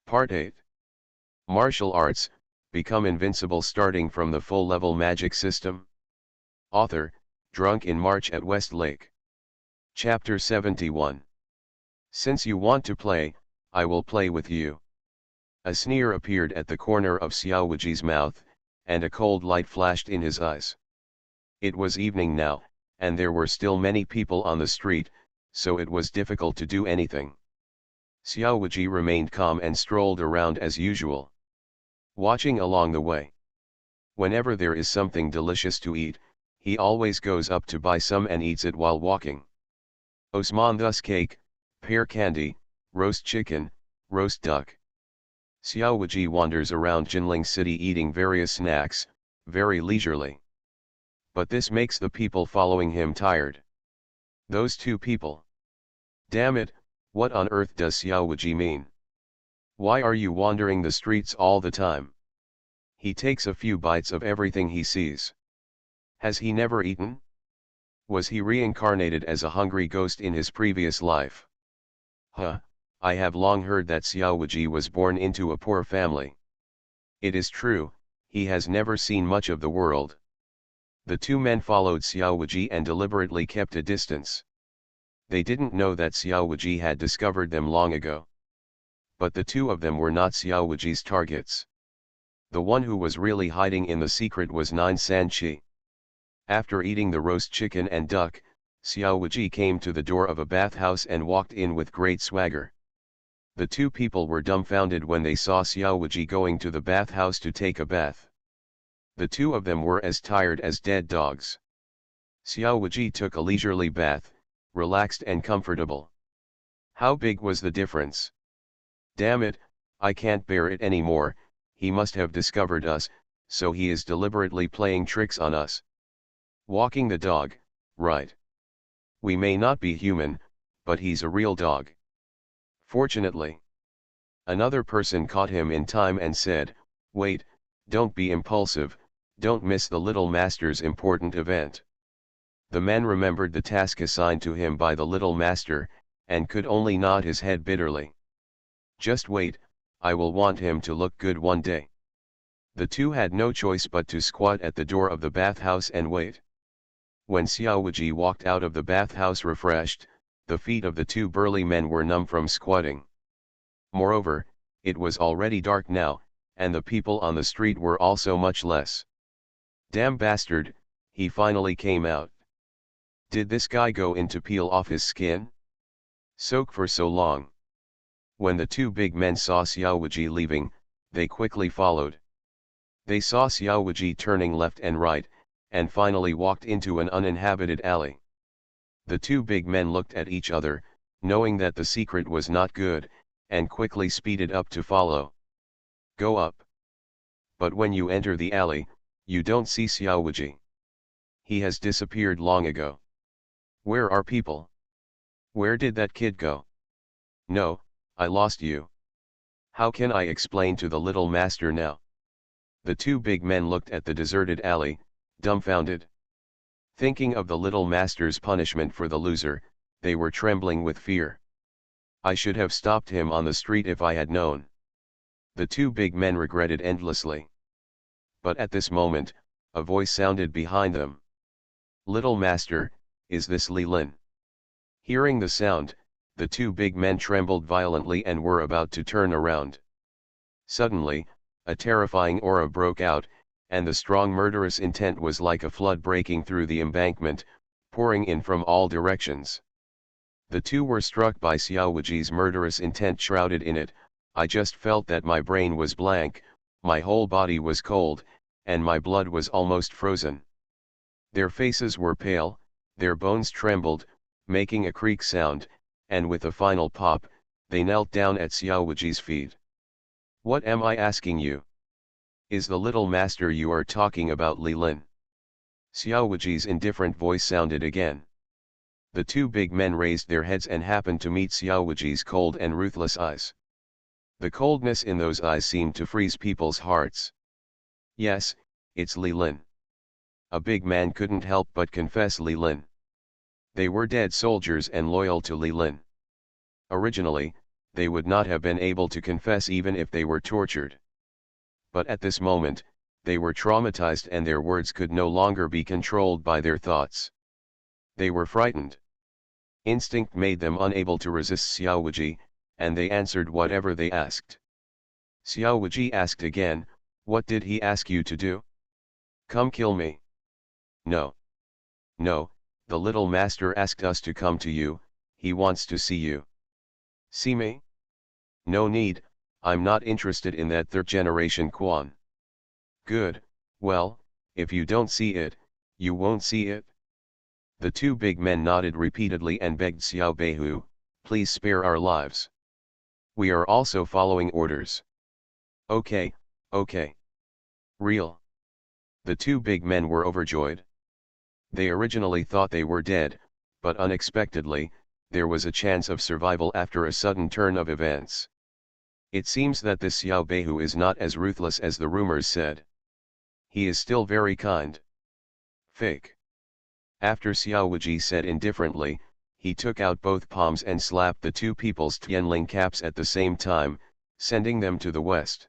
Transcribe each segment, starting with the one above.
Part 8. Martial Arts, Become Invincible starting from the full-level magic system. Author, Drunk in March at Westlake. Chapter 71. Since you want to play, I will play with you. A sneer appeared at the corner of Xiao Wuji's mouth, and a cold light flashed in his eyes. It was evening now, and there were still many people on the street, so it was difficult to do anything. Xiao Wuji remained calm and strolled around as usual, watching along the way. Whenever there is something delicious to eat, he always goes up to buy some and eats it while walking. Osman thus cake, pear candy, roast chicken, roast duck. Xiao Wuji wanders around Jinling City eating various snacks, very leisurely. But this makes the people following him tired. Those two people. Damn it, what on earth does Xiao Wuji mean? Why are you wandering the streets all the time? He takes a few bites of everything he sees. Has he never eaten? Was he reincarnated as a hungry ghost in his previous life? I have long heard that Xiao Wuji was born into a poor family. It is true, he has never seen much of the world. The two men followed Xiao Wuji and deliberately kept a distance. They didn't know that Xiao Wuji had discovered them long ago. But the two of them were not Xiao Wuji's targets. The one who was really hiding in the secret was Nine Sanqi. After eating the roast chicken and duck, Xiao Wuji came to the door of a bathhouse and walked in with great swagger. The two people were dumbfounded when they saw Xiao Wuji going to the bathhouse to take a bath. The two of them were as tired as dead dogs. Xiao Wuji took a leisurely bath, relaxed and comfortable. How big was the difference? Damn it, I can't bear it anymore, he must have discovered us, so he is deliberately playing tricks on us. Walking the dog, right? We may not be human, but he's a real dog. Fortunately, another person caught him in time and said, "Wait, don't be impulsive, don't miss the little master's important event." The man remembered the task assigned to him by the little master, and could only nod his head bitterly. Just wait, I will want him to look good one day. The two had no choice but to squat at the door of the bathhouse and wait. When Xiao Wuji walked out of the bathhouse refreshed, the feet of the two burly men were numb from squatting. Moreover, it was already dark now, and the people on the street were also much less. Damn bastard, he finally came out. Did this guy go in to peel off his skin? Soak for so long. When the two big men saw Xiao Wuji leaving, they quickly followed. They saw Xiao Wuji turning left and right, and finally walked into an uninhabited alley. The two big men looked at each other, knowing that the secret was not good, and quickly speeded up to follow. Go up. But when you enter the alley, you don't see Xiao Wuji. He has disappeared long ago. Where are people? Where did that kid go? No, I lost you. How can I explain to the little master now? The two big men looked at the deserted alley, dumbfounded. Thinking of the little master's punishment for the loser, they were trembling with fear. I should have stopped him on the street if I had known. The two big men regretted endlessly. But at this moment, a voice sounded behind them. Little master, is this Li Lin? Hearing the sound, the two big men trembled violently and were about to turn around. Suddenly, a terrifying aura broke out, and the strong murderous intent was like a flood breaking through the embankment, pouring in from all directions. The two were struck by Xiao Wuji's murderous intent shrouded in it. I just felt that my brain was blank, my whole body was cold, and my blood was almost frozen. Their faces were pale, their bones trembled, making a creak sound, and with a final pop, they knelt down at Xiao Wuji's feet. What am I asking you? Is the little master you are talking about Li Lin? Xiao Wuji's indifferent voice sounded again. The two big men raised their heads and happened to meet Xiao Wuji's cold and ruthless eyes. The coldness in those eyes seemed to freeze people's hearts. Yes, it's Li Lin. A big man couldn't help but confess Li Lin. They were dead soldiers and loyal to Li Lin. Originally, they would not have been able to confess even if they were tortured. But at this moment, they were traumatized and their words could no longer be controlled by their thoughts. They were frightened. Instinct made them unable to resist Xiao Wuji, and they answered whatever they asked. Xiao Wuji asked again, "What did he ask you to do? Come kill me." "No. No, the little master asked us to come to you, he wants to see you." "See me? No need, I'm not interested in that third-generation Quan." "Good, well, if you don't see it, you won't see it." The two big men nodded repeatedly and begged Xiao Beihu, "Please spare our lives. We are also following orders." "Okay, okay. Real." The two big men were overjoyed. They originally thought they were dead, but unexpectedly, there was a chance of survival after a sudden turn of events. It seems that this Xiao Beihu is not as ruthless as the rumors said. He is still very kind. Fake. After Xiao Wuji said indifferently, he took out both palms and slapped the two people's Tianling caps at the same time, sending them to the west.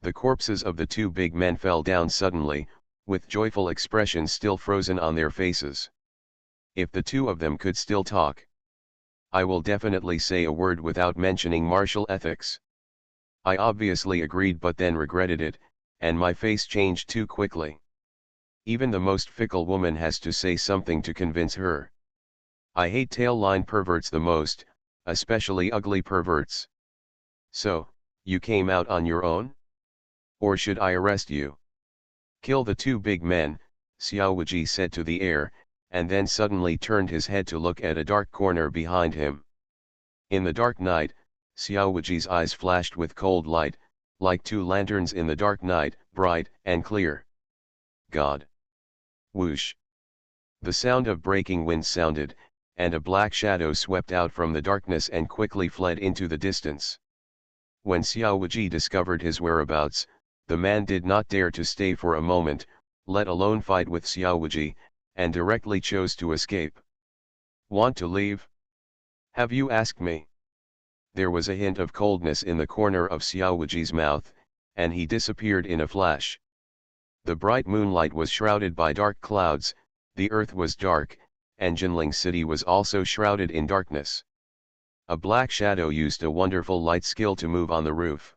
The corpses of the two big men fell down suddenly, with joyful expressions still frozen on their faces. If the two of them could still talk, I will definitely say a word without mentioning martial ethics. I obviously agreed but then regretted it, and my face changed too quickly. Even the most fickle woman has to say something to convince her. I hate tail-line perverts the most, especially ugly perverts. "So, you came out on your own? Or should I arrest you?" "Kill the two big men," Xiao Wuji said to the air, and then suddenly turned his head to look at a dark corner behind him. In the dark night, Xiao Wuji's eyes flashed with cold light, like two lanterns in the dark night, bright and clear. God! Whoosh! The sound of breaking wind sounded, and a black shadow swept out from the darkness and quickly fled into the distance. When Xiao Wuji discovered his whereabouts, the man did not dare to stay for a moment, let alone fight with Xiao Wuji, and directly chose to escape. "Want to leave? Have you asked me?" There was a hint of coldness in the corner of Xiao Wuji's mouth, and he disappeared in a flash. The bright moonlight was shrouded by dark clouds, the earth was dark, and Jinling City was also shrouded in darkness. A black shadow used a wonderful light skill to move on the roof.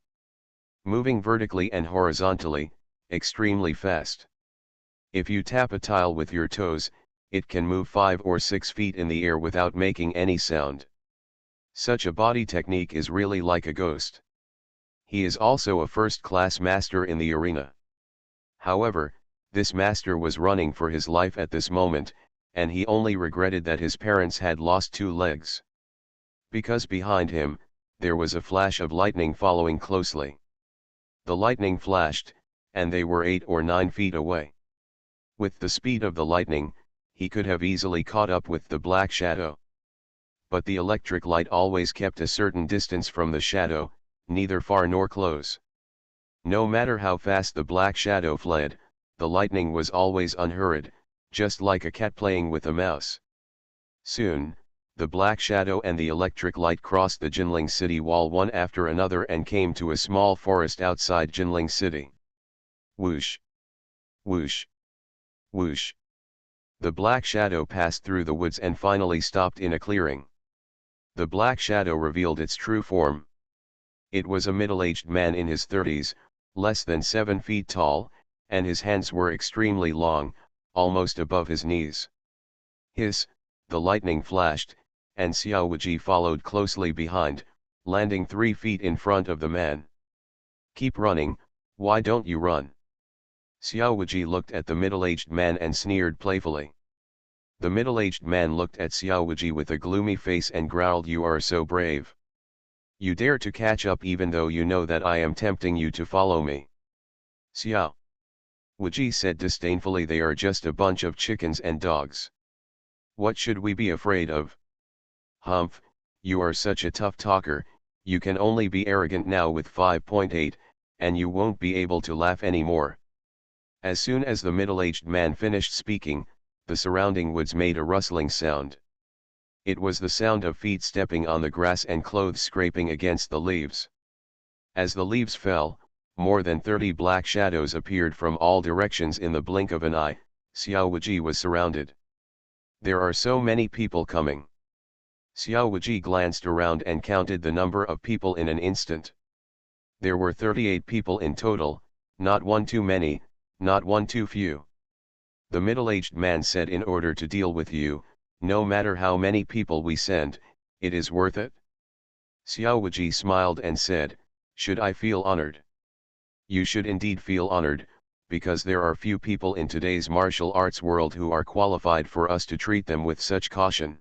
Moving vertically and horizontally, extremely fast. If you tap a tile with your toes, it can move 5 or 6 feet in the air without making any sound. Such a body technique is really like a ghost. He is also a first-class master in the arena. However, this master was running for his life at this moment, and he only regretted that his parents had lost 2 legs. Because behind him, there was a flash of lightning following closely. The lightning flashed, and they were 8 or 9 feet away. With the speed of the lightning, he could have easily caught up with the black shadow. But the electric light always kept a certain distance from the shadow, neither far nor close. No matter how fast the black shadow fled, the lightning was always unhurried, just like a cat playing with a mouse. Soon, the black shadow and the electric light crossed the Jinling City wall one after another and came to a small forest outside Jinling City. Whoosh! Whoosh! Whoosh! The black shadow passed through the woods and finally stopped in a clearing. The black shadow revealed its true form. It was a middle-aged man in his 30s, less than 7 feet tall, and his hands were extremely long, almost above his knees. Hiss! The lightning flashed, and Xiao Wuji followed closely behind, landing 3 feet in front of the man. "Keep running, why don't you run?" Xiao Wuji looked at the middle-aged man and sneered playfully. The middle-aged man looked at Xiao Wuji with a gloomy face and growled, "You are so brave. You dare to catch up even though you know that I am tempting you to follow me." Xiao Wuji said disdainfully, "They are just a bunch of chickens and dogs. What should we be afraid of?" "Humph, you are such a tough talker, you can only be arrogant now with 5.8, and you won't be able to laugh anymore." As soon as the middle-aged man finished speaking, the surrounding woods made a rustling sound. It was the sound of feet stepping on the grass and clothes scraping against the leaves. As the leaves fell, more than 30 black shadows appeared from all directions in the blink of an eye. Xiao Wuji was surrounded. There are so many people coming. Xiao Wuji glanced around and counted the number of people in an instant. There were 38 people in total, not one too many, not one too few. The middle-aged man said, in order to deal with you, no matter how many people we send, it is worth it. Xiao Wuji smiled and said, should I feel honored? You should indeed feel honored, because there are few people in today's martial arts world who are qualified for us to treat them with such caution.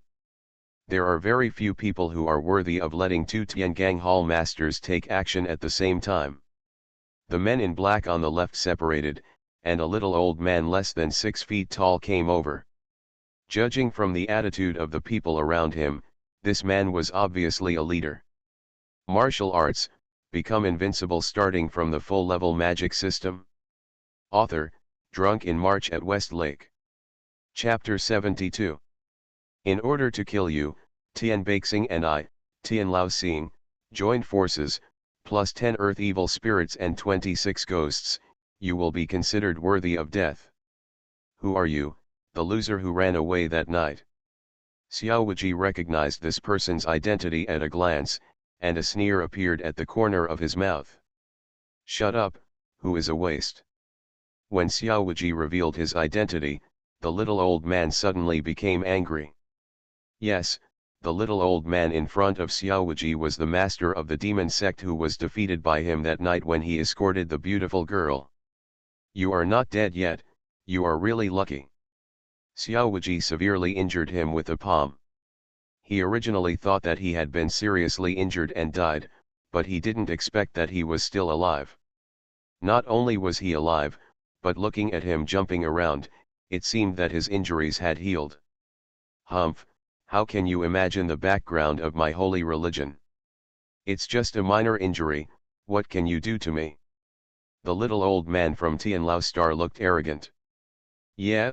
There are very few people who are worthy of letting two Tiangang Hall masters take action at the same time. The men in black on the left separated, and a little old man less than 6 feet tall came over. Judging from the attitude of the people around him, this man was obviously a leader. Martial arts, become invincible starting from the full-level magic system. Author, Drunk in March at Westlake. Chapter 72. In order to kill you, Tian Beixing and I, Tian Laoxing, joined forces, plus 10 earth evil spirits and 26 ghosts, you will be considered worthy of death. Who are you, the loser who ran away that night? Xiao Wuji recognized this person's identity at a glance, and a sneer appeared at the corner of his mouth. Shut up, who is a waste? When Xiao Wuji revealed his identity, the little old man suddenly became angry. Yes, the little old man in front of Xiao Wuji was the master of the demon sect who was defeated by him that night when he escorted the beautiful girl. You are not dead yet, you are really lucky. Xiao Wuji severely injured him with a palm. He originally thought that he had been seriously injured and died, but he didn't expect that he was still alive. Not only was he alive, but looking at him jumping around, it seemed that his injuries had healed. Humph, how can you imagine the background of my holy religion? It's just a minor injury, what can you do to me? The little old man from Tianlao Star looked arrogant. Yeah?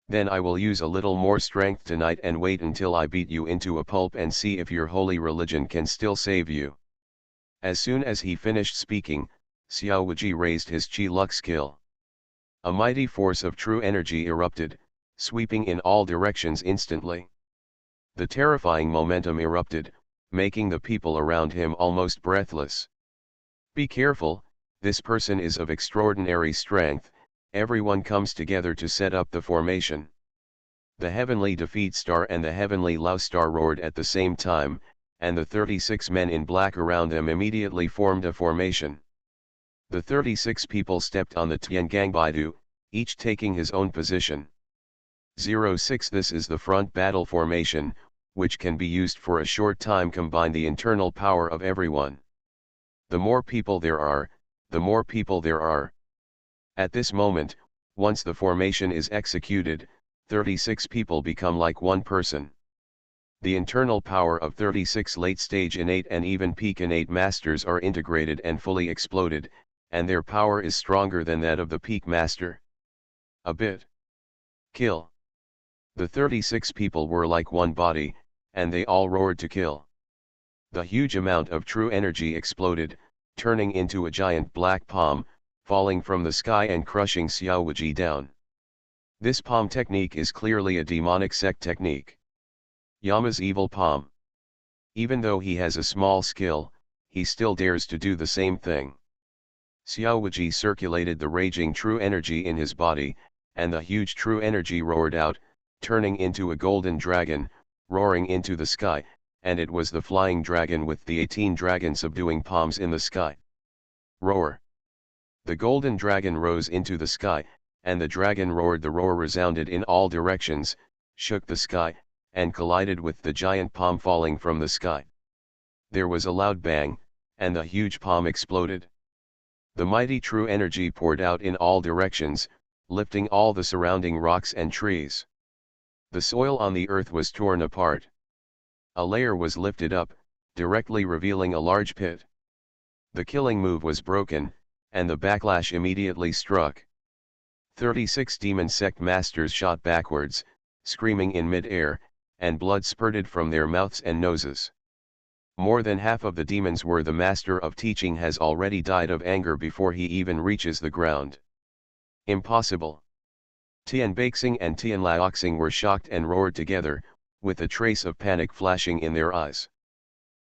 Then I will use a little more strength tonight and wait until I beat you into a pulp and see if your holy religion can still save you. As soon as he finished speaking, Xiao Wuji raised his Qi Lux skill. A mighty force of true energy erupted, sweeping in all directions instantly. The terrifying momentum erupted, making the people around him almost breathless. Be careful, this person is of extraordinary strength. Everyone comes together to set up the formation. The heavenly defeat star and the heavenly Lao star roared at the same time, and the 36 men in black around them immediately formed a formation. The 36 people stepped on the Tiangang Baidu, each taking his own position. 06 This is the front battle formation, which can be used for a short time. Combine the internal power of everyone. The more people there are, the more people there are. At this moment, once the formation is executed, 36 people become like one person. The internal power of 36 late-stage innate and even peak innate masters are integrated and fully exploded, and their power is stronger than that of the peak master. A bit. Kill. The 36 people were like one body, and they all roared to kill. The huge amount of true energy exploded, turning into a giant black palm, falling from the sky and crushing Xiao Wuji down. This palm technique is clearly a demonic sect technique. Yama's evil palm. Even though he has a small skill, he still dares to do the same thing. Xiao Wuji circulated the raging true energy in his body, and the huge true energy roared out, turning into a golden dragon, roaring into the sky, and it was the flying dragon with the 18 dragon subduing palms in the sky. Roar. The golden dragon rose into the sky, and the dragon roared. The roar resounded in all directions, shook the sky, and collided with the giant palm falling from the sky. There was a loud bang, and the huge palm exploded. The mighty true energy poured out in all directions, lifting all the surrounding rocks and trees. The soil on the earth was torn apart. A layer was lifted up, directly revealing a large pit. The killing move was broken, and the backlash immediately struck. 36 demon sect masters shot backwards, screaming in mid-air, and blood spurted from their mouths and noses. More than half of the demons were the master of teaching has already died of anger before he even reaches the ground. Impossible. Tian Beixing and Tian Laoxing were shocked and roared together, with a trace of panic flashing in their eyes.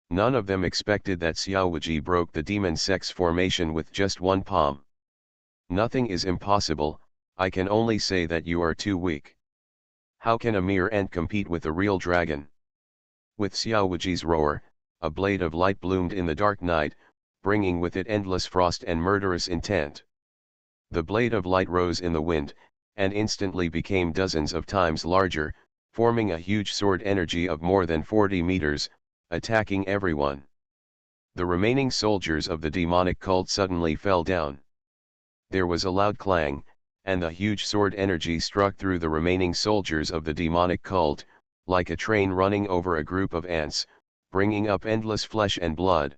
None of them expected that Xiao Wuji broke the demon sex formation with just one palm. Nothing is impossible, I can only say that you are too weak. How can a mere ant compete with a real dragon? With Xiao Wuji's roar, a blade of light bloomed in the dark night, bringing with it endless frost and murderous intent. The blade of light rose in the wind, and instantly became dozens of times larger, forming a huge sword energy of more than 40 meters, attacking everyone. The remaining soldiers of the demonic cult suddenly fell down. There was a loud clang, and the huge sword energy struck through the remaining soldiers of the demonic cult, like a train running over a group of ants, bringing up endless flesh and blood.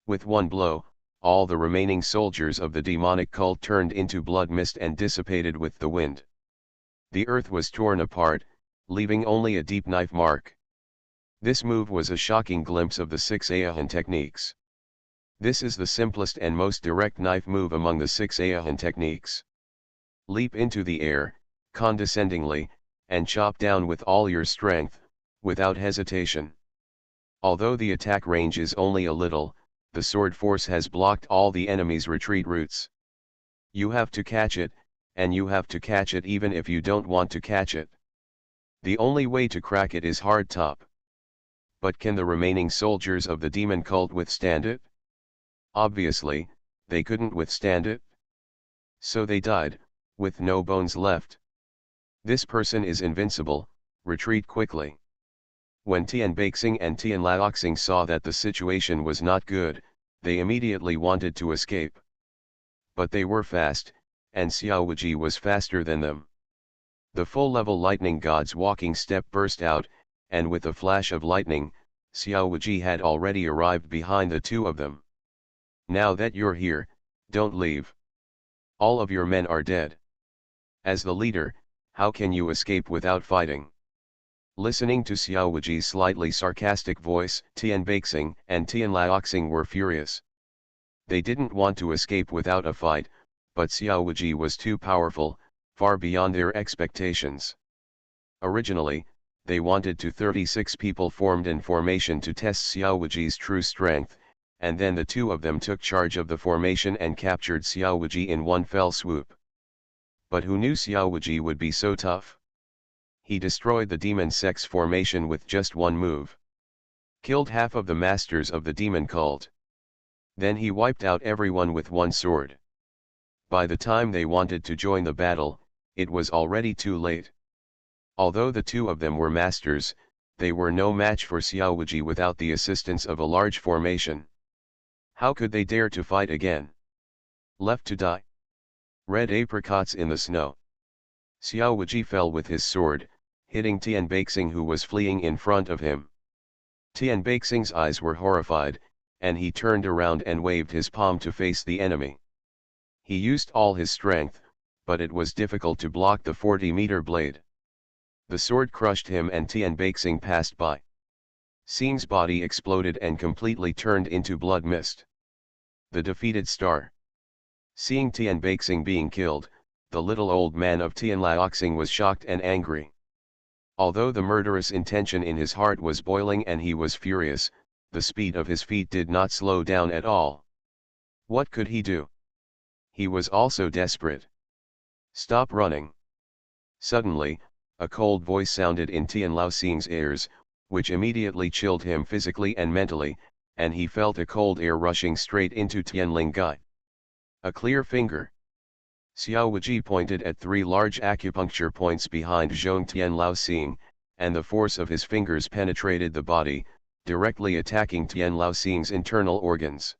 With one blow, all the remaining soldiers of the demonic cult turned into blood mist and dissipated with the wind. The earth was torn apart, leaving only a deep knife mark. This move was a shocking glimpse of the 6 Aehan techniques. This is the simplest and most direct knife move among the 6 Aehan techniques. Leap into the air, condescendingly, and chop down with all your strength, without hesitation. Although the attack range is only a little, the sword force has blocked all the enemy's retreat routes. You have to catch it, and you have to catch it even if you don't want to catch it. The only way to crack it is hard top. But can the remaining soldiers of the demon cult withstand it? Obviously, they couldn't withstand it. So they died, with no bones left. This person is invincible, retreat quickly. When Tian Beixing and Tian Laoxing saw that the situation was not good, they immediately wanted to escape. But they were fast, and Xiao Wuji was faster than them. The full-level lightning god's walking step burst out, and with a flash of lightning, Xiao Wuji had already arrived behind the two of them. Now that you're here, don't leave. All of your men are dead. As the leader, how can you escape without fighting? Listening to Xiao Wuji's slightly sarcastic voice, Tian Beixing and Tian Laoxing were furious. They didn't want to escape without a fight, but Xiao Wuji was too powerful, far beyond their expectations. Originally, they wanted to 36 people formed in formation to test Xiao Wuji's true strength, and then the two of them took charge of the formation and captured Xiao Wuji in one fell swoop. But who knew Xiao Wuji would be so tough? He destroyed the demon sex formation with just one move. Killed half of the masters of the demon cult. Then he wiped out everyone with one sword. By the time they wanted to join the battle, it was already too late. Although the two of them were masters, they were no match for Xiao Wuji without the assistance of a large formation. How could they dare to fight again? Left to die. Red apricots in the snow. Xiao Wuji fell with his sword, hitting Tian Beixing who was fleeing in front of him. Tian Beixing's eyes were horrified, and he turned around and waved his palm to face the enemy. He used all his strength, but it was difficult to block the 40-meter blade. The sword crushed him and Tian Beixing passed by. Xing's body exploded and completely turned into blood mist. The defeated star. Seeing Tian Beixing being killed, the little old man of Tian Laoxing was shocked and angry. Although the murderous intention in his heart was boiling and he was furious, the speed of his feet did not slow down at all. What could he do? He was also desperate. Stop running. Suddenly, a cold voice sounded in Tian Laoxing's ears, which immediately chilled him physically and mentally, and he felt a cold air rushing straight into Tianling Gai. A clear finger. Xiao Wuji pointed at 3 large acupuncture points behind Zhong Tian Laoxing, and the force of his fingers penetrated the body, directly attacking Tian Laoxing's internal organs.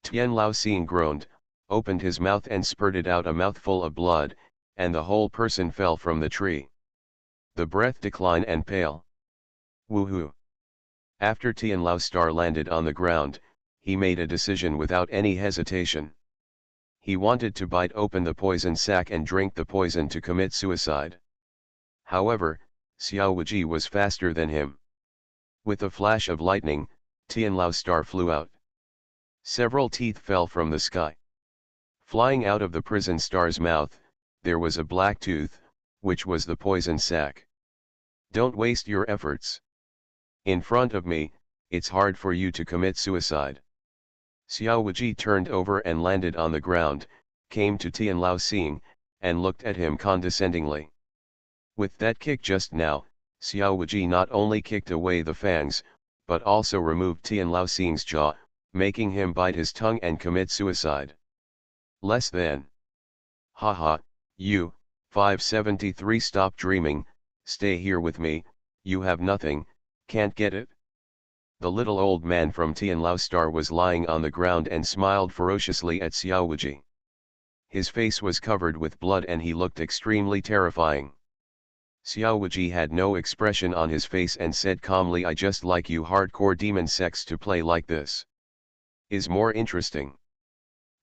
Tian Laoxing groaned, opened his mouth and spurted out a mouthful of blood, and the whole person fell from the tree. The breath declined and pale. Woohoo! After Tian Lao Star landed on the ground, he made a decision without any hesitation. He wanted to bite open the poison sac and drink the poison to commit suicide. However, Xiao Wuji was faster than him. With a flash of lightning, Tianlao's star flew out. Several teeth fell from the sky. Flying out of the prison star's mouth, there was a black tooth, which was the poison sac. Don't waste your efforts. In front of me, it's hard for you to commit suicide. Xiao Wuji turned over and landed on the ground, came to Tianlao Xing, and looked at him condescendingly. With that kick just now, Xiao Wuji not only kicked away the fangs, but also removed Tianlao Xing's jaw, making him bite his tongue and commit suicide. Less than. Haha, you, 573, stop dreaming, stay here with me, you have nothing, can't get it? The little old man from Tianlao Star was lying on the ground and smiled ferociously at Xiao Wuji. His face was covered with blood and he looked extremely terrifying. Xiao Wuji had no expression on his face and said calmly, I just like you hardcore demon sects to play like this. Is more interesting.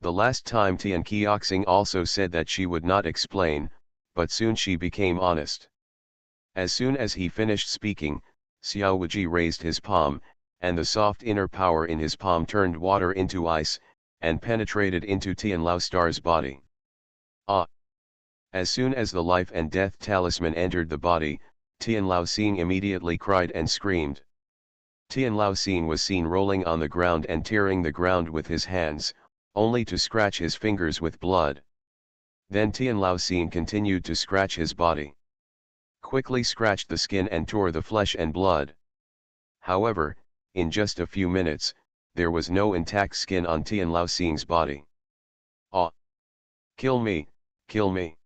The last time Tian Qiaoxing also said that she would not explain, but soon she became honest. As soon as he finished speaking, Xiao Wuji raised his palm, and the soft inner power in his palm turned water into ice, and penetrated into Tianlao Star's body. Ah! As soon as the life and death talisman entered the body, Tianlao Xing immediately cried and screamed. Tianlao Xing was seen rolling on the ground and tearing the ground with his hands, only to scratch his fingers with blood. Then Tianlao Xing continued to scratch his body. Quickly scratched the skin and tore the flesh and blood. However, in just a few minutes, there was no intact skin on Tianlao Xing's body. Ah! Kill me, kill me!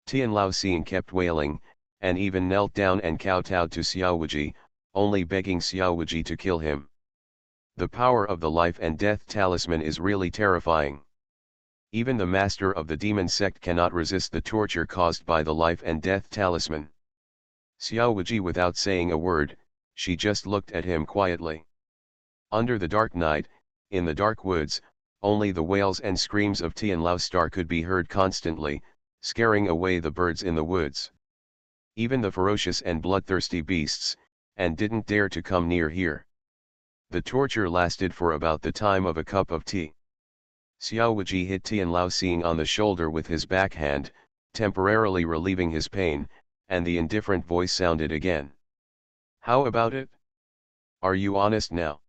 Tianlao Xing kept wailing, and even knelt down and kowtowed to Xiao Wuji, only begging Xiao Wuji to kill him. The power of the life and death talisman is really terrifying. Even the master of the demon sect cannot resist the torture caused by the life and death talisman. Xiao Wuji, without saying a word, she just looked at him quietly. Under the dark night, in the dark woods, only the wails and screams of Tianlao Star could be heard constantly, scaring away the birds in the woods. Even the ferocious and bloodthirsty beasts, and didn't dare to come near here. The torture lasted for about the time of a cup of tea. Xiao Wuji hit Tianlao Xing on the shoulder with his backhand, temporarily relieving his pain, and the indifferent voice sounded again. How about it? Are you honest now?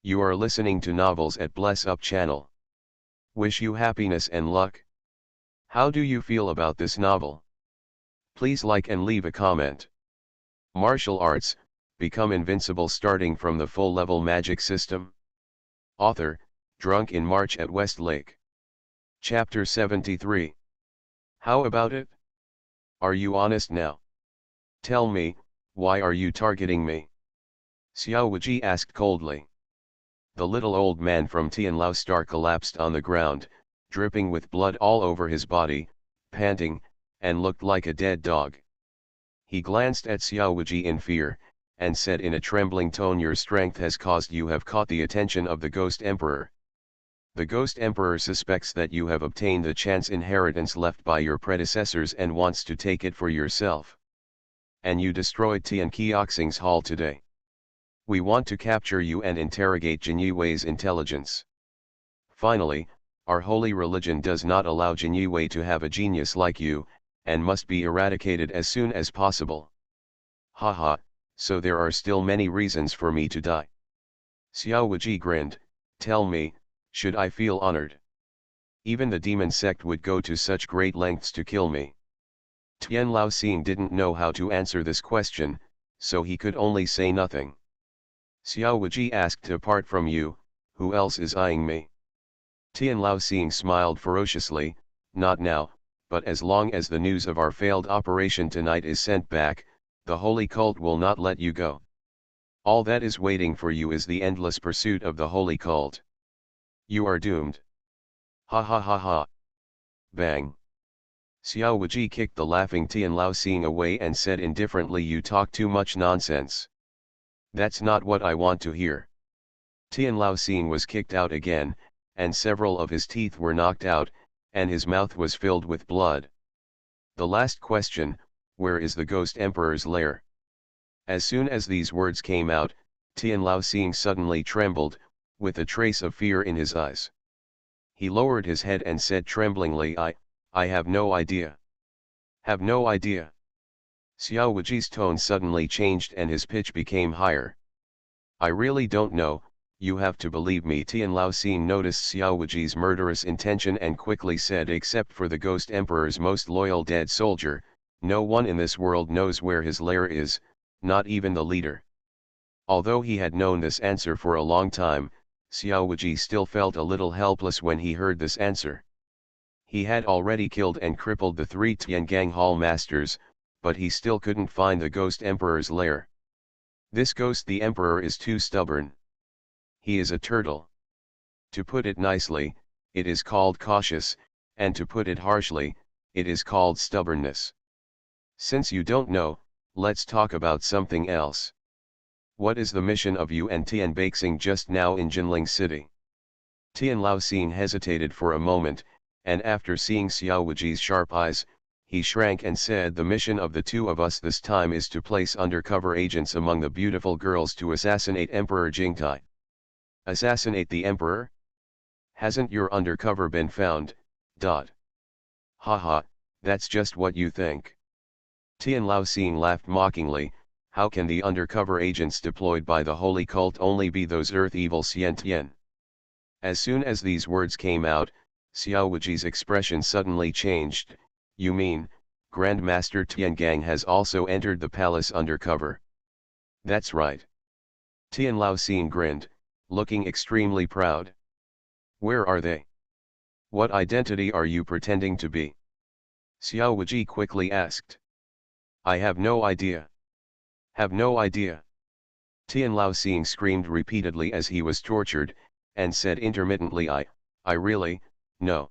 You are listening to novels at Bless Up channel. Wish you happiness and luck. How do you feel about this novel? Please like and leave a comment. Martial arts, become invincible starting from the full level magic system. Author, drunk in March at West Lake. Chapter 73. How about it? Are you honest now? Tell me, why are you targeting me? Xiao Wuji asked coldly. The little old man from Tianlao Star collapsed on the ground, dripping with blood all over his body, panting, and looked like a dead dog. He glanced at Xiao Wuji in fear, and said in a trembling tone, your strength has caused you have caught the attention of the Ghost Emperor. The Ghost Emperor suspects that you have obtained the chance inheritance left by your predecessors and wants to take it for yourself. And you destroyed Tian Qiaoxing's hall today. We want to capture you and interrogate Jin Yui's intelligence. Finally, our holy religion does not allow Jin Yui to have a genius like you, and must be eradicated as soon as possible. Haha, so there are still many reasons for me to die. Xiao Wuji grinned, tell me, should I feel honored? Even the demon sect would go to such great lengths to kill me. Tianlao Xing didn't know how to answer this question, so he could only say nothing. Xiao Wuji asked, apart from you, who else is eyeing me? Tianlao Xing smiled ferociously, not now, but as long as the news of our failed operation tonight is sent back, the holy cult will not let you go. All that is waiting for you is the endless pursuit of the holy cult. You are doomed. Ha ha ha ha. Bang. Xiao Wuji kicked the laughing Tianlao Xing away and said indifferently, you talk too much nonsense. That's not what I want to hear. Tianlao Xing was kicked out again, and several of his teeth were knocked out, and his mouth was filled with blood. The last question, where is the Ghost Emperor's lair? As soon as these words came out, Tian Laoxing suddenly trembled, with a trace of fear in his eyes. He lowered his head and said tremblingly, I have no idea. Have no idea. Xiao Wuji's tone suddenly changed and his pitch became higher. I really don't know, you have to believe me. Tian Laoxing noticed Xiao Wuji's murderous intention and quickly said, except for the Ghost Emperor's most loyal dead soldier, no one in this world knows where his lair is, not even the leader. Although he had known this answer for a long time, Xiao Wuji still felt a little helpless when he heard this answer. He had already killed and crippled the 3 Tiangang Hall masters, but he still couldn't find the Ghost Emperor's lair. This Ghost the Emperor is too stubborn. He is a turtle. To put it nicely, it is called cautious, and to put it harshly, it is called stubbornness. Since you don't know, let's talk about something else. What is the mission of you and Tian Baixing just now in Jinling City? Tian Laoxing hesitated for a moment, and after seeing Xiao Wuji's sharp eyes, he shrank and said, the mission of the two of us this time is to place undercover agents among the beautiful girls to assassinate Emperor Jingtai. Assassinate the Emperor? Hasn't your undercover been found? Haha, that's just what you think. Tian Laoxing laughed mockingly. How can the undercover agents deployed by the holy cult only be those earth evil Xian Tian? As soon as these words came out, Xiao Wuji's expression suddenly changed. You mean, Grandmaster Tiangang has also entered the palace undercover? That's right. Tian Laoxing grinned, looking extremely proud. Where are they? What identity are you pretending to be? Xiao Wuji quickly asked. I have no idea. Have no idea. Tian Laoxing screamed repeatedly as he was tortured, and said intermittently, I really, no.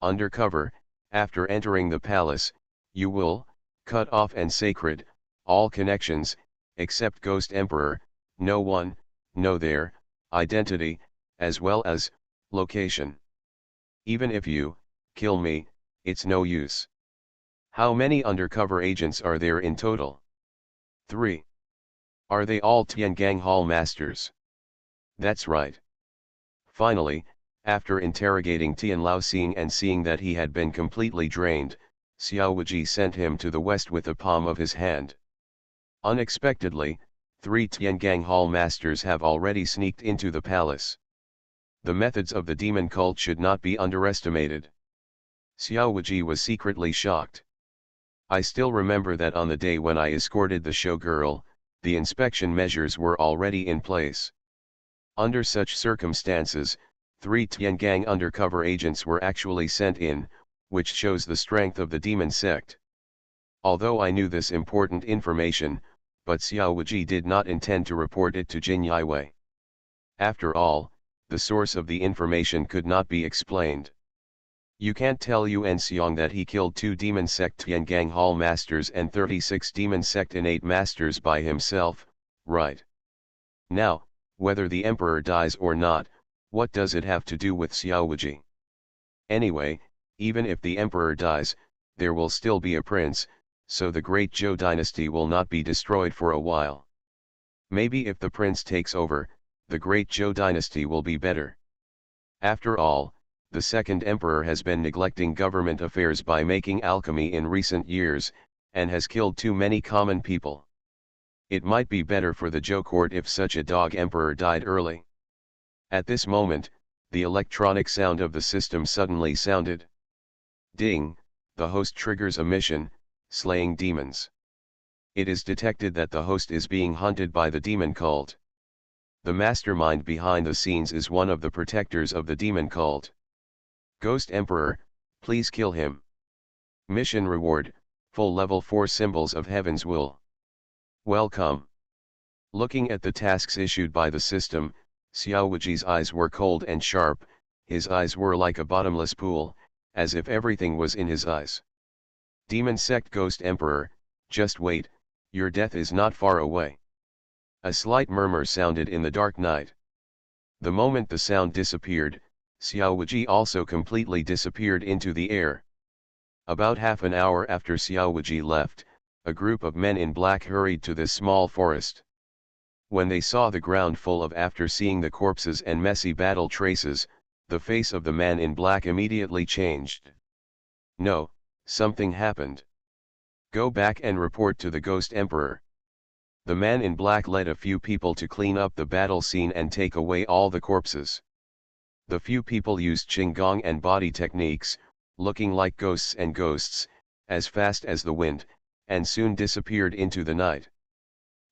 Undercover, after entering the palace, you will, cut off and sacred, all connections, except Ghost Emperor, no one, know their, identity, as well as, location. Even if you, kill me, it's no use. How many undercover agents are there in total? 3. Are they all Tiangang Hall masters? That's right. Finally, after interrogating Tian Laoxing and seeing that he had been completely drained, Xiao Wuji sent him to the west with the palm of his hand. Unexpectedly, 3 Tiangang Hall masters have already sneaked into the palace. The methods of the demon cult should not be underestimated. Xiao Wuji was secretly shocked. I still remember that on the day when I escorted the showgirl, the inspection measures were already in place. Under such circumstances, 3 Tiangang undercover agents were actually sent in, which shows the strength of the demon sect. Although I knew this important information, but Xiao Wuji did not intend to report it to Jin Yiwei. After all, the source of the information could not be explained. You can't tell Yuan Xiong that he killed 2 demon sect Tiangang Hall masters and 36 demon sect innate masters by himself, right? Now, whether the emperor dies or not, what does it have to do with Xiao Wuji? Anyway, even if the emperor dies, there will still be a prince, so the great Zhou dynasty will not be destroyed for a while. Maybe if the prince takes over, the great Zhou dynasty will be better. After all, the second emperor has been neglecting government affairs by making alchemy in recent years, and has killed too many common people. It might be better for the Zhou court if such a dog emperor died early. At this moment, the electronic sound of the system suddenly sounded. Ding, the host triggers a mission, slaying demons. It is detected that the host is being hunted by the demon cult. The mastermind behind the scenes is one of the protectors of the demon cult. Ghost Emperor, please kill him. Mission reward, full level 4 symbols of heaven's will. Welcome. Looking at the tasks issued by the system, Xiao Wuji's eyes were cold and sharp, his eyes were like a bottomless pool, as if everything was in his eyes. Demon sect Ghost Emperor, just wait, your death is not far away. A slight murmur sounded in the dark night. The moment the sound disappeared, Xiao Wuji also completely disappeared into the air. About half an hour after Xiao Wuji left, a group of men in black hurried to this small forest. When they saw the ground full of after seeing the corpses and messy battle traces, the face of the man in black immediately changed. No, something happened. Go back and report to the Ghost Emperor. The man in black led a few people to clean up the battle scene and take away all the corpses. The few people used Qigong and body techniques, looking like ghosts and ghosts, as fast as the wind, and soon disappeared into the night.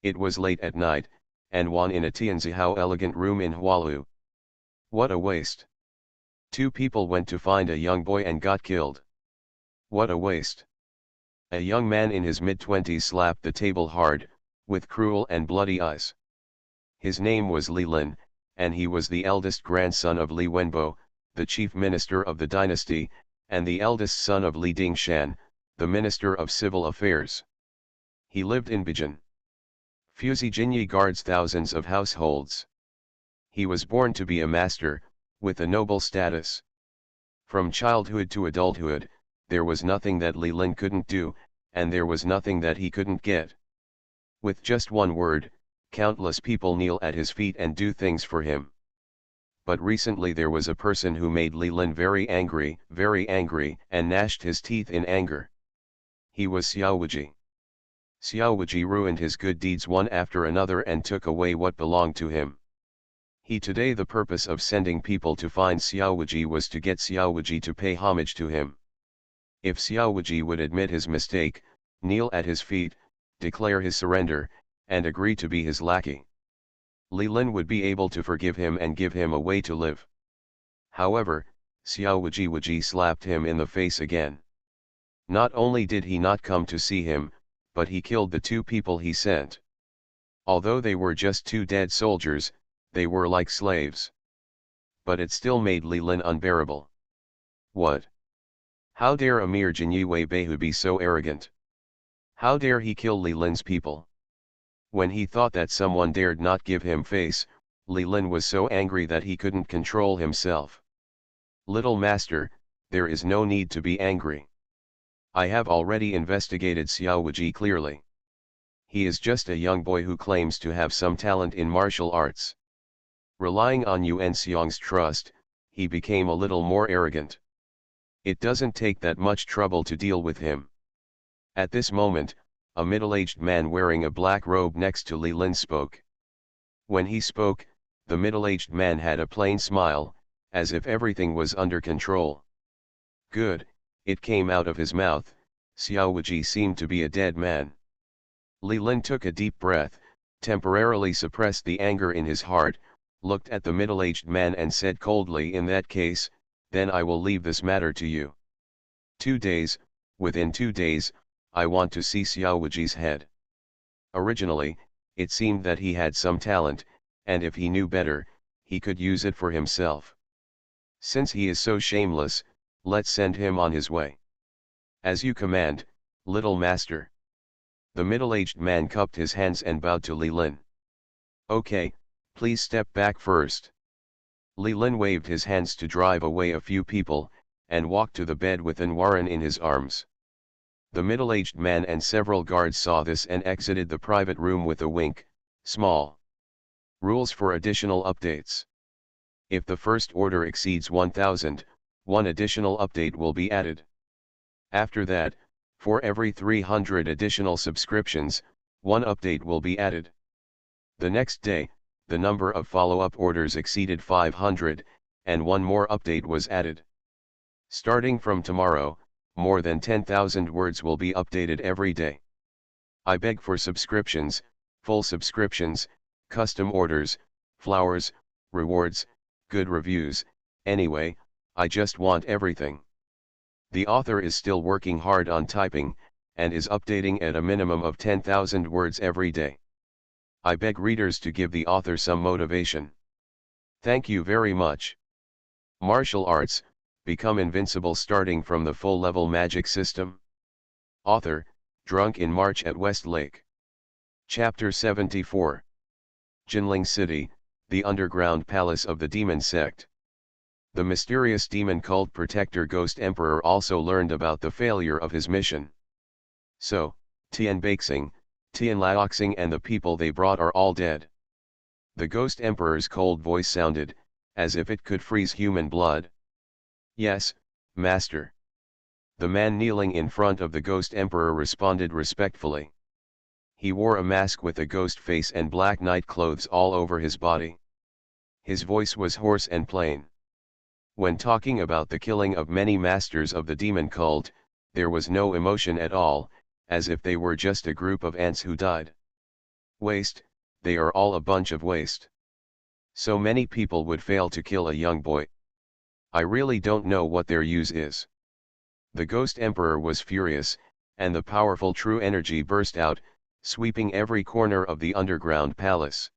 It was late at night, and one in a Tianzihao elegant room in Hualu. What a waste. 2 people went to find a young boy and got killed. What a waste. A young man in his mid-20s slapped the table hard, with cruel and bloody eyes. His name was Li Lin, and he was the eldest grandson of Li Wenbo, the chief minister of the dynasty, and the eldest son of Li Dingshan, the minister of civil affairs. He lived in Beijing. Fuzi Jinyi guards thousands of households. He was born to be a master, with a noble status. From childhood to adulthood, there was nothing that Li Lin couldn't do, and there was nothing that he couldn't get. With just one word, countless people kneel at his feet and do things for him. But recently there was a person who made Li Lin very angry, and gnashed his teeth in anger. He was Xiao Wuji. Xiao Wuji ruined his good deeds one after another and took away what belonged to him. Today the purpose of sending people to find Xiao Wuji was to get Xiao Wuji to pay homage to him. If Xiao Wuji would admit his mistake, kneel at his feet, declare his surrender, and agree to be his lackey, Li Lin would be able to forgive him and give him a way to live. However, Xiao Wuji slapped him in the face again. Not only did he not come to see him, but he killed the 2 people he sent. Although they were just 2 dead soldiers, they were like slaves. But it still made Li Lin unbearable. What? How dare a mere Jinyi Weibehu be so arrogant? How dare he kill Li Lin's people? When he thought that someone dared not give him face, Li Lin was so angry that he couldn't control himself. Little master, there is no need to be angry. I have already investigated Xiao Wuji clearly. He is just a young boy who claims to have some talent in martial arts. Relying on Yuan Xiong's trust, he became a little more arrogant. It doesn't take that much trouble to deal with him. At this moment, a middle-aged man wearing a black robe next to Li Lin spoke. When he spoke, the middle-aged man had a plain smile, as if everything was under control. Good, it came out of his mouth. Xiao Wuji seemed to be a dead man. Li Lin took a deep breath, temporarily suppressed the anger in his heart, looked at the middle-aged man and said coldly, in that case, then I will leave this matter to you. 2 days, within 2 days, I want to see Xiao Wuji's head. Originally, it seemed that he had some talent, and if he knew better, he could use it for himself. Since he is so shameless, let's send him on his way. As you command, little master. The middle-aged man cupped his hands and bowed to Li Lin. Okay, please step back first. Li Lin waved his hands to drive away a few people, and walked to the bed with Anwaran in his arms. The middle-aged man and several guards saw this and exited the private room with a wink. Small. Rules for additional updates. If the first order exceeds 1,000, one additional update will be added. After that, for every 300 additional subscriptions, one update will be added. The next day, the number of follow-up orders exceeded 500, and one more update was added. Starting from tomorrow, more than 10,000 words will be updated every day. I beg for subscriptions, full subscriptions, custom orders, flowers, rewards, good reviews. Anyway, I just want everything. The author is still working hard on typing, and is updating at a minimum of 10,000 words every day. I beg readers to give the author some motivation. Thank you very much. Martial arts, become invincible starting from the full-level magic system. Author, drunk in March at West Lake. Chapter 74. Jinling City, the underground palace of the demon sect. The mysterious demon cult protector Ghost Emperor also learned about the failure of his mission. So, Tian Beixing, Tian Laoxing and the people they brought are all dead. The Ghost Emperor's cold voice sounded, as if it could freeze human blood. Yes, Master. The man kneeling in front of the Ghost Emperor responded respectfully. He wore a mask with a ghost face and black night clothes all over his body. His voice was hoarse and plain. When talking about the killing of many masters of the demon cult, there was no emotion at all, as if they were just a group of ants who died. Waste, they are all a bunch of waste. So many people would fail to kill a young boy. I really don't know what their use is. The Ghost Emperor was furious, and the powerful true energy burst out, sweeping every corner of the underground palace.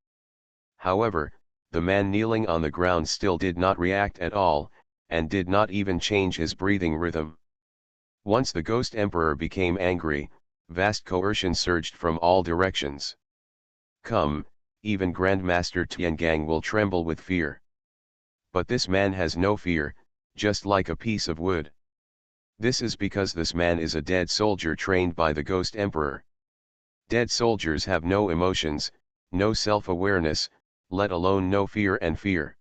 However, the man kneeling on the ground still did not react at all, and did not even change his breathing rhythm. Once the Ghost Emperor became angry, vast coercion surged from all directions. Come, even Grandmaster Tiangang will tremble with fear. But this man has no fear, just like a piece of wood. This is because this man is a dead soldier trained by the Ghost Emperor. Dead soldiers have no emotions, no self-awareness, let alone no fear and fear.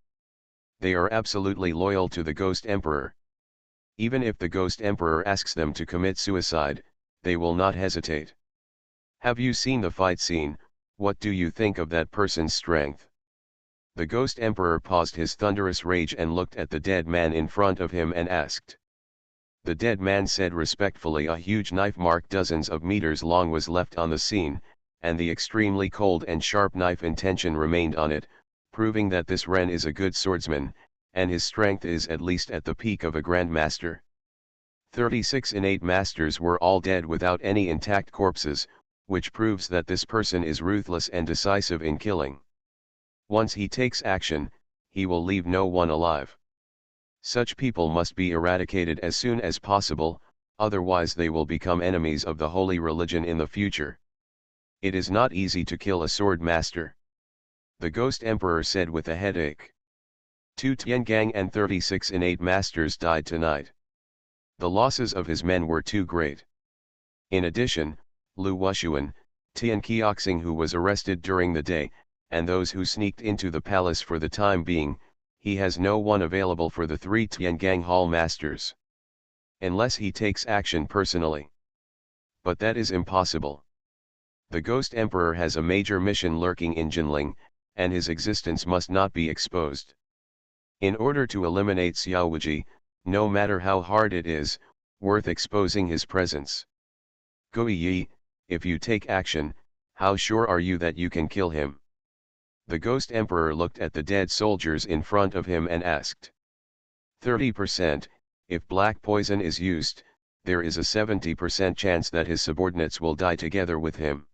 They are absolutely loyal to the Ghost Emperor. Even if the Ghost Emperor asks them to commit suicide, they will not hesitate. Have you seen the fight scene? What do you think of that person's strength? The Ghost Emperor paused his thunderous rage and looked at the dead man in front of him and asked. The dead man said respectfully, a huge knife mark dozens of meters long was left on the scene, and the extremely cold and sharp knife intention remained on it, proving that this Ren is a good swordsman, and his strength is at least at the peak of a grandmaster. 36 innate masters were all dead without any intact corpses, which proves that this person is ruthless and decisive in killing. Once he takes action, he will leave no one alive. Such people must be eradicated as soon as possible, otherwise they will become enemies of the holy religion in the future. It is not easy to kill a sword master. The Ghost Emperor said with a headache. 2 Tiangang and 36 innate masters died tonight. The losses of his men were too great. In addition, Lu Wuxian, Tian Qiaoxing who was arrested during the day, and those who sneaked into the palace for the time being, he has no one available for the 3 Tiangang Hall masters. Unless he takes action personally. But that is impossible. The Ghost Emperor has a major mission lurking in Jinling, and his existence must not be exposed. In order to eliminate Xiao Wuji, no matter how hard it is, worth exposing his presence. Gui Yi, if you take action, how sure are you that you can kill him? The Ghost Emperor looked at the dead soldiers in front of him and asked. 30%, if black poison is used, there is a 70% chance that his subordinates will die together with him.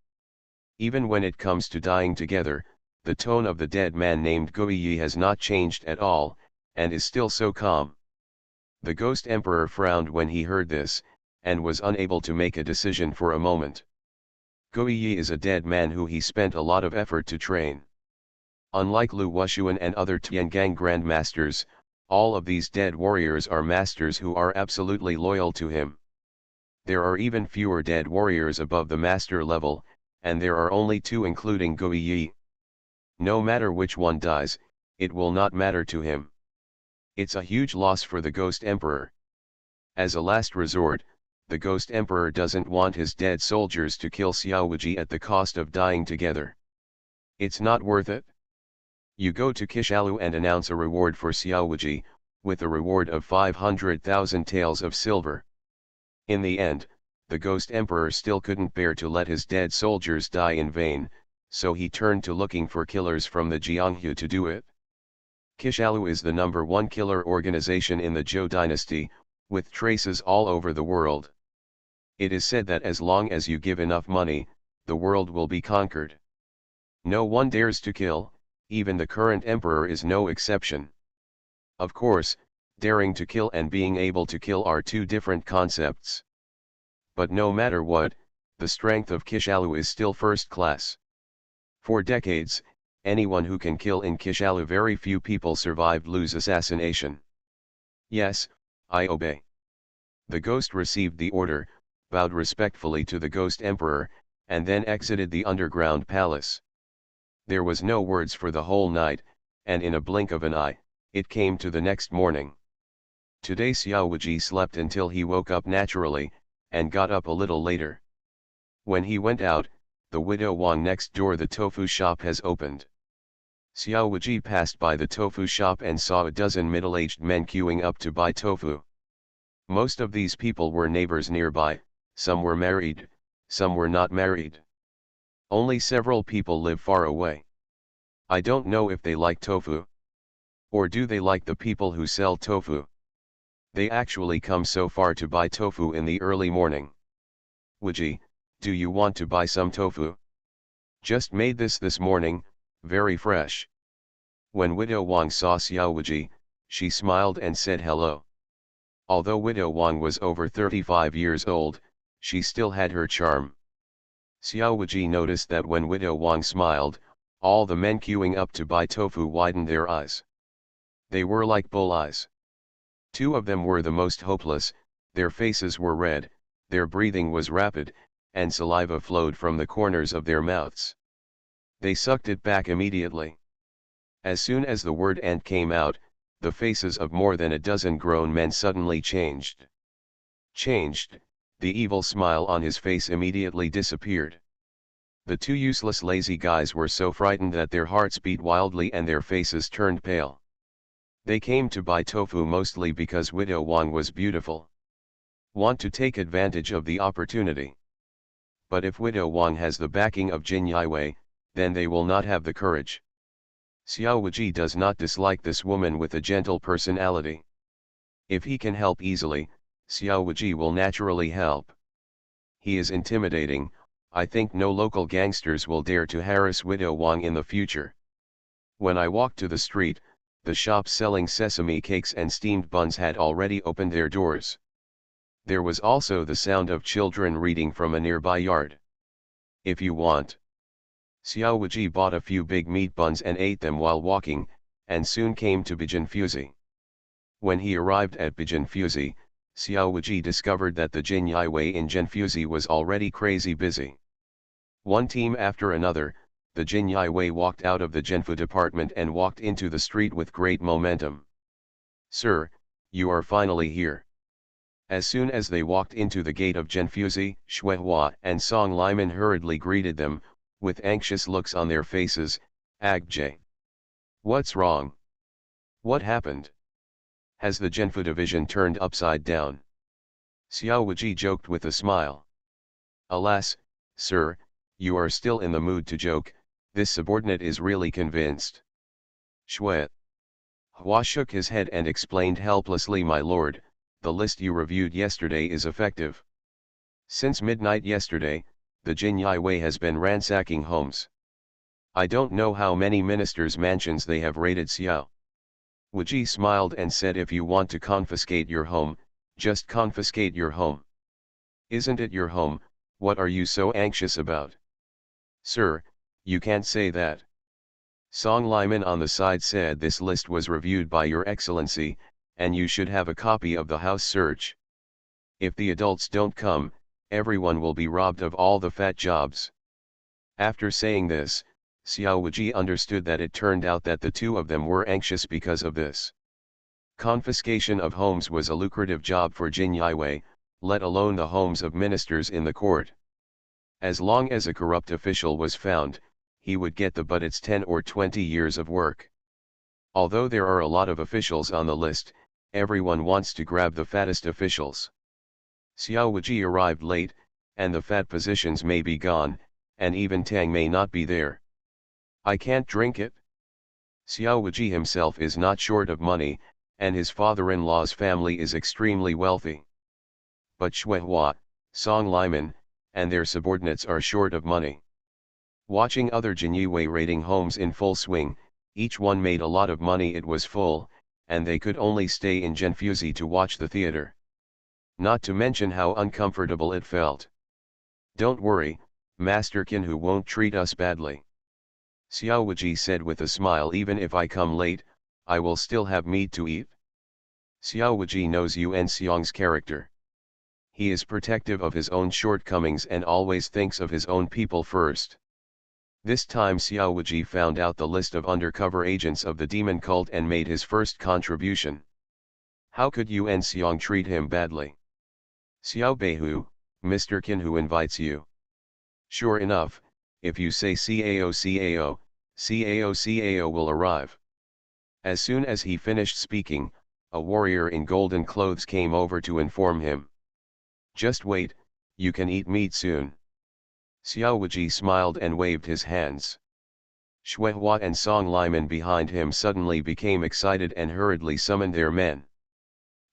Even when it comes to dying together, the tone of the dead man named Gui Yi has not changed at all, and is still so calm. The Ghost Emperor frowned when he heard this, and was unable to make a decision for a moment. Gui Yi is a dead man who he spent a lot of effort to train. Unlike Lu Wuxian and other Tiangang grandmasters, all of these dead warriors are masters who are absolutely loyal to him. There are even fewer dead warriors above the master level, and there are only 2 including Gui Yi. No matter which one dies, it will not matter to him. It's a huge loss for the Ghost Emperor. As a last resort, the Ghost Emperor doesn't want his dead soldiers to kill Xiao Wuji at the cost of dying together. It's not worth it. You go to Kishalu and announce a reward for Xiao Wuji, with a reward of 500,000 taels of silver. In the end, the Ghost Emperor still couldn't bear to let his dead soldiers die in vain, so he turned to looking for killers from the Jianghu to do it. Kishalu is the #1 killer organization in the Zhou dynasty, with traces all over the world. It is said that as long as you give enough money, the world will be conquered. No one dares to kill, even the current emperor is no exception. Of course, daring to kill and being able to kill are 2 different concepts. But no matter what, the strength of Kishalu is still first class. For decades, anyone who can kill in Kishalu, very few people survived Lu's assassination. Yes, I obey. The ghost received the order, bowed respectfully to the ghost emperor, and then exited the underground palace. There was no words for the whole night, and in a blink of an eye, it came to the next morning. Today Xiao Wuji slept until he woke up naturally, and got up a little later. When he went out, the widow Wang next door the tofu shop has opened. Xiao Wuji passed by the tofu shop and saw a dozen middle-aged men queuing up to buy tofu. Most of these people were neighbors nearby, some were married, some were not married. Only several people live far away. I don't know if they like tofu. Or do they like the people who sell tofu? They actually come so far to buy tofu in the early morning. Wuji, do you want to buy some tofu? Just made this morning, very fresh. When widow Wang saw Xiao Wuji, she smiled and said hello. Although widow Wang was over 35 years old, she still had her charm. Xiao Wuji noticed that when widow Wang smiled, all the men queuing up to buy tofu widened their eyes. They were like bull eyes. Two of them were the most hopeless, their faces were red, their breathing was rapid, and saliva flowed from the corners of their mouths. They sucked it back immediately. As soon as the word "and" came out, the faces of more than a dozen grown men suddenly changed. The evil smile on his face immediately disappeared. The two useless lazy guys were so frightened that their hearts beat wildly and their faces turned pale. They came to buy tofu mostly because widow Wang was beautiful. Want to take advantage of the opportunity. But if widow Wang has the backing of Jin Yiwei, then they will not have the courage. Xiao Wuji does not dislike this woman with a gentle personality. If he can help easily, Xiao Wuji will naturally help. He is intimidating. I think no local gangsters will dare to harass widow Wang in the future. When I walked to the street, the shops selling sesame cakes and steamed buns had already opened their doors. There was also the sound of children reading from a nearby yard. If you want. Xiao Wuji bought a few big meat buns and ate them while walking, and soon came to Bijinfuzi. When he arrived at Bijinfuzi, Xiao Wuji discovered that the Jin Yiwei in Jinfuzi was already crazy busy. One team after another, the Jin Yiwei walked out of the Jinfu department and walked into the street with great momentum. Sir, you are finally here. As soon as they walked into the gate of Jinfuzi, Shuehua and Song Liman hurriedly greeted them, with anxious looks on their faces. Agjay. What's wrong? What happened? Has the Jinfu division turned upside down? Xiao Wuji joked with a smile. Alas, sir, you are still in the mood to joke, this subordinate is really convinced. Shui. Hua shook his head and explained helplessly, my lord, the list you reviewed yesterday is effective. Since midnight yesterday, the Jin Yiwei has been ransacking homes. I don't know how many ministers' mansions they have raided. Xiao Wuji smiled and said, if you want to confiscate your home, just confiscate your home. Isn't it your home? What are you so anxious about? Sir, you can't say that. Song Liman on the side said this list was reviewed by your excellency, and you should have a copy of the house search. If the adults don't come, everyone will be robbed of all the fat jobs. After saying this, Xiao Wuji understood that it turned out that the two of them were anxious because of this. Confiscation of homes was a lucrative job for Jin Yiwei, let alone the homes of ministers in the court. As long as a corrupt official was found, he would get but it's 10 or 20 years of work. Although there are a lot of officials on the list, everyone wants to grab the fattest officials. Xiao Wuji arrived late, and the fat positions may be gone, and even Tang may not be there. I can't drink it. Xiao Wuji himself is not short of money, and his father-in-law's family is extremely wealthy. But Shuehua, Song Liman, and their subordinates are short of money. Watching other Jin Yiwei raiding homes in full swing, each one made a lot of money. It was full, and they could only stay in Jinfuzi to watch the theater. Not to mention how uncomfortable it felt. Don't worry, Master Kinhu won't treat us badly. Xiao Wuji said with a smile, even if I come late, I will still have meat to eat. Xiao Wuji knows Yuan Xiong's character. He is protective of his own shortcomings and always thinks of his own people first. This time Xiao Wuji found out the list of undercover agents of the demon cult and made his first contribution. How could Yuan Xiong treat him badly? Xiao Beihu, Mr. Qinhu invites you. Sure enough, if you say Cao, Cao will arrive. As soon as he finished speaking, a warrior in golden clothes came over to inform him. Just wait, you can eat meat soon. Xiao Wuji smiled and waved his hands. Shuehua and Song Liman behind him suddenly became excited and hurriedly summoned their men.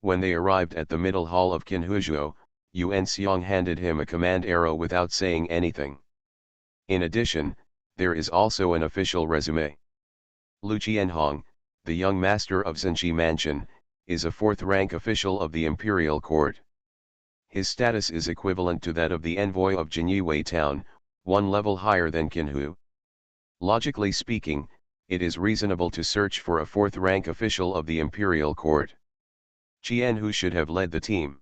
When they arrived at the middle hall of Qinhuizhou, Yuan Xiong handed him a command arrow without saying anything. In addition, there is also an official resume. Lu Qianhong, the young master of Zhenji Mansion, is a fourth-rank official of the imperial court. His status is equivalent to that of the envoy of Jinyue town, one level higher than Qinhu. Logically speaking, it is reasonable to search for a fourth-rank official of the imperial court. Qianhu should have led the team.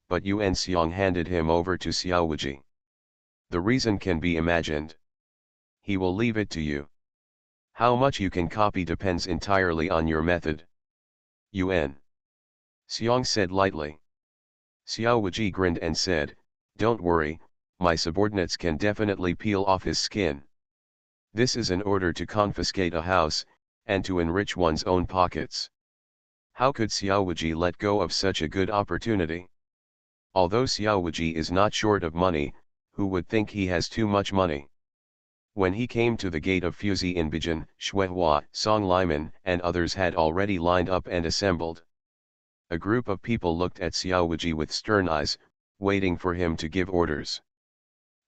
But Yuan Xiong handed him over to Xiao Wuji. The reason can be imagined. He will leave it to you. How much you can copy depends entirely on your method. Yuan Xiong said lightly. Xiao Wuji grinned and said, "Don't worry, my subordinates can definitely peel off his skin. This is an order to confiscate a house, and to enrich one's own pockets." How could Xiao Wuji let go of such a good opportunity? Although Xiao Wuji is not short of money, who would think he has too much money? When he came to the gate of Fuzi in Bijan, Shuehua, Song Liman and others had already lined up and assembled. A group of people looked at Xiao Wuji with stern eyes, waiting for him to give orders.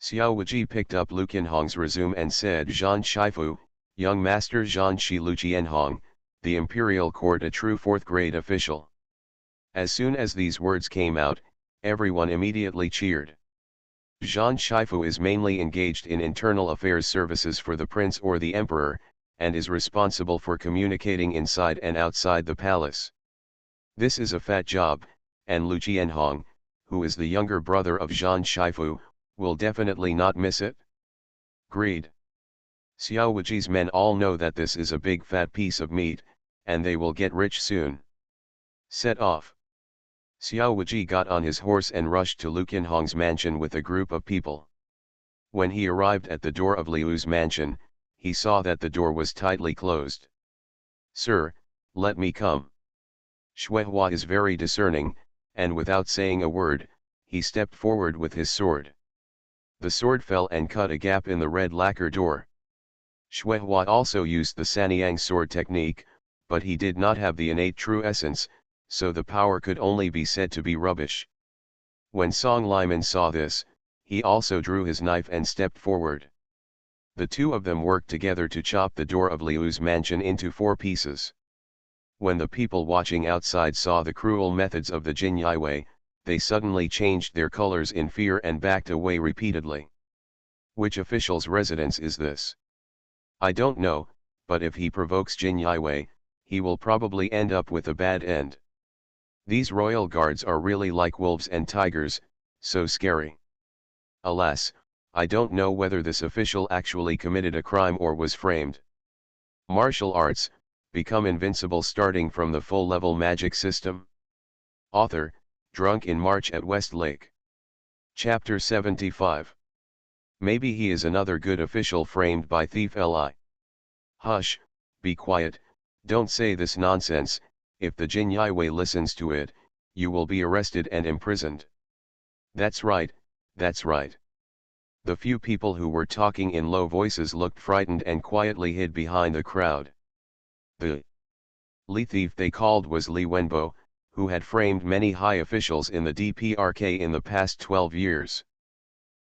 Xiao Wuji picked up Lu Qianhong's resume and said, "Zhan Shifu, young master Zhan Shi Lu Qianhong, the imperial court, a true fourth-grade official." As soon as these words came out, everyone immediately cheered. Zhan Shifu is mainly engaged in internal affairs services for the prince or the emperor, and is responsible for communicating inside and outside the palace. This is a fat job, and Lu Qianhong, who is the younger brother of Zhan Shifu, will definitely not miss it. Greed. Xiao Wuji's men all know that this is a big fat piece of meat, and they will get rich soon. Set off. Xiao Wuji got on his horse and rushed to Lu Qianhong's mansion with a group of people. When he arrived at the door of Liu's mansion, he saw that the door was tightly closed. "Sir, let me come." Shuehua is very discerning, and without saying a word, he stepped forward with his sword. The sword fell and cut a gap in the red lacquer door. Shuehua also used the Sanyang sword technique, but he did not have the innate true essence, so the power could only be said to be rubbish. When Song Liman saw this, he also drew his knife and stepped forward. The two of them worked together to chop the door of Liu's mansion into 4 pieces. When the people watching outside saw the cruel methods of the Jinyue, they suddenly changed their colors in fear and backed away repeatedly. Which official's residence is this? I don't know, but if he provokes Jinyue, he will probably end up with a bad end. These royal guards are really like wolves and tigers, so scary. Alas, I don't know whether this official actually committed a crime or was framed. Martial arts, become invincible starting from the full-level magic system. Author, Drunk in March at West Lake. Chapter 75. Maybe he is another good official framed by Thief Li. Hush, be quiet, don't say this nonsense. If the Jinyue listens to it, you will be arrested and imprisoned. That's right, that's right. The few people who were talking in low voices looked frightened and quietly hid behind the crowd. The Li thief they called was Li Wenbo, who had framed many high officials in the DPRK in the past 12 years.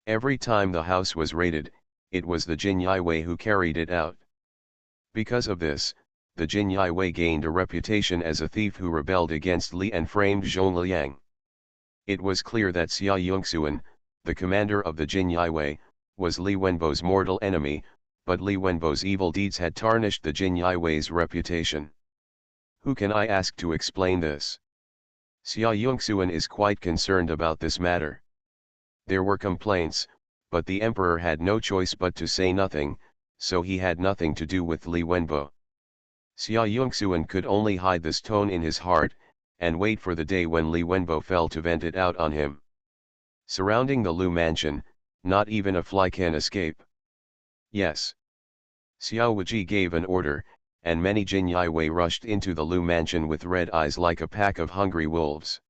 Every time the house was raided, it was the Jinyue who carried it out. Because of this, the Jinyue gained a reputation as a thief who rebelled against Li and framed Zhongliang. It was clear that Xia Yongxuan, the commander of the Jinyue, was Li Wenbo's mortal enemy, but Li Wenbo's evil deeds had tarnished the Jinyue's reputation. Who can I ask to explain this? Xia Yongxuan is quite concerned about this matter. There were complaints, but the emperor had no choice but to say nothing, so he had nothing to do with Li Wenbo. Xia Yongxuan could only hide this tone in his heart, and wait for the day when Li Wenbo fell to vent it out on him. Surrounding the Lu mansion, not even a fly can escape. Yes. Xiao Wuji gave an order, and many Jinyai rushed into the Lu mansion with red eyes like a pack of hungry wolves.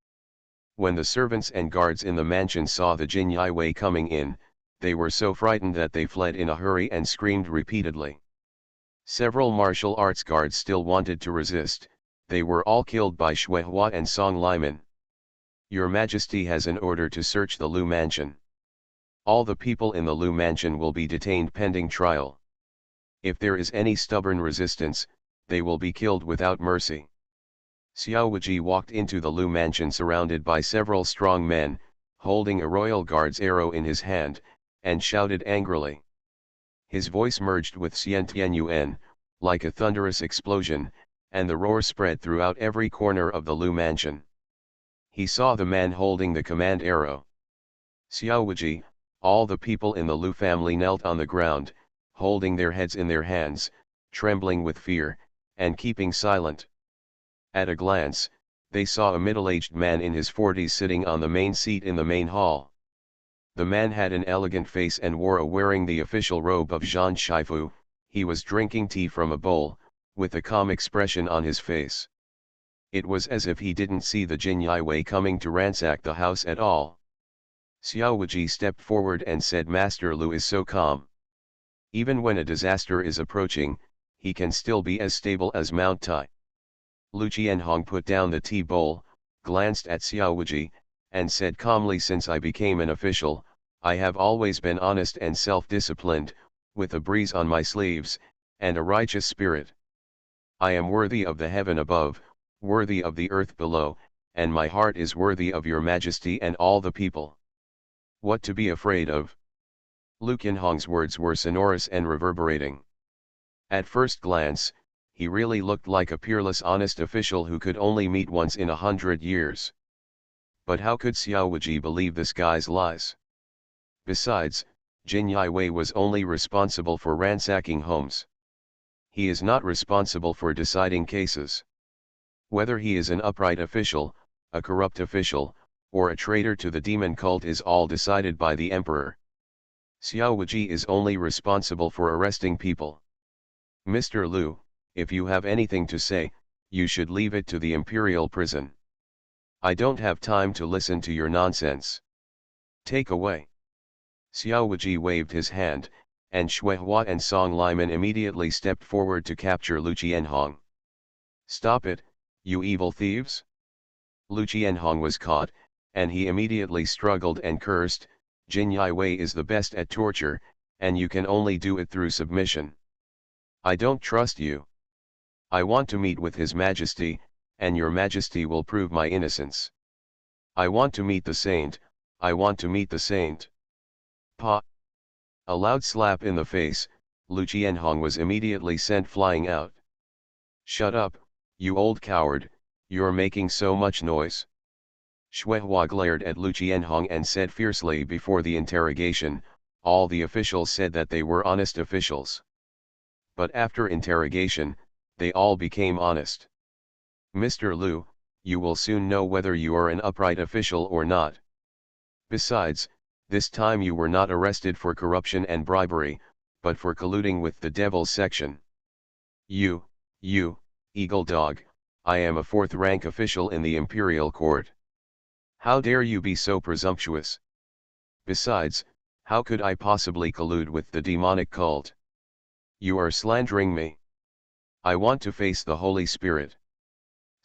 When the servants and guards in the mansion saw the Jinyai coming in, they were so frightened that they fled in a hurry and screamed repeatedly. Several martial arts guards still wanted to resist, they were all killed by Shuihua and Song Liman. Your Majesty has an order to search the Lu mansion. All the people in the Lu mansion will be detained pending trial. If there is any stubborn resistance, they will be killed without mercy. Xiao Wuji walked into the Lu mansion surrounded by several strong men, holding a royal guard's arrow in his hand, and shouted angrily. His voice merged with Xian Tianyuan, like a thunderous explosion, and the roar spread throughout every corner of the Lu mansion. He saw the man holding the command arrow. Xiao Wuji, all the people in the Lu family knelt on the ground, holding their heads in their hands, trembling with fear, and keeping silent. At a glance, they saw a middle-aged man in his 40s sitting on the main seat in the main hall. The man had an elegant face and wore wearing the official robe of Zhan Shifu. He was drinking tea from a bowl, with a calm expression on his face. It was as if he didn't see the Jinyai coming to ransack the house at all. Xiao Wuji stepped forward and said, Master Lu is so calm. Even when a disaster is approaching, he can still be as stable as Mount Tai. Lu Qianhong put down the tea bowl, glanced at Xiao Wuji, and said calmly, since I became an official, I have always been honest and self-disciplined, with a breeze on my sleeves, and a righteous spirit. I am worthy of the heaven above, worthy of the earth below, and my heart is worthy of your majesty and all the people. What to be afraid of? Lu Qianhong's words were sonorous and reverberating. At first glance, he really looked like a peerless honest official who could only meet once in 100 years. But how could Xiao Wuji believe this guy's lies? Besides, Jinyai was only responsible for ransacking homes. He is not responsible for deciding cases. Whether he is an upright official, a corrupt official, or a traitor to the demon cult is all decided by the emperor. Xiao Wuji is only responsible for arresting people. Mr. Lu, if you have anything to say, you should leave it to the imperial prison. I don't have time to listen to your nonsense. Take away. Xiao Wuji waved his hand, and Shuihua and Song Liman immediately stepped forward to capture Lu Qianhong. Stop it, you evil thieves! Lu Qianhong was caught, and he immediately struggled and cursed, Jinyai is the best at torture, and you can only do it through submission. I don't trust you. I want to meet with His Majesty, and your Majesty will prove my innocence. I want to meet the saint, I want to meet the saint. Pa! A loud slap in the face, Lu Qianhong was immediately sent flying out. Shut up, you old coward, you're making so much noise. Shuihua glared at Lu Qianhong and said fiercely, before the interrogation, all the officials said that they were honest officials. But after interrogation, they all became honest. Mr. Lu, you will soon know whether you are an upright official or not. Besides, this time you were not arrested for corruption and bribery, but for colluding with the devil's section. You, eagle dog, I am a fourth-rank official in the imperial court. How dare you be so presumptuous? Besides, how could I possibly collude with the demonic cult? You are slandering me. I want to face the Holy Spirit.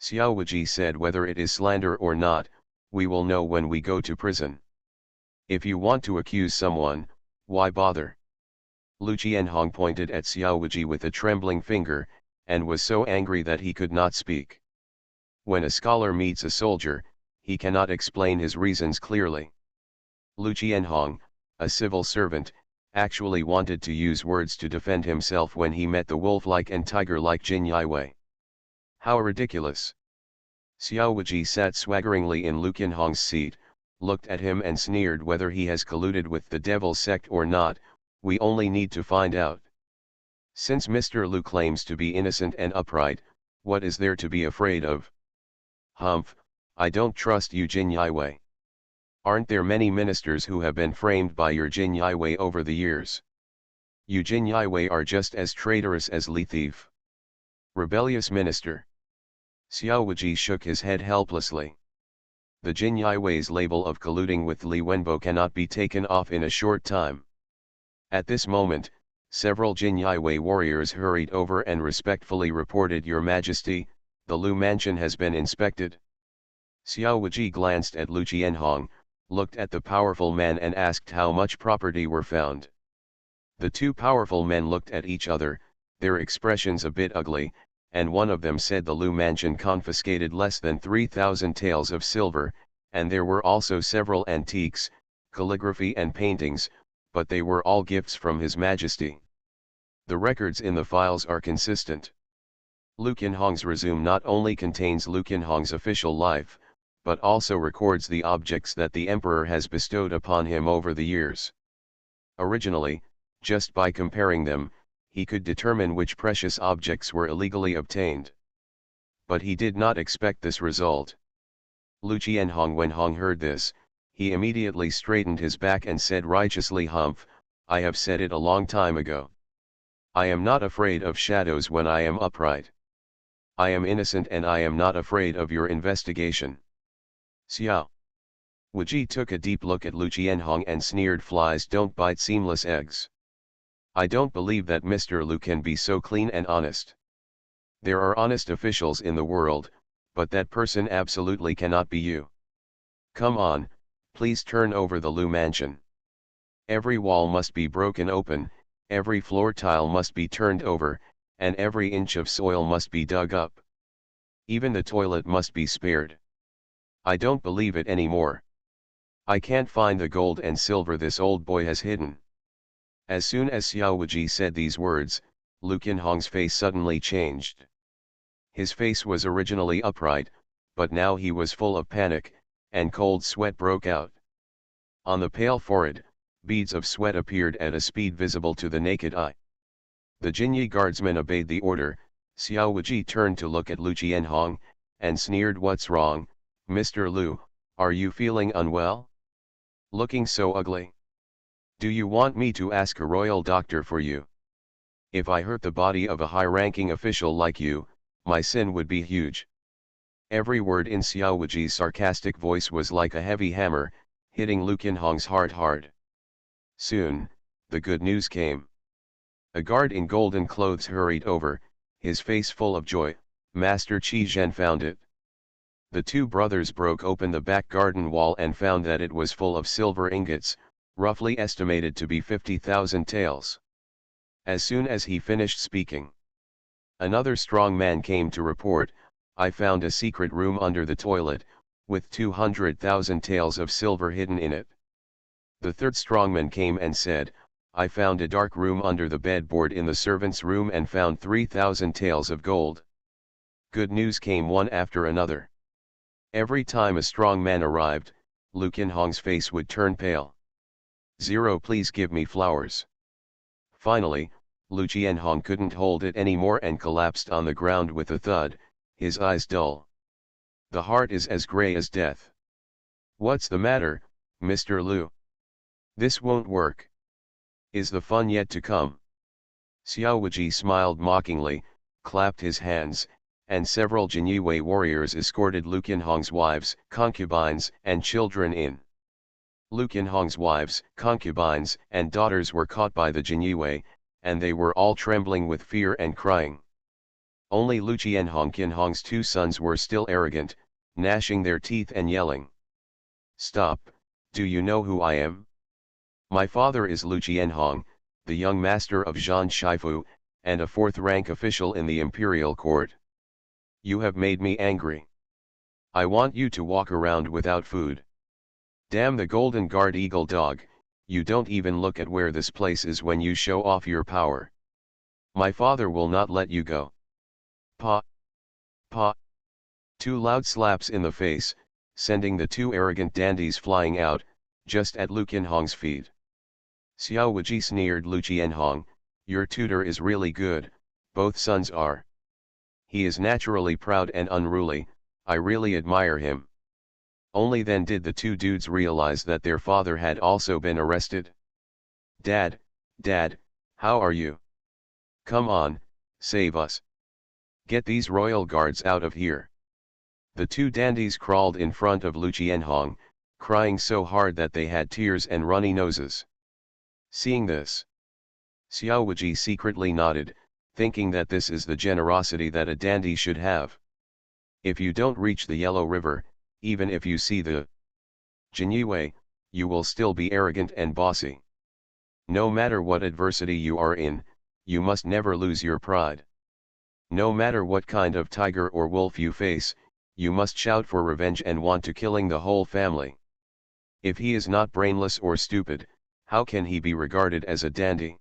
Xiao Wuji said, whether it is slander or not, we will know when we go to prison. If you want to accuse someone, why bother? Lu Qianhong pointed at Xiao Wuji with a trembling finger, and was so angry that he could not speak. When a scholar meets a soldier, he cannot explain his reasons clearly. Lu Qianhong, a civil servant, actually wanted to use words to defend himself when he met the wolf-like and tiger-like Jinyai. How ridiculous! Xiao Wuji sat swaggeringly in Lu Qianhong's seat, looked at him and sneered. Whether he has colluded with the devil sect or not, we only need to find out. Since Mr. Lu claims to be innocent and upright, what is there to be afraid of? Humph, I don't trust you, Jin Yiwei. Aren't there many ministers who have been framed by your Jin Yiwei over the years? You Jin Yiwei are just as traitorous as Li Thief. Rebellious minister. Xiao Wuji shook his head helplessly. The Jin Yiwei's label of colluding with Li Wenbo cannot be taken off in a short time. At this moment, several Jin Yiwei warriors hurried over and respectfully reported, Your Majesty, the Lu mansion has been inspected. Xiao Wuji glanced at Lu Qianhong, looked at the powerful man and asked how much property were found. The two powerful men looked at each other, their expressions a bit ugly, and one of them said the Lu mansion confiscated less than 3,000 taels of silver, and there were also several antiques, calligraphy and paintings, but they were all gifts from His Majesty. The records in the files are consistent. Lu Qianhong's resume not only contains Lu Qianhong's official life, but also records the objects that the emperor has bestowed upon him over the years. Originally, just by comparing them, he could determine which precious objects were illegally obtained. But he did not expect this result. Lu Qianhong, when Hong heard this, he immediately straightened his back and said righteously, Humph, I have said it a long time ago. I am not afraid of shadows when I am upright. I am innocent and I am not afraid of your investigation. Xiao Wuji took a deep look at Lu Qianhong and sneered, Flies don't bite seamless eggs. I don't believe that Mr. Lu can be so clean and honest. There are honest officials in the world, but that person absolutely cannot be you. Come on, please turn over the Lu mansion. Every wall must be broken open, every floor tile must be turned over, and every inch of soil must be dug up. Even the toilet must be spared. I don't believe it anymore. I can't find the gold and silver this old boy has hidden. As soon as Xiao Wuji said these words, Lu Qianhong's face suddenly changed. His face was originally upright, but now he was full of panic, and cold sweat broke out. On the pale forehead, beads of sweat appeared at a speed visible to the naked eye. The Jinyi guardsman obeyed the order. Xiao Wuji turned to look at Lu Qianhong, and sneered, What's wrong, Mr. Lu, are you feeling unwell? Looking so ugly? Do you want me to ask a royal doctor for you? If I hurt the body of a high-ranking official like you, my sin would be huge. Every word in Xiao Wuji's sarcastic voice was like a heavy hammer, hitting Lu Qianhong's heart hard. Soon, the good news came. A guard in golden clothes hurried over, his face full of joy. Master Qi Zhen found it. The two brothers broke open the back garden wall and found that it was full of silver ingots, roughly estimated to be 50,000 taels. As soon as he finished speaking, another strong man came to report, I found a secret room under the toilet, with 200,000 taels of silver hidden in it. The third strongman came and said, I found a dark room under the bedboard in the servants' room and found 3,000 taels of gold. Good news came one after another. Every time a strong man arrived, Lu Qianhong's face would turn pale. Zero, please give me flowers. Finally, Lu Qianhong couldn't hold it anymore and collapsed on the ground with a thud, his eyes dull. The heart is as gray as death. What's the matter, Mr. Lu? This won't work. Is the fun yet to come? Xiao Wuji smiled mockingly, clapped his hands, and several Jinyue warriors escorted Lu Qianhong's wives, concubines, and children in. Lu Qianhong's wives, concubines, and daughters were caught by the Jinyue, and they were all trembling with fear and crying. Only Lu Qianhong's two sons were still arrogant, gnashing their teeth and yelling. Stop, do you know who I am? My father is Lu Qianhong, the young master of Zhan Shifu, and a fourth-rank official in the imperial court. You have made me angry. I want you to walk around without food. Damn the golden guard eagle dog, you don't even look at where this place is when you show off your power. My father will not let you go. Pa. Pa. Two loud slaps in the face, sending the two arrogant dandies flying out, just at Lu Qianhong's feet. Xiao Wuji sneered, Lu Qianhong, your tutor is really good, both sons are. He is naturally proud and unruly, I really admire him. Only then did the two dudes realize that their father had also been arrested. Dad, how are you? Come on, save us. Get these royal guards out of here. The two dandies crawled in front of Lu Qianhong, crying so hard that they had tears and runny noses. Seeing this, Xiao Wuji secretly nodded, thinking that this is the generosity that a dandy should have. If you don't reach the Yellow River, even if you see the Jinyue, you will still be arrogant and bossy. No matter what adversity you are in, you must never lose your pride. No matter what kind of tiger or wolf you face, you must shout for revenge and want to killing the whole family. If he is not brainless or stupid, how can he be regarded as a dandy?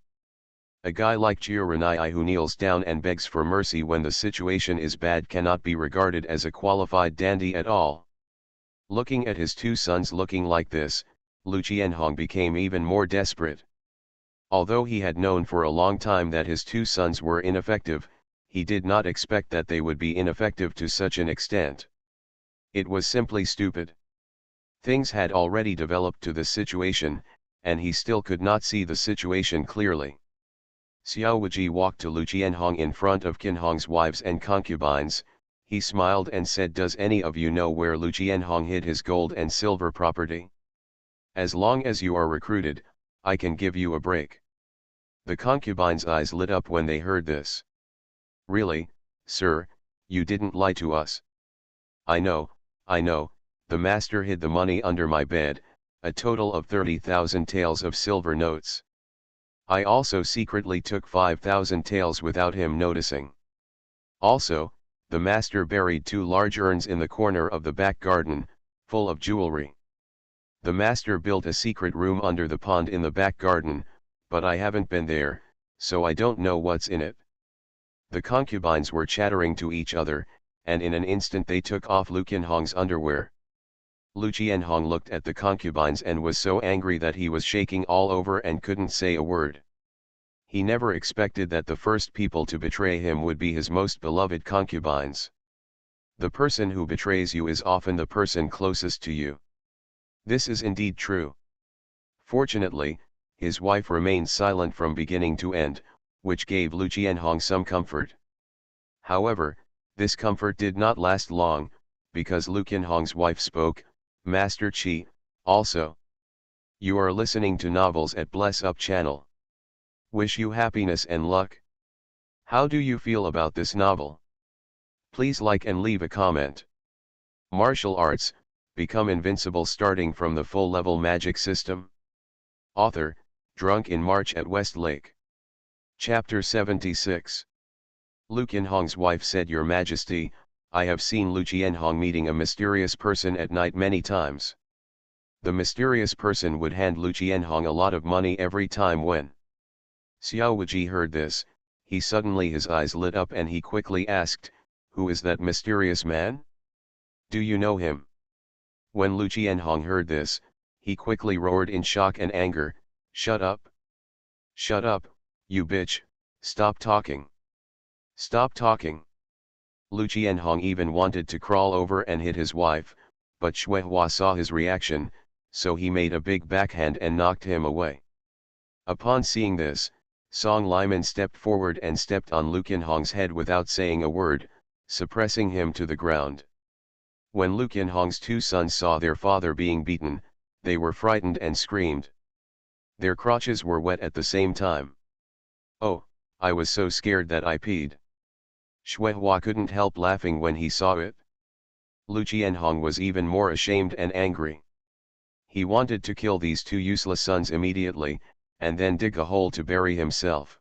A guy like Chiuranai who kneels down and begs for mercy when the situation is bad cannot be regarded as a qualified dandy at all. Looking at his two sons looking like this, Lu Qianhong became even more desperate. Although he had known for a long time that his two sons were ineffective, he did not expect that they would be ineffective to such an extent. It was simply stupid. Things had already developed to this situation, and he still could not see the situation clearly. Xiao Wuji walked to Lu Qianhong in front of Qianhong's wives and concubines. He smiled and said, does any of you know where Lu Qianhong hid his gold and silver property? As long as you are recruited, I can give you a break. The concubines' eyes lit up when they heard this. Really, sir, you didn't lie to us. I know, the master hid the money under my bed, a total of 30,000 taels of silver notes. I also secretly took 5,000 taels without him noticing. Also, the master buried 2 large urns in the corner of the back garden, full of jewelry. The master built a secret room under the pond in the back garden, but I haven't been there, so I don't know what's in it. The concubines were chattering to each other, and in an instant they took off Lu Qianhong's underwear. Lu Qianhong looked at the concubines and was so angry that he was shaking all over and couldn't say a word. He never expected that the first people to betray him would be his most beloved concubines. The person who betrays you is often the person closest to you. This is indeed true. Fortunately, his wife remained silent from beginning to end, which gave Lu Qianhong some comfort. However, this comfort did not last long, because Lu Qianhong's wife spoke, Master Qi, also. You are listening to novels at Bless Up channel. Wish you happiness and luck. How do you feel about this novel? Please like and leave a comment. Martial arts, become invincible starting from the full level magic system. Author, drunk in March at West Lake. Chapter 76. Lu Qianhong's wife said, Your Majesty, I have seen Lu Qianhong meeting a mysterious person at night many times. The mysterious person would hand Lu Qianhong a lot of money every time when. Xiao Wuji heard this, his eyes lit up and he quickly asked, Who is that mysterious man? Do you know him? When Lu Qianhong heard this, he quickly roared in shock and anger, Shut up! Shut up, you bitch, stop talking! Stop talking! Lu Qianhong even wanted to crawl over and hit his wife, but Shuehua saw his reaction, so he made a big backhand and knocked him away. Upon seeing this, Song Liman stepped forward and stepped on Lu Qianhong's head without saying a word, suppressing him to the ground. When Lu Qianhong's 2 sons saw their father being beaten, they were frightened and screamed. Their crotches were wet at the same time. Oh, I was so scared that I peed. Shuehua couldn't help laughing when he saw it. Lu Qianhong was even more ashamed and angry. He wanted to kill these 2 useless sons immediately, and then dig a hole to bury himself.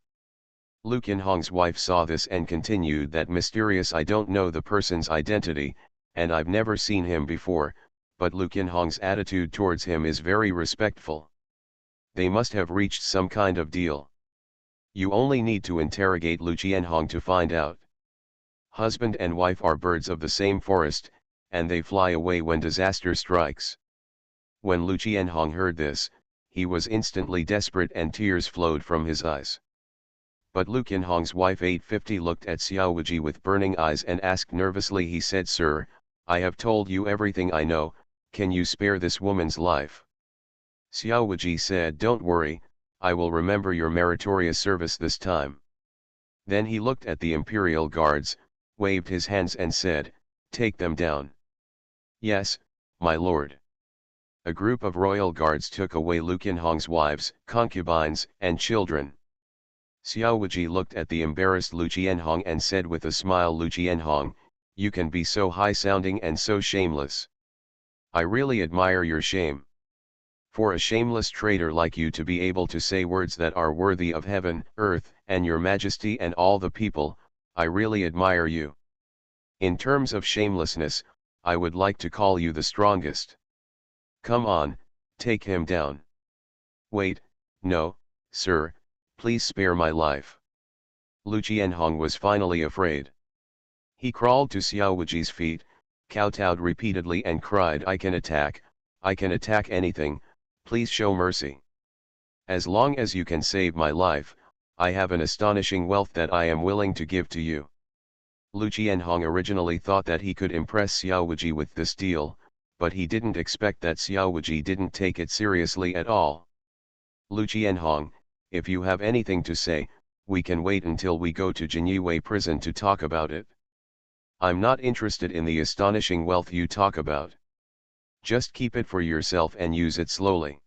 Lu Qianhong's wife saw this and continued, That mysterious, I don't know the person's identity, and I've never seen him before, but Lu Qianhong's attitude towards him is very respectful. They must have reached some kind of deal. You only need to interrogate Lu Qianhong to find out. Husband and wife are birds of the same forest, and they fly away when disaster strikes. When Lu Qianhong heard this, he was instantly desperate and tears flowed from his eyes. But Lu Qianhong's wife 850 looked at Xiao Wuji with burning eyes and asked nervously, he said, "Sir, I have told you everything I know, can you spare this woman's life?" Xiao Wuji said, "Don't worry, I will remember your meritorious service this time." Then he looked at the imperial guards, waved his hands and said, "Take them down." "Yes, my lord." A group of royal guards took away Lu Qianhong's wives, concubines, and children. Xiao Wuji looked at the embarrassed Lu Qianhong and said with a smile, "Lu Qianhong, you can be so high-sounding and so shameless. I really admire your shame. For a shameless traitor like you to be able to say words that are worthy of heaven, earth, and your majesty and all the people, I really admire you. In terms of shamelessness, I would like to call you the strongest. Come on, take him down." "Wait, no, sir, please spare my life." Lu Qianhong was finally afraid. He crawled to Xiao Wuji's feet, kowtowed repeatedly and cried, I can attack anything, please show mercy. As long as you can save my life, I have an astonishing wealth that I am willing to give to you." Lu Qianhong originally thought that he could impress Xiao Wuji with this deal, but he didn't expect that Xiao Wuji didn't take it seriously at all. "Lu Qianhong, if you have anything to say, we can wait until we go to Jinyue prison to talk about it. I'm not interested in the astonishing wealth you talk about. Just keep it for yourself and use it slowly.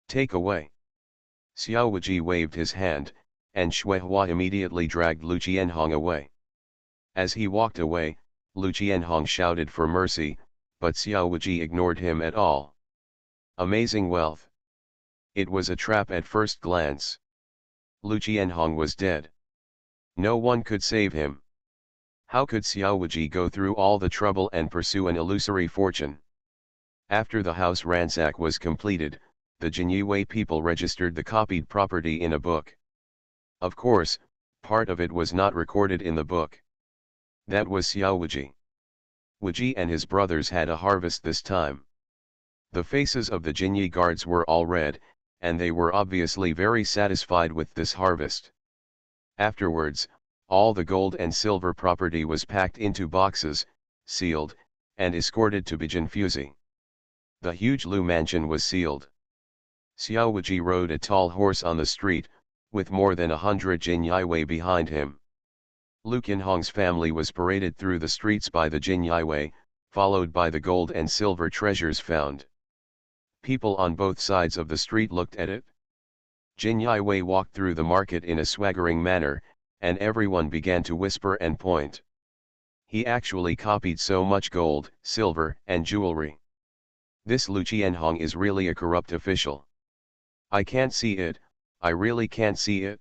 Take away." Xiao Wuji waved his hand, and Shuihua immediately dragged Lu Qianhong away. As he walked away, Lu Qianhong shouted for mercy, but Xiao Wuji ignored him at all. Amazing wealth. It was a trap at first glance. Lu Qianhong was dead. No one could save him. How could Xiao Wuji go through all the trouble and pursue an illusory fortune? After the house ransack was completed, the Jinyue people registered the copied property in a book. Of course, part of it was not recorded in the book. That was Xiao Wuji. Wuji and his brothers had a harvest this time. The faces of the Jinyi guards were all red, and they were obviously very satisfied with this harvest. Afterwards, all the gold and silver property was packed into boxes, sealed, and escorted to Bijinfuzi. The huge Lu mansion was sealed. Xiao Wuji rode a tall horse on the street, with more than 100 Jinyue behind him. Lu Qianhong's family was paraded through the streets by the Jinyue, followed by the gold and silver treasures found. People on both sides of the street looked at it. Jinyue walked through the market in a swaggering manner, and everyone began to whisper and point. He actually copied so much gold, silver, and jewelry. This Lu Qianhong is really a corrupt official. I can't see it, I really can't see it.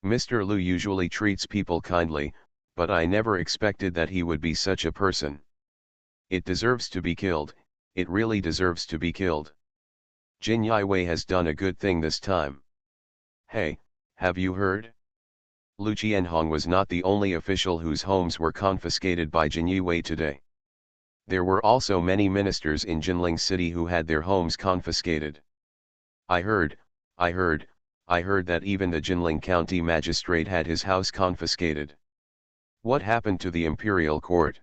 Mr. Lu usually treats people kindly, but I never expected that he would be such a person. It deserves to be killed, it really deserves to be killed. Jin Yiwei has done a good thing this time. Hey, have you heard? Lu Qianhong was not the only official whose homes were confiscated by Jin Yiwei today. There were also many ministers in Jinling City who had their homes confiscated. I heard that even the Jinling County magistrate had his house confiscated. What happened to the imperial court?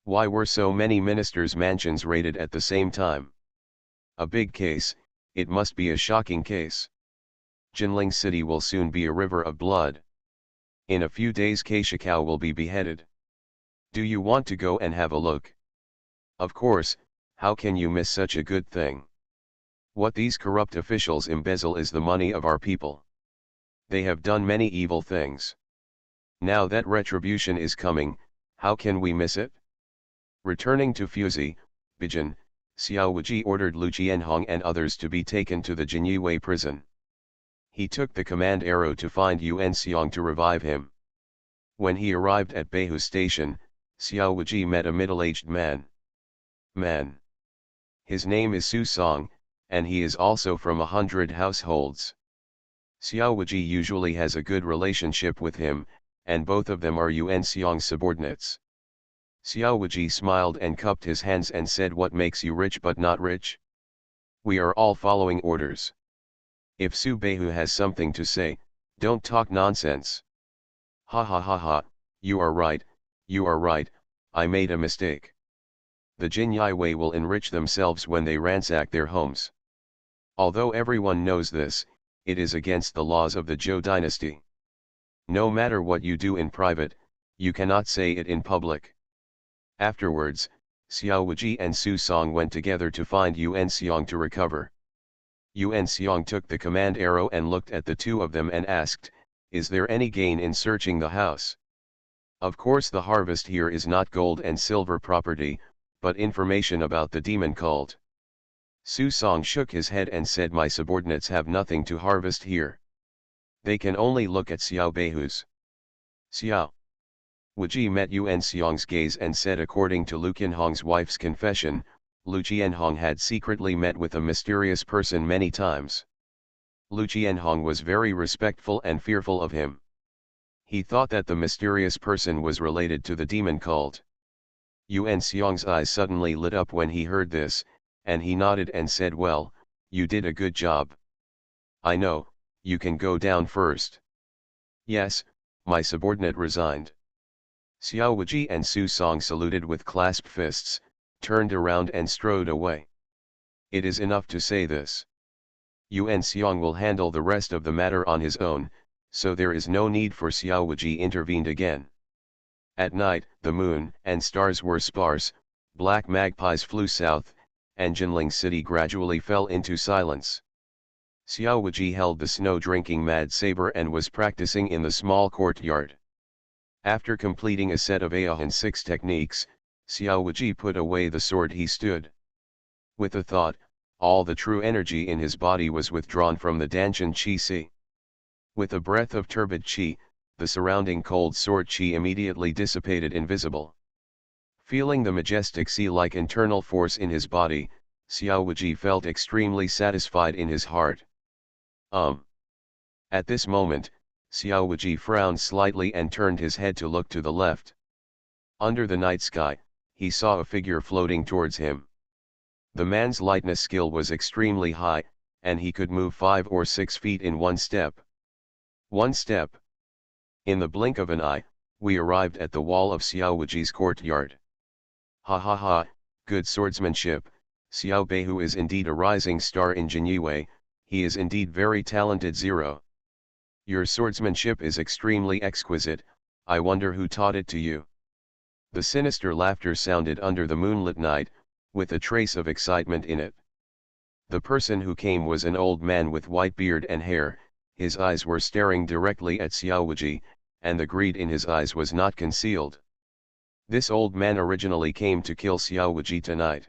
Why were so many ministers' mansions raided at the same time? A big case, it must be a shocking case. Jinling City will soon be a river of blood. In a few days Keishikao will be beheaded. Do you want to go and have a look? Of course, how can you miss such a good thing? What these corrupt officials embezzle is the money of our people. They have done many evil things. Now that retribution is coming, how can we miss it? Returning to Fuzi, Bijin, Xiao Wuji ordered Lu Qianhong and others to be taken to the Jinyue prison. He took the command arrow to find Yuan Xiong to revive him. When he arrived at Beihu station, Xiao Wuji met a middle-aged man. His name is Su Song, and he is also from 100 households. Xiao Wuji usually has a good relationship with him, and both of them are Yuan Xiong's subordinates. Xiao Wuji smiled and cupped his hands and said, "What makes you rich but not rich? We are all following orders. If Su Beihu has something to say, don't talk nonsense." "Ha ha ha ha, you are right, I made a mistake. The Jin Yi Wei will enrich themselves when they ransack their homes. Although everyone knows this, it is against the laws of the Zhou dynasty. No matter what you do in private, you cannot say it in public." Afterwards, Xiao Wuji and Su Song went together to find Yuan Xiong to recover. Yuan Xiong took the command arrow and looked at the two of them and asked, "Is there any gain in searching the house? Of course the harvest here is not gold and silver property, but information about the demon cult." Su Song shook his head and said, "My subordinates have nothing to harvest here. They can only look at Xiao Beihu's." Xiao Wuji met Yuan Xiong's gaze and said, "According to Lu Qianhong's wife's confession, Lu Qianhong had secretly met with a mysterious person many times. Lu Qianhong was very respectful and fearful of him. He thought that the mysterious person was related to the demon cult." Yuan Xiong's eyes suddenly lit up when he heard this, and he nodded and said, "Well, you did a good job. I know, you can go down first." "Yes, my subordinate resigned." Xiao Wuji and Su Song saluted with clasped fists, turned around and strode away. "It is enough to say this. Yuan Xiong will handle the rest of the matter on his own, so there is no need for." Xiao Wuji intervened again. At night, the moon and stars were sparse, black magpies flew south, and Jinling City gradually fell into silence. Xiao Wuji held the snow-drinking mad saber and was practicing in the small courtyard. After completing a set of Aohan 6 techniques, Xiao Wuji put away the sword he stood. With a thought, all the true energy in his body was withdrawn from the Danshan Qi Si. With a breath of turbid Qi, the surrounding cold sword Qi immediately dissipated invisible. Feeling the majestic sea-like internal force in his body, Xiao Wuji felt extremely satisfied in his heart. At this moment, Xiao Wuji frowned slightly and turned his head to look to the left. Under the night sky, he saw a figure floating towards him. The man's lightness skill was extremely high, and he could move 5 or 6 feet in one step. One step. In the blink of an eye, we arrived at the wall of Xiao Wuji's courtyard. "Ha ha ha, good swordsmanship, Xiao Beihu is indeed a rising star in Jinyue, he is indeed very talented. Zero. Your swordsmanship is extremely exquisite, I wonder who taught it to you." The sinister laughter sounded under the moonlit night, with a trace of excitement in it. The person who came was an old man with white beard and hair, his eyes were staring directly at Xiao Wuji, and the greed in his eyes was not concealed. This old man originally came to kill Xiao Wuji tonight.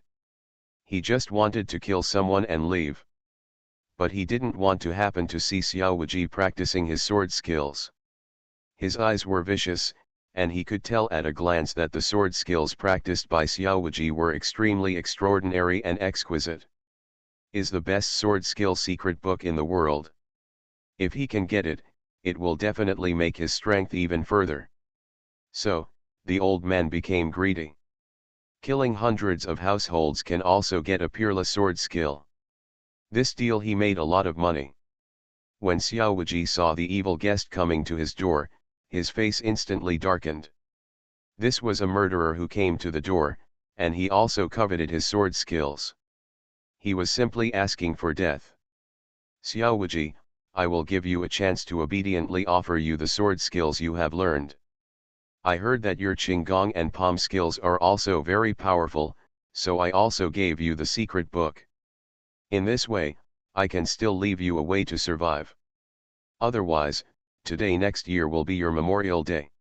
He just wanted to kill someone and leave. But he didn't want to happen to see Xiao Wuji practicing his sword skills. His eyes were vicious, and he could tell at a glance that the sword skills practiced by Xiao Wuji were extremely extraordinary and exquisite. Is the best sword skill secret book in the world. If he can get it, it will definitely make his strength even further. So, the old man became greedy. Killing hundreds of households can also get a peerless sword skill. This deal he made a lot of money. When Xiao Wuji saw the evil guest coming to his door, his face instantly darkened. This was a murderer who came to the door, and he also coveted his sword skills. He was simply asking for death. "Xiao Wuji, I will give you a chance to obediently offer you the sword skills you have learned. I heard that your Qinggong and Palm skills are also very powerful, so I also gave you the secret book. In this way, I can still leave you a way to survive. Otherwise, today next year will be your Memorial Day."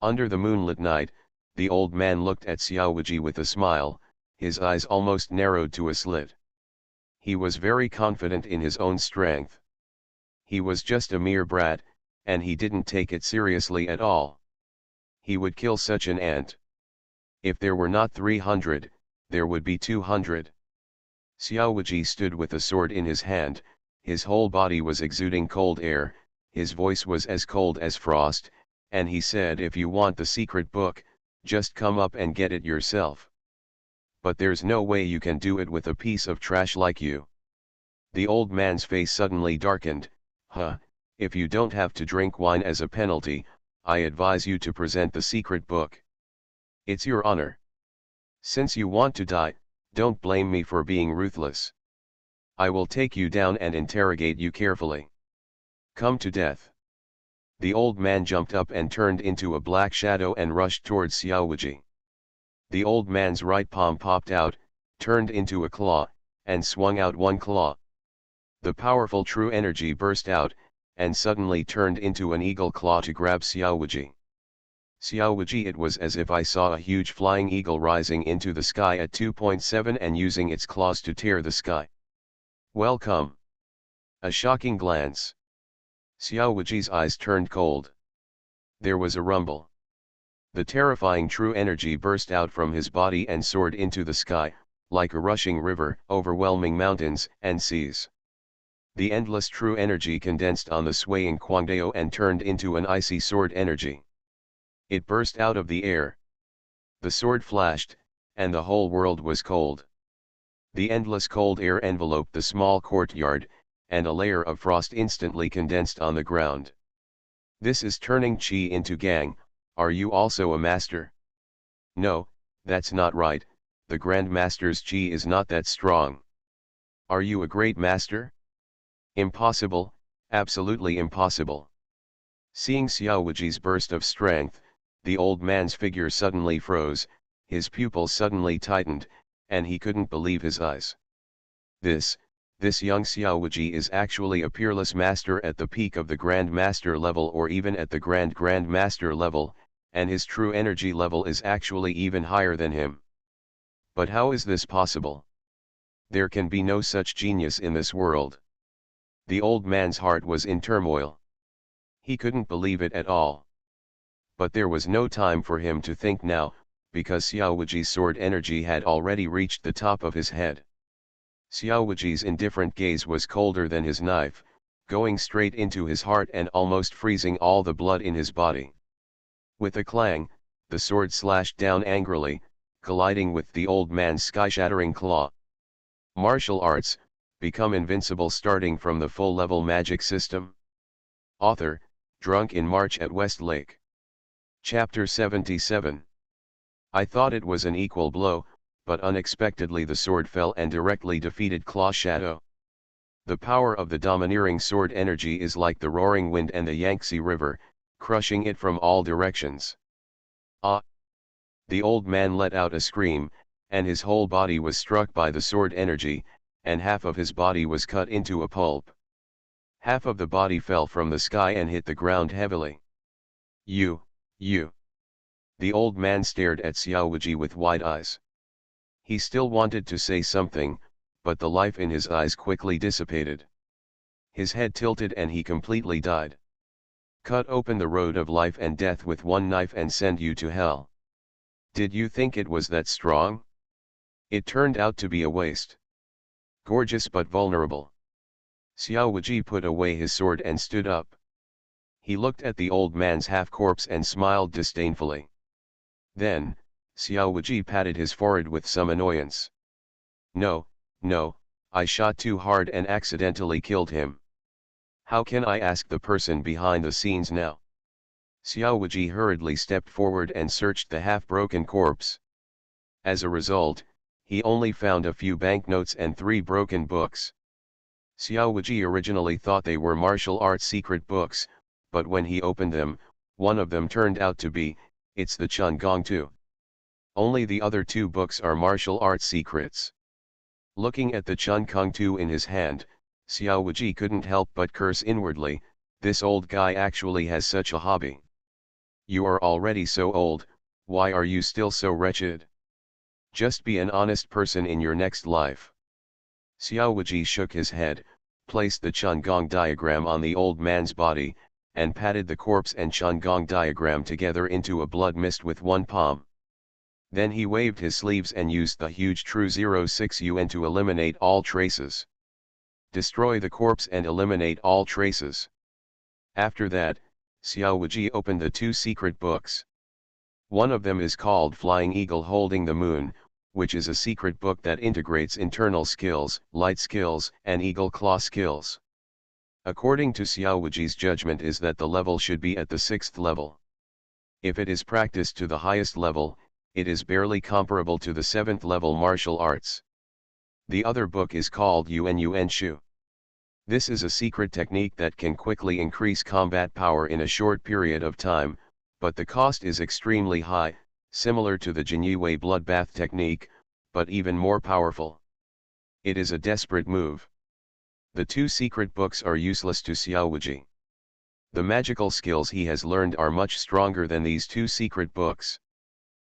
Under the moonlit night, the old man looked at Xiao Wuji with a smile, his eyes almost narrowed to a slit. He was very confident in his own strength. He was just a mere brat, and he didn't take it seriously at all. He would kill such an ant. If there were not 300, there would be 200. Xiao Wuji stood with a sword in his hand, his whole body was exuding cold air, his voice was as cold as frost, and he said if you want the secret book, just come up and get it yourself. But there's no way you can do it with a piece of trash like you. The old man's face suddenly darkened. If you don't have to drink wine as a penalty, I advise you to present the secret book. It's your honor. Since you want to die, don't blame me for being ruthless. I will take you down and interrogate you carefully. Come to death. The old man jumped up and turned into a black shadow and rushed towards Xiao Wuji. The old man's right palm popped out, turned into a claw, and swung out one claw. The powerful true energy burst out, and suddenly turned into an eagle claw to grab Xiao Wuji. Xiao Wuji, it was as if I saw a huge flying eagle rising into the sky at 2.7 and using its claws to tear the sky. Welcome. A shocking glance. Xiao Wuji's eyes turned cold. There was a rumble. The terrifying true energy burst out from his body and soared into the sky, like a rushing river, overwhelming mountains and seas. The endless true energy condensed on the swaying Kwangdao and turned into an icy sword energy. It burst out of the air. The sword flashed, and the whole world was cold. The endless cold air enveloped the small courtyard, and a layer of frost instantly condensed on the ground. This is turning Qi into Gang. Are you also a master? No, that's not right, the Grand Master's Qi is not that strong. Are you a great master? Impossible, absolutely impossible. Seeing Xiao Wuji's burst of strength, the old man's figure suddenly froze, his pupils suddenly tightened, and he couldn't believe his eyes. This young Xiao Wuji is actually a peerless master at the peak of the Grand Master level or even at the Grand Master level, and his true energy level is actually even higher than him. But how is this possible? There can be no such genius in this world. The old man's heart was in turmoil. He couldn't believe it at all. But there was no time for him to think now, because Xiao Wuji's sword energy had already reached the top of his head. Xiao Wuji's indifferent gaze was colder than his knife, going straight into his heart and almost freezing all the blood in his body. With a clang, the sword slashed down angrily, colliding with the old man's sky-shattering claw. Martial Arts, become invincible starting from the full-level magic system. Author, Drunk in March at Westlake. Chapter 77. I thought it was an equal blow, but unexpectedly the sword fell and directly defeated Claw Shadow. The power of the domineering sword energy is like the roaring wind and the Yangtze River, crushing it from all directions. Ah! The old man let out a scream, and his whole body was struck by the sword energy, and half of his body was cut into a pulp. Half of the body fell from the sky and hit the ground heavily. You. The old man stared at Xiao Wuji with wide eyes. He still wanted to say something, but the life in his eyes quickly dissipated. His head tilted and he completely died. Cut open the road of life and death with one knife and send you to hell. Did you think it was that strong? It turned out to be a waste. Gorgeous but vulnerable. Xiao Wuji put away his sword and stood up. He looked at the old man's half-corpse and smiled disdainfully. Then, Xiao Wuji patted his forehead with some annoyance. No, I shot too hard and accidentally killed him. How can I ask the person behind the scenes now? Xiao Wuji hurriedly stepped forward and searched the half-broken corpse. As a result, he only found a few banknotes and 3 broken books. Xiao Wuji originally thought they were martial arts secret books, but when he opened them, one of them turned out to be, it's the Chun Gong 2. Only the other 2 books are martial arts secrets. Looking at the Chun Gong 2 in his hand, Xiao Wuji couldn't help but curse inwardly, this old guy actually has such a hobby. You are already so old, why are you still so wretched? Just be an honest person in your next life. Xiao Wuji shook his head, placed the Chun Gong diagram on the old man's body, and patted the corpse and Chun Gong diagram together into a blood mist with one palm. Then he waved his sleeves and used the huge True 06 UN to eliminate all traces. Destroy the corpse and eliminate all traces. After that, Xiao Wuji opened the two secret books. One of them is called Flying Eagle Holding the Moon, which is a secret book that integrates internal skills, light skills, and eagle claw skills. According to Xiao Wuji's judgment is that the level should be at the 6th level. If it is practiced to the highest level, it is barely comparable to the 7th level martial arts. The other book is called Yuan Shu. This is a secret technique that can quickly increase combat power in a short period of time, but the cost is extremely high, similar to the Jinyue bloodbath technique, but even more powerful. It is a desperate move. The two secret books are useless to Xiao Wuji. The magical skills he has learned are much stronger than these two secret books.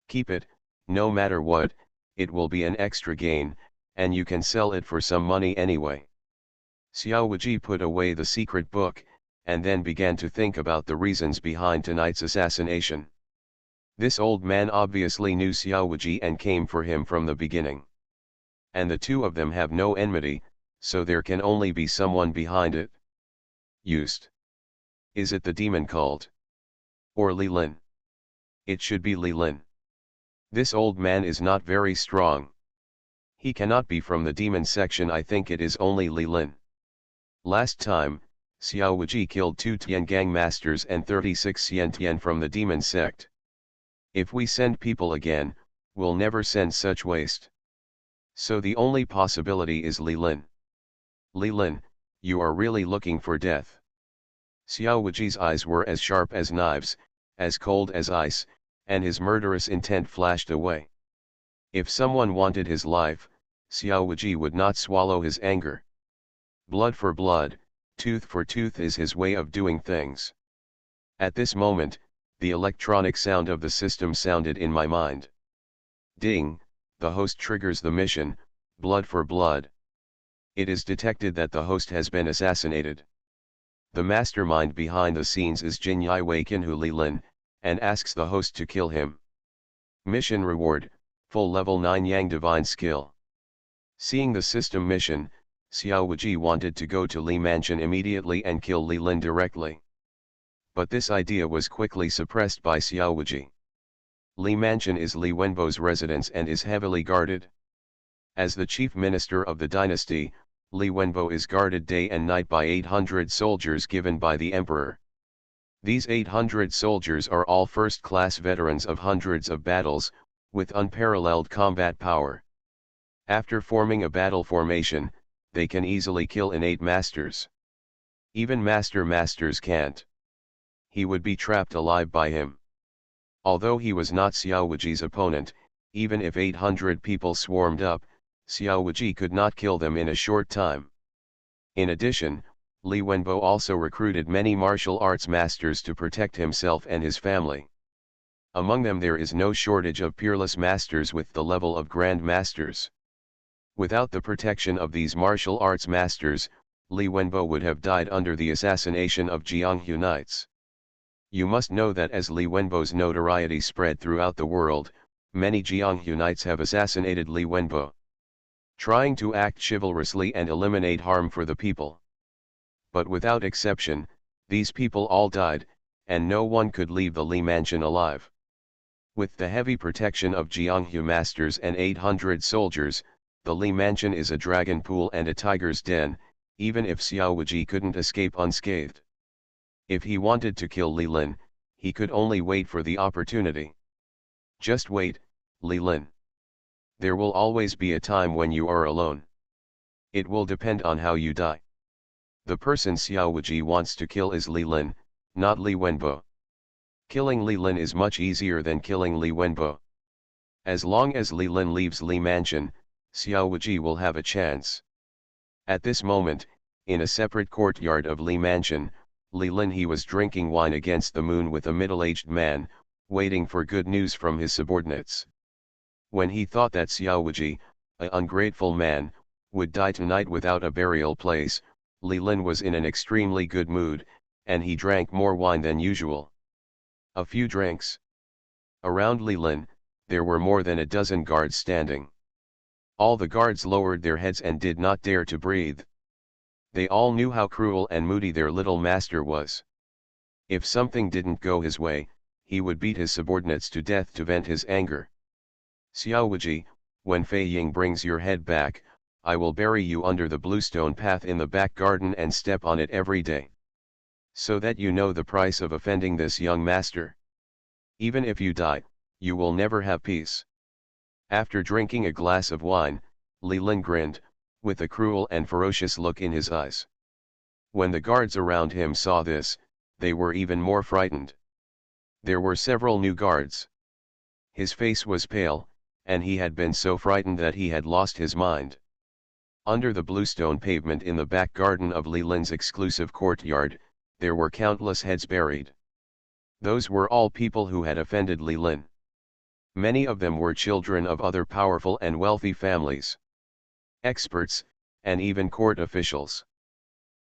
Keep it, no matter what, it will be an extra gain, and you can sell it for some money anyway. Xiao Wuji put away the secret book, and then began to think about the reasons behind tonight's assassination. This old man obviously knew Xiao Wuji and came for him from the beginning. And the two of them have no enmity, so there can only be someone behind it. Used. Is it the demon cult? Or Li Lin? It should be Li Lin. This old man is not very strong. He cannot be from the demon section. I think it is only Li Lin. Last time, Xiao Wuji killed 2 Tiangang masters and 36 Xian from the demon sect. If we send people again, we'll never send such waste. So the only possibility is Li Lin. Li Lin, you are really looking for death. Xiao Wuji's eyes were as sharp as knives, as cold as ice, and his murderous intent flashed away. If someone wanted his life, Xiao Wuji would not swallow his anger. Blood for blood, tooth for tooth is his way of doing things. At this moment, the electronic sound of the system sounded in my mind. Ding, the host triggers the mission, blood for blood. It is detected that the host has been assassinated. The mastermind behind the scenes is Jinyai Weiqinhu Li Lin, and asks the host to kill him. Mission reward, full level 9 Yang Divine Skill. Seeing the system mission, Xiao Wuji wanted to go to Li Mansion immediately and kill Li Lin directly. But this idea was quickly suppressed by Xiao Wuji. Li Mansion is Li Wenbo's residence and is heavily guarded. As the chief minister of the dynasty, Li Wenbo is guarded day and night by 800 soldiers given by the emperor. These 800 soldiers are all first-class veterans of hundreds of battles, with unparalleled combat power. After forming a battle formation, they can easily kill innate masters. Even masters can't. He would be trapped alive by him. Although he was not Xiao Wuji's opponent, even if 800 people swarmed up, Xiao Wuji could not kill them in a short time. In addition, Li Wenbo also recruited many martial arts masters to protect himself and his family. Among them there is no shortage of peerless masters with the level of Grand Masters. Without the protection of these martial arts masters, Li Wenbo would have died under the assassination of Jianghu Knights. You must know that as Li Wenbo's notoriety spread throughout the world, many Jianghu Knights have assassinated Li Wenbo, trying to act chivalrously and eliminate harm for the people. But without exception, these people all died, and no one could leave the Li Mansion alive. With the heavy protection of Jianghu masters and 800 soldiers, the Li Mansion is a dragon pool and a tiger's den, even if Xiao Wuji couldn't escape unscathed. If he wanted to kill Li Lin, he could only wait for the opportunity. Just wait, Li Lin. There will always be a time when you are alone. It will depend on how you die. The person Xiao Wuji wants to kill is Li Lin, not Li Wenbo. Killing Li Lin is much easier than killing Li Wenbo. As long as Li Lin leaves Li Mansion, Xiao Wuji will have a chance. At this moment, in a separate courtyard of Li Mansion, Li Lin he was drinking wine against the moon with a middle-aged man, waiting for good news from his subordinates. When he thought that Xiao Wuji, an ungrateful man, would die tonight without a burial place, Li Lin was in an extremely good mood, and he drank more wine than usual. A few drinks. Around Li Lin, there were more than a dozen guards standing. All the guards lowered their heads and did not dare to breathe. They all knew how cruel and moody their little master was. If something didn't go his way, he would beat his subordinates to death to vent his anger. Xiaowaji, when Fei Ying brings your head back, I will bury you under the bluestone path in the back garden and step on it every day. So that you know the price of offending this young master. Even if you die, you will never have peace. After drinking a glass of wine, Li Lin grinned, with a cruel and ferocious look in his eyes. When the guards around him saw this, they were even more frightened. There were several new guards. His face was pale, and he had been so frightened that he had lost his mind. Under the bluestone pavement in the back garden of Li Lin's exclusive courtyard, there were countless heads buried. Those were all people who had offended Li Lin. Many of them were children of other powerful and wealthy families, experts, and even court officials.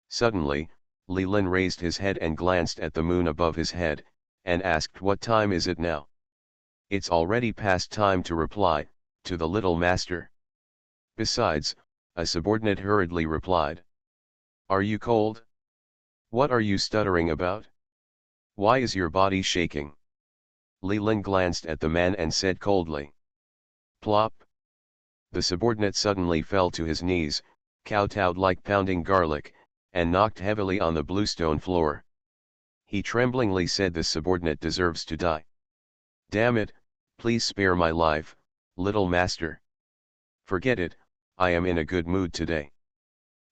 Suddenly, Li Lin raised his head and glanced at the moon above his head, and asked, "What time is it now?" "It's already past time to reply, to the little master." "Besides," a subordinate hurriedly replied. "Are you cold? What are you stuttering about? Why is your body shaking?" Li Lin glanced at the man and said coldly. "Plop." The subordinate suddenly fell to his knees, kowtowed like pounding garlic, and knocked heavily on the bluestone floor. He tremblingly said, "The subordinate deserves to die. Damn it, please spare my life, little master." "Forget it, I am in a good mood today.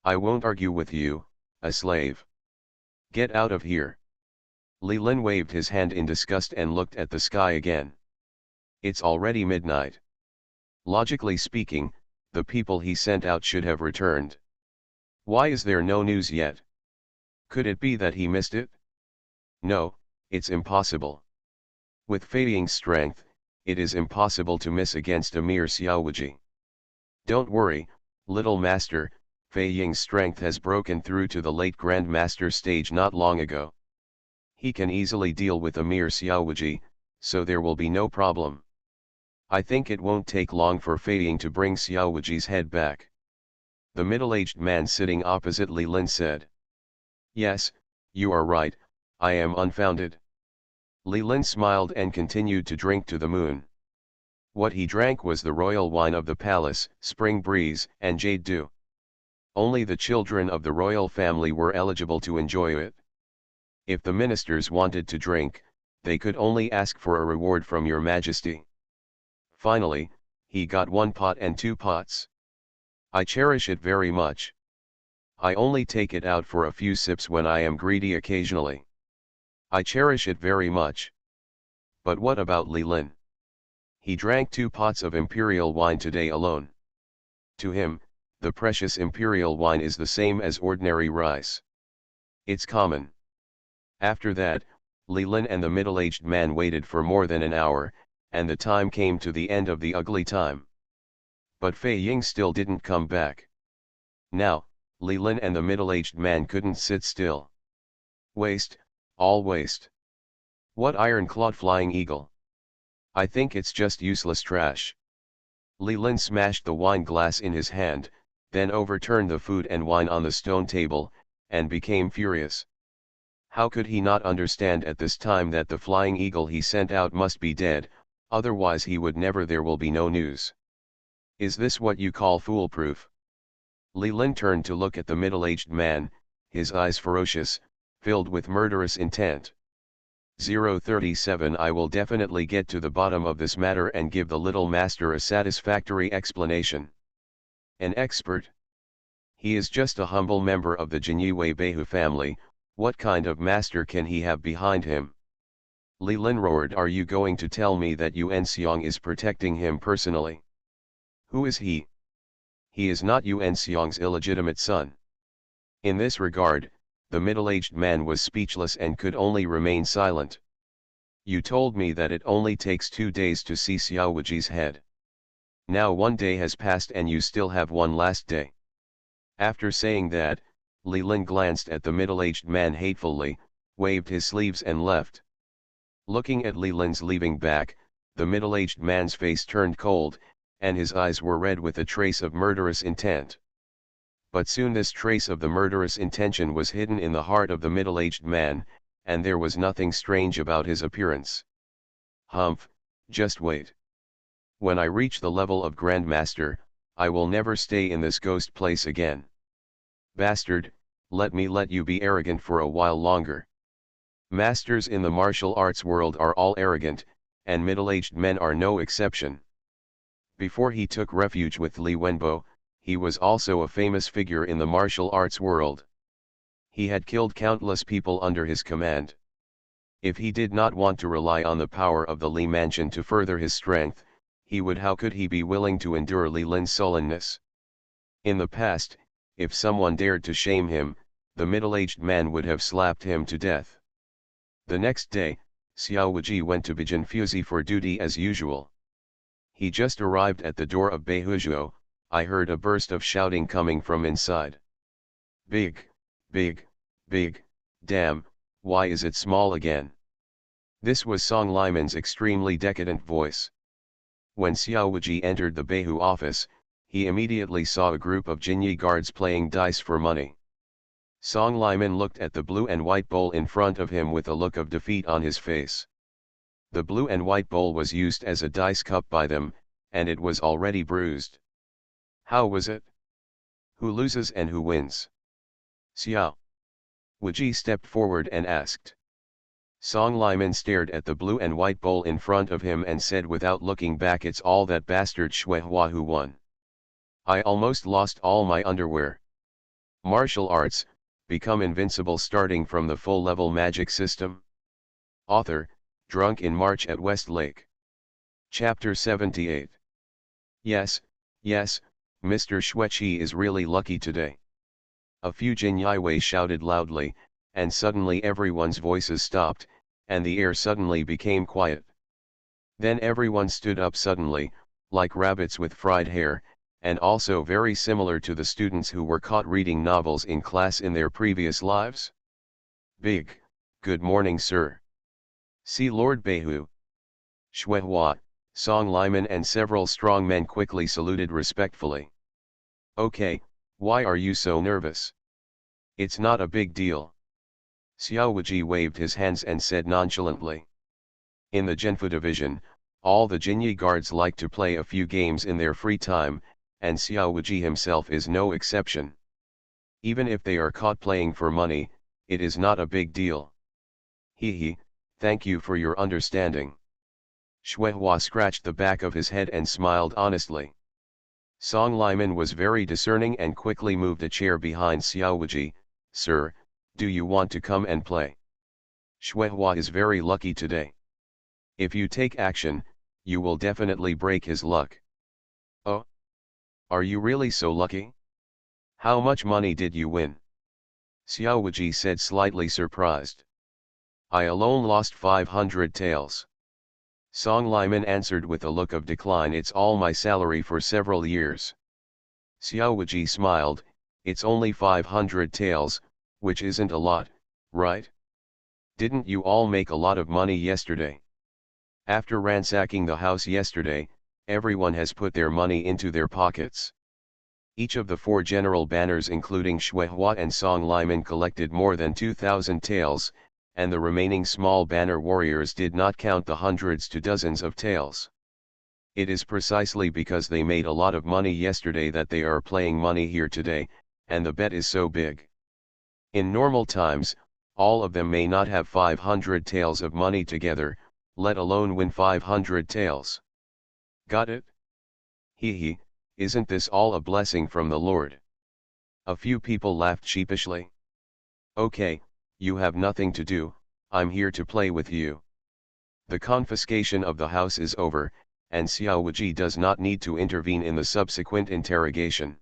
I won't argue with you, a slave. Get out of here." Li Lin waved his hand in disgust and looked at the sky again. It's already midnight. Logically speaking, the people he sent out should have returned. Why is there no news yet? Could it be that he missed it? No, it's impossible. With Fei Ying's strength, it is impossible to miss against a mere Xiaowaji. Don't worry, little master, Fei Ying's strength has broken through to the late Grand Master stage not long ago. He can easily deal with a mere Xiaowaji, so there will be no problem. I think it won't take long for Fei Ying to bring Xiaowaji's head back." The middle-aged man sitting opposite Li Lin said. "Yes, you are right, I am unfounded." Li Lin smiled and continued to drink to the moon. What he drank was the royal wine of the palace, spring breeze, and jade dew. Only the children of the royal family were eligible to enjoy it. If the ministers wanted to drink, they could only ask for a reward from your majesty. Finally, he got 1 pot and 2 pots. I cherish it very much. I only take it out for a few sips when I am greedy occasionally. I cherish it very much. But what about Li Lin? He drank 2 pots of imperial wine today alone. To him, the precious imperial wine is the same as ordinary rice. It's common. After that, Li Lin and the middle-aged man waited for more than an hour, and the time came to the end of the ugly time. But Fei Ying still didn't come back. Now, Li Lin and the middle-aged man couldn't sit still. Waste, all waste. What iron-clawed flying eagle. I think it's just useless trash. Li Lin smashed the wine glass in his hand, then overturned the food and wine on the stone table, and became furious. How could he not understand at this time that the flying eagle he sent out must be dead, otherwise he would never. There will be no news. Is this what you call foolproof? Li Lin turned to look at the middle-aged man, his eyes ferocious, filled with murderous intent. 037 I will definitely get to the bottom of this matter and give the little master a satisfactory explanation. An expert? He is just a humble member of the Jinyue Beihu family. What kind of master can he have behind him? Li Lin roared, are you going to tell me that Yuan Xiong is protecting him personally? Who is he? He is not Yuan Xiong's illegitimate son. In this regard, the middle-aged man was speechless and could only remain silent. You told me that it only takes 2 days to see Xiaowaji's head. Now 1 day has passed and you still have 1 last day. After saying that, Li Lin glanced at the middle-aged man hatefully, waved his sleeves and left. Looking at Li Lin's leaving back, the middle-aged man's face turned cold, and his eyes were red with a trace of murderous intent. But soon this trace of the murderous intention was hidden in the heart of the middle-aged man, and there was nothing strange about his appearance. Humph, just wait. When I reach the level of Grandmaster, I will never stay in this ghost place again. Bastard, let me let you be arrogant for a while longer. Masters in the martial arts world are all arrogant, and middle-aged men are no exception. Before he took refuge with Li Wenbo, he was also a famous figure in the martial arts world. He had killed countless people under his command. If he did not want to rely on the power of the Li mansion to further his strength, how could he be willing to endure Li Lin's sullenness? In the past, if someone dared to shame him, the middle-aged man would have slapped him to death. The next day, Xiao Wuji went to Bijinfuzi for duty as usual. He just arrived at the door of Beihuzuo. I heard a burst of shouting coming from inside. Big, big, big, damn, why is it small again? This was Song Liman's extremely decadent voice. When Xiao Wuji entered the Beihu office, he immediately saw a group of Jinyi guards playing dice for money. Song Liman looked at the blue and white bowl in front of him with a look of defeat on his face. The blue and white bowl was used as a dice cup by them, and it was already bruised. How was it? Who loses and who wins? Xiao Wuji stepped forward and asked. Song Liman stared at the blue and white bowl in front of him and said without looking back, it's all that bastard Shuehua who won. I almost lost all my underwear. Martial arts, become invincible starting from the full-level magic system. Author, Drunk in March at West Lake. Chapter 78. Yes, yes, Mr. Shueqi is really lucky today. A few Jinyaiwei shouted loudly, and suddenly everyone's voices stopped, and the air suddenly became quiet. Then everyone stood up suddenly, like rabbits with fried hair, and also very similar to the students who were caught reading novels in class in their previous lives. Big, good morning, sir. See Lord Beihu. Shuehua, Song Liman and several strong men quickly saluted respectfully. Okay, why are you so nervous? It's not a big deal. Xiao Wuji waved his hands and said nonchalantly. In the Genfu division, all the Jinyi guards like to play a few games in their free time, and Xiao Wuji himself is no exception. Even if they are caught playing for money, it is not a big deal. He, thank you for your understanding. Shuehua scratched the back of his head and smiled honestly. Song Liman was very discerning and quickly moved a chair behind Xiao Wuji. Sir, do you want to come and play? Shuehua is very lucky today. If you take action, you will definitely break his luck. Oh? Are you really so lucky? How much money did you win? Xiao Wuji said, slightly surprised. I alone lost 500 taels. Song Liman answered with a look of decline. It's all my salary for several years. Xiao Wuji smiled. It's only 500 taels, which isn't a lot, right? Didn't you all make a lot of money yesterday? After ransacking the house yesterday, everyone has put their money into their pockets. Each of the four general banners including Shuehua and Song Liman collected more than 2,000 taels, and the remaining small banner warriors did not count the hundreds to dozens of taels. It is precisely because they made a lot of money yesterday that they are playing money here today, and the bet is so big. In normal times, all of them may not have 500 taels of money together, let alone win 500 taels. Got it? He, isn't this all a blessing from the Lord? A few people laughed sheepishly. Okay, you have nothing to do, I'm here to play with you. The confiscation of the house is over, and Xiao Wuji does not need to intervene in the subsequent interrogation.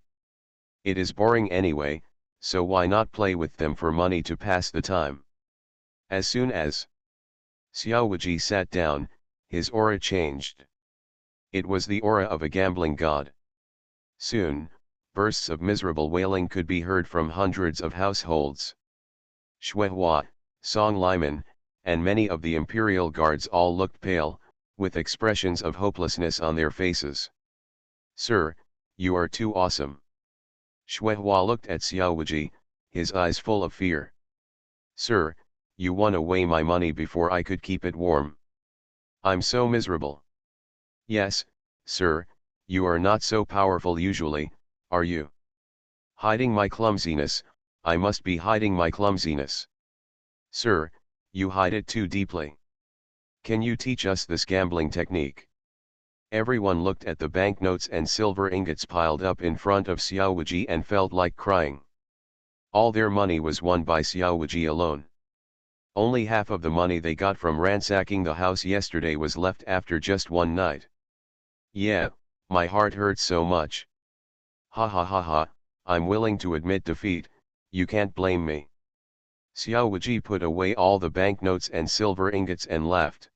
It is boring anyway, so why not play with them for money to pass the time? As soon as Xiao Wuji sat down, his aura changed. It was the aura of a gambling god. Soon, bursts of miserable wailing could be heard from hundreds of households. Shuehua, Song Liman, and many of the imperial guards all looked pale, with expressions of hopelessness on their faces. Sir, you are too awesome. Shuehua looked at Xiao Wuji, his eyes full of fear. Sir, You won away my money before I could keep it warm. I'm so miserable. Yes, sir, you are not so powerful usually, are you? Hiding my clumsiness, I must be hiding my clumsiness. Sir, you hide it too deeply. Can you teach us this gambling technique? Everyone looked at the banknotes and silver ingots piled up in front of Xiao Wuji and felt like crying. All their money was won by Xiao Wuji alone. Only half of the money they got from ransacking the house yesterday was left after just one night. Yeah, my heart hurts so much. Ha ha ha ha, I'm willing to admit defeat, you can't blame me. Xiao Wuji put away all the banknotes and silver ingots and laughed.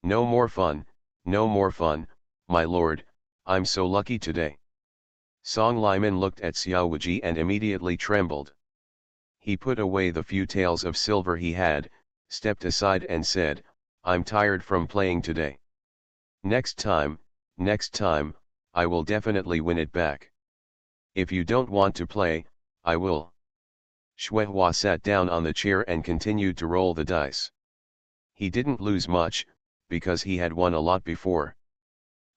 No more fun, no more fun, my lord, I'm so lucky today. Song Liman looked at Xiao Wuji and immediately trembled. He put away the few taels of silver he had, stepped aside and said, I'm tired from playing today. Next time, I will definitely win it back. If you don't want to play, I will. Shuehua sat down on the chair and continued to roll the dice. He didn't lose much, because he had won a lot before.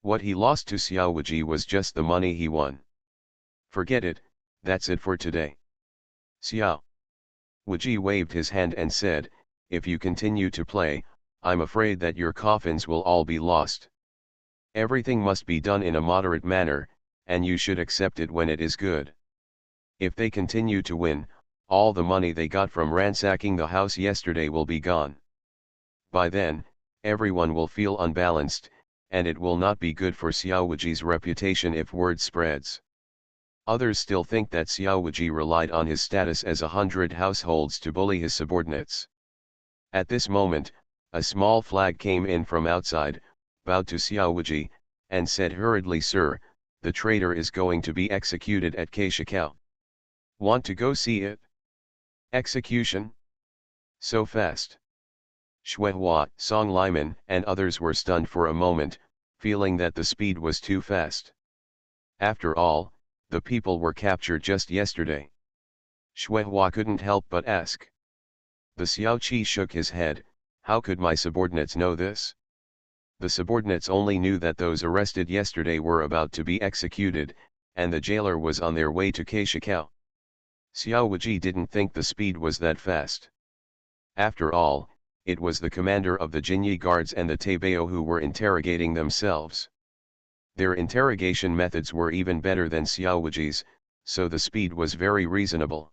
What he lost to Xiao Wuji was just the money he won. Forget it, that's it for today. Xiao Wuji waved his hand and said, if you continue to play, I'm afraid that your coffins will all be lost. Everything must be done in a moderate manner, and you should accept it when it is good. If they continue to win, all the money they got from ransacking the house yesterday will be gone. By then, everyone will feel unbalanced, and it will not be good for Xiao Wuji's reputation if word spreads. Others still think that Xiao Wuji relied on his status as 100 households to bully his subordinates. At this moment, a small flag came in from outside, bowed to Xiao Wuji, and said hurriedly, Sir, the traitor is going to be executed at Keishikao. Want to go see it? Execution? So fast? Shuehua, Song Liman, and others were stunned for a moment, feeling that the speed was too fast. After all, the people were captured just yesterday. Shuehua couldn't help but ask. The Xiaoqi shook his head, how could my subordinates know this? The subordinates only knew that those arrested yesterday were about to be executed, and the jailer was on their way to Keishikao. Xiao Wuji didn't think the speed was that fast. After all, it was the commander of the Jinyi guards and the Taibao who were interrogating themselves. Their interrogation methods were even better than Xiao Wuji's, so the speed was very reasonable.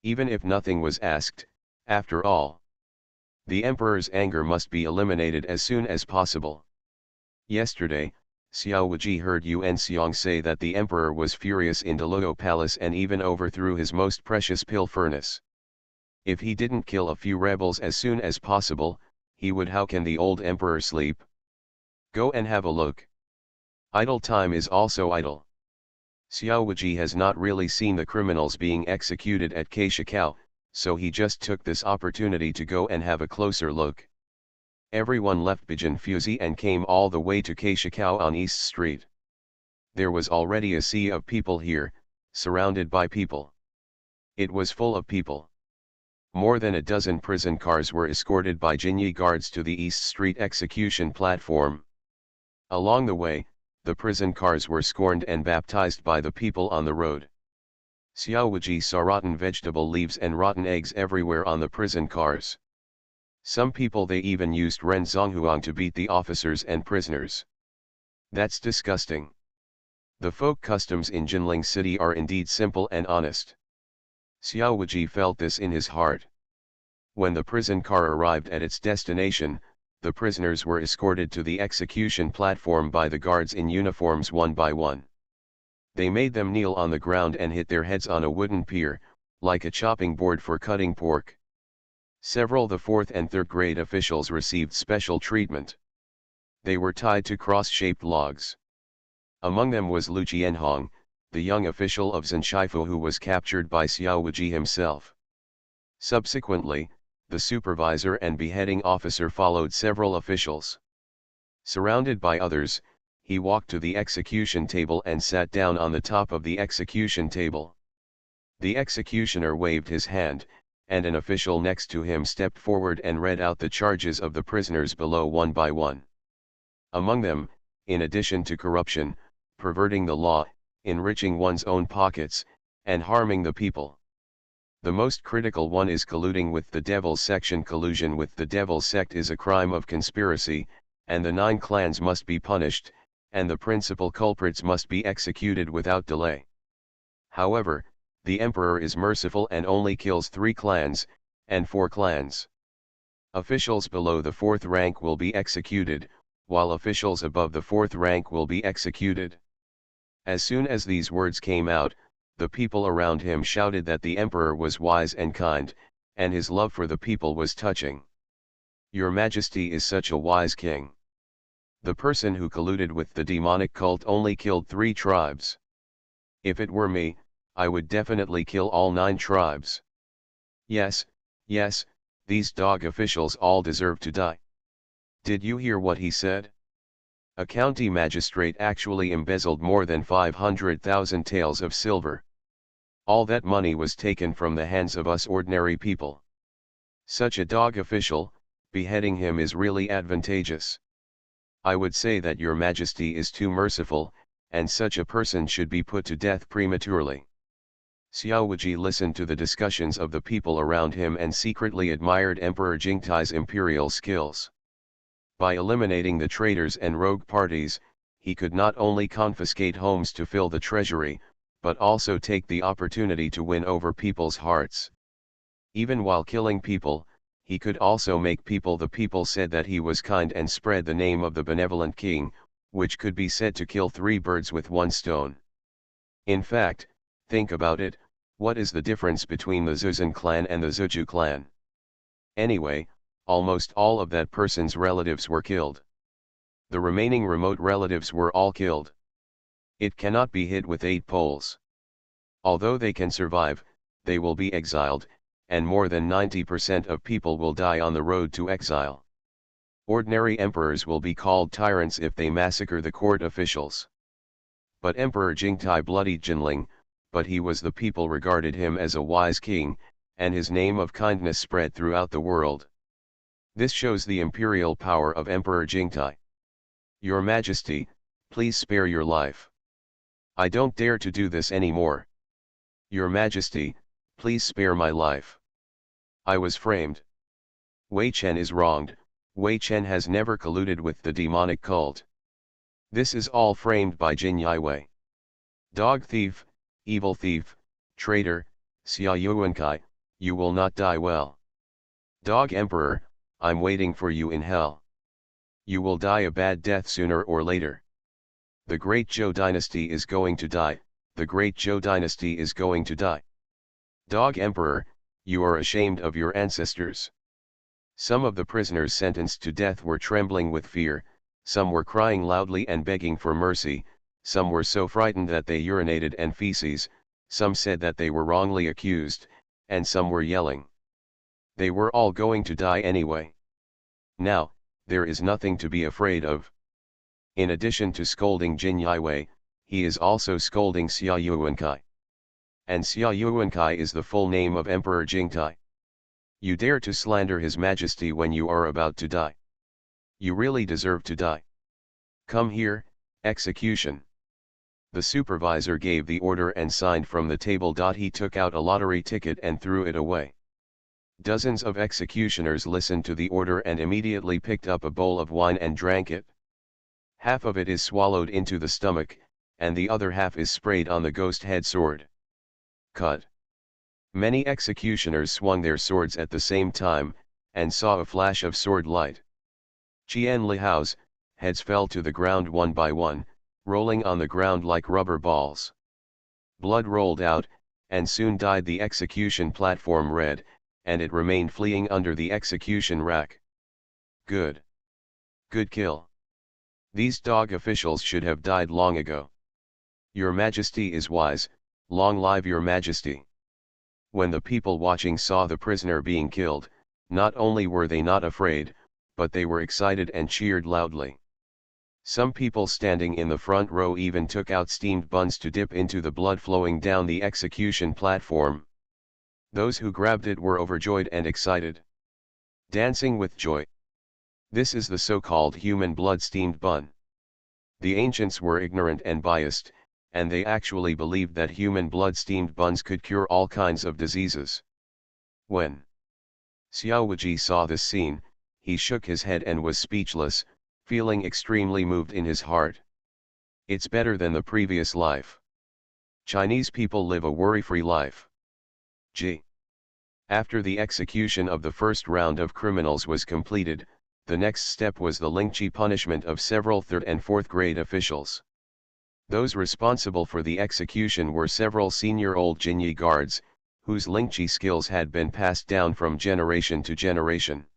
Even if nothing was asked, after all. The emperor's anger must be eliminated as soon as possible. Yesterday, Xiao Wuji heard Yuan Xiong say that the emperor was furious in Deluo Palace and even overthrew his most precious pill furnace. If he didn't kill a few rebels as soon as possible, he would. How can the old emperor sleep? Go and have a look. Idle time is also idle. Xiao Wuji has not really seen the criminals being executed at Keishikao, so he just took this opportunity to go and have a closer look. Everyone left Bijinfuzi and came all the way to Keishikao on East Street. There was already a sea of people here, surrounded by people. It was full of people. More than a dozen prison cars were escorted by Jinyi guards to the East Street execution platform. Along the way, the prison cars were scorned and baptized by the people on the road. Xiao Wuji saw rotten vegetable leaves and rotten eggs everywhere on the prison cars. Some people they even used Ren Zonghuang to beat the officers and prisoners. That's disgusting. The folk customs in Jinling City are indeed simple and honest. Xiao Wuji felt this in his heart. When the prison car arrived at its destination, the prisoners were escorted to the execution platform by the guards in uniforms one by one. They made them kneel on the ground and hit their heads on a wooden pier, like a chopping board for cutting pork. Several the 4th and 3rd grade officials received special treatment. They were tied to cross-shaped logs. Among them was Lu Jianhong, the young official of Zhenshifu who was captured by Xiao Wuji himself. Subsequently, the supervisor and beheading officer followed several officials. Surrounded by others, he walked to the execution table and sat down on the top of the execution table. The executioner waved his hand, and an official next to him stepped forward and read out the charges of the prisoners below one by one. Among them, in addition to corruption, perverting the law, enriching one's own pockets, and harming the people. The most critical one is colluding with the devil section. Collusion with the devil sect is a crime of conspiracy, and the 9 clans must be punished, and the principal culprits must be executed without delay. However, the emperor is merciful and only kills 3 clans, and 4 clans. Officials below the 4th rank will be executed, while officials above the 4th rank will be executed. As soon as these words came out, the people around him shouted that the emperor was wise and kind, and his love for the people was touching. Your Majesty is such a wise king. The person who colluded with the demonic cult only killed 3 tribes. If it were me, I would definitely kill all 9 tribes. Yes, yes, these dog officials all deserve to die. Did you hear what he said? A county magistrate actually embezzled more than 500,000 taels of silver. All that money was taken from the hands of us ordinary people. Such a dog official, beheading him is really advantageous. I would say that your Majesty is too merciful, and such a person should be put to death prematurely. Xiao Wuji listened to the discussions of the people around him and secretly admired Emperor Jingtai's imperial skills. By eliminating the traitors and rogue parties, he could not only confiscate homes to fill the treasury, but also take the opportunity to win over people's hearts. Even while killing people, he could also make people. The people said that he was kind and spread the name of the benevolent king, which could be said to kill 3 birds with 1 stone. In fact, think about it, what is the difference between the Zuzan clan and the Zuju clan? Anyway, almost all of that person's relatives were killed. The remaining remote relatives were all killed. It cannot be hit with 8 poles. Although they can survive, they will be exiled, and more than 90% of people will die on the road to exile. Ordinary emperors will be called tyrants if they massacre the court officials. But Emperor Jingtai bloodied Jinling, but he was the people regarded him as a wise king, and his name of kindness spread throughout the world. This shows the imperial power of Emperor Jingtai. Your Majesty, please spare your life. I don't dare to do this anymore. Your Majesty, please spare my life. I was framed. Wei Chen is wronged. Wei Chen has never colluded with the demonic cult. This is all framed by Jin Yiwei. Dog thief, evil thief, traitor, Xia Yuankai, you will not die well. Dog emperor, I'm waiting for you in hell. You will die a bad death sooner or later. The great Zhou dynasty is going to die, the great Zhou dynasty is going to die. Dog emperor, you are ashamed of your ancestors. Some of the prisoners sentenced to death were trembling with fear, some were crying loudly and begging for mercy, some were so frightened that they urinated and feces, some said that they were wrongly accused, and some were yelling. They were all going to die anyway. Now, there is nothing to be afraid of. In addition to scolding Jin Yiwei, he is also scolding Xia Yuankai. And Xia Yuankai is the full name of Emperor Jingtai. You dare to slander His Majesty when you are about to die. You really deserve to die. Come here, execution. The supervisor gave the order and signed from the table. He took out a lottery ticket and threw it away. Dozens of executioners listened to the order and immediately picked up a bowl of wine and drank it. Half of it is swallowed into the stomach, and the other half is sprayed on the ghost head sword. Cut. Many executioners swung their swords at the same time, and saw a flash of sword light. Qian Lihao's heads fell to the ground one by one, rolling on the ground like rubber balls. Blood rolled out, and soon dyed the execution platform red, and it remained fleeing under the execution rack. Good. Good kill. These dog officials should have died long ago. Your Majesty is wise, long live your Majesty. When the people watching saw the prisoner being killed, not only were they not afraid, but they were excited and cheered loudly. Some people standing in the front row even took out steamed buns to dip into the blood flowing down the execution platform. Those who grabbed it were overjoyed and excited, dancing with joy. This is the so-called human blood steamed bun. The ancients were ignorant and biased, and they actually believed that human blood steamed buns could cure all kinds of diseases. When Xiao Wuji saw this scene, he shook his head and was speechless, feeling extremely moved in his heart. It's better than the previous life. Chinese people live a worry-free life. G. After the execution of the first round of criminals was completed, the next step was the lingqi punishment of several third and fourth grade officials. Those responsible for the execution were several senior old Jinyi guards, whose lingqi skills had been passed down from generation to generation.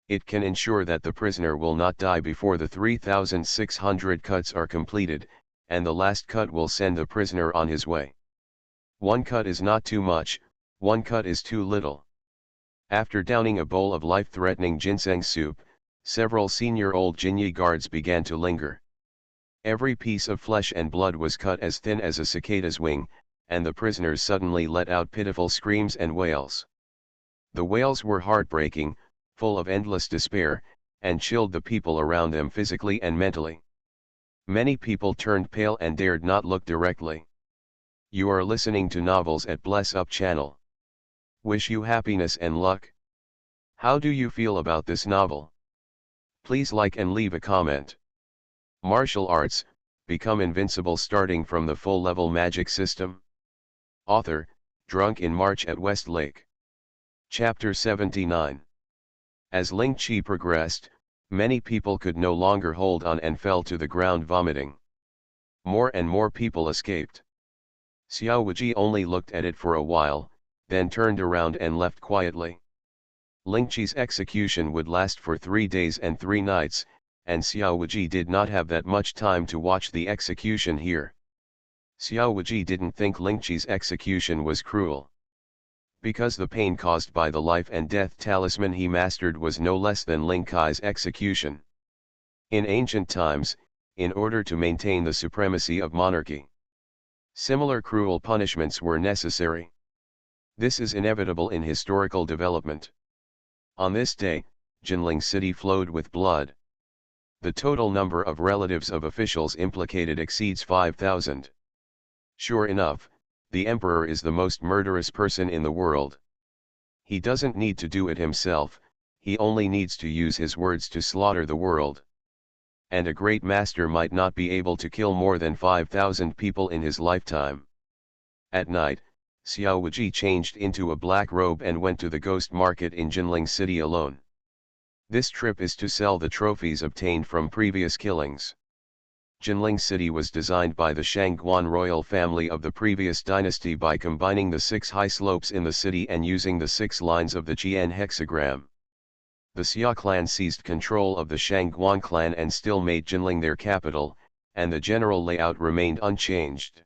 It can ensure that the prisoner will not die before the 3,600 cuts are completed, and the last cut will send the prisoner on his way. One cut is not too much, one cut is too little. After downing a bowl of life-threatening ginseng soup, several senior old Jinyi guards began to linger. Every piece of flesh and blood was cut as thin as a cicada's wing, and the prisoners suddenly let out pitiful screams and wails. The wails were heartbreaking, full of endless despair, and chilled the people around them physically and mentally. Many people turned pale and dared not look directly. You are listening to Novels at Bless Up channel. Wish you happiness and luck. How do you feel about this novel? Please like and leave a comment. Martial arts, become invincible starting from the full-level magic system. Author, drunk in March at West Lake. Chapter 79. As Ling Qi progressed, many people could no longer hold on and fell to the ground vomiting. More and more people escaped. Xiao Wuji only looked at it for a while, then turned around and left quietly. Ling Qi's execution would last for 3 days and 3 nights, and Xiao Wuji did not have that much time to watch the execution here. Xiao Wuji didn't think Ling Qi's execution was cruel. Because the pain caused by the life and death talisman he mastered was no less than Ling Kai's execution. In ancient times, in order to maintain the supremacy of monarchy, similar cruel punishments were necessary. This is inevitable in historical development. On this day, Jinling City flowed with blood. The total number of relatives of officials implicated exceeds 5,000. Sure enough, the emperor is the most murderous person in the world. He doesn't need to do it himself, he only needs to use his words to slaughter the world. And a great master might not be able to kill more than 5,000 people in his lifetime. At night, Xiao Wuji changed into a black robe and went to the ghost market in Jinling City alone. This trip is to sell the trophies obtained from previous killings. Jinling City was designed by the Shangguan royal family of the previous dynasty by combining the 6 high slopes in the city and using the 6 lines of the Qian hexagram. The Xia clan seized control of the Shangguan clan and still made Jinling their capital, and the general layout remained unchanged.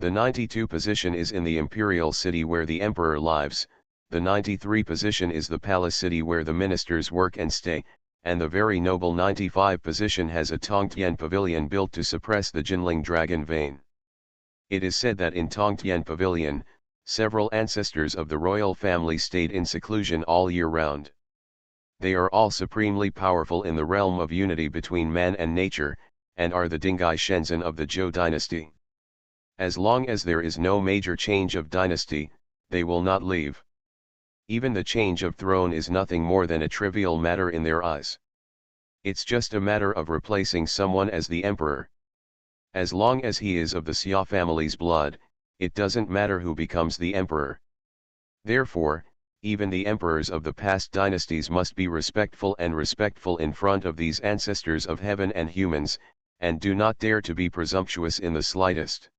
The 92 position is in the imperial city where the emperor lives, the 93 position is the palace city where the ministers work and stay, and the very noble 95 position has a Tongtian pavilion built to suppress the Jinling dragon vein. It is said that in Tongtian pavilion, several ancestors of the royal family stayed in seclusion all year round. They are all supremely powerful in the realm of unity between man and nature, and are the Dingai Shenzhen of the Zhou dynasty. As long as there is no major change of dynasty, they will not leave. Even the change of throne is nothing more than a trivial matter in their eyes. It's just a matter of replacing someone as the emperor. As long as he is of the Xia family's blood, it doesn't matter who becomes the emperor. Therefore, even the emperors of the past dynasties must be respectful in front of these ancestors of heaven and humans, and do not dare to be presumptuous in the slightest.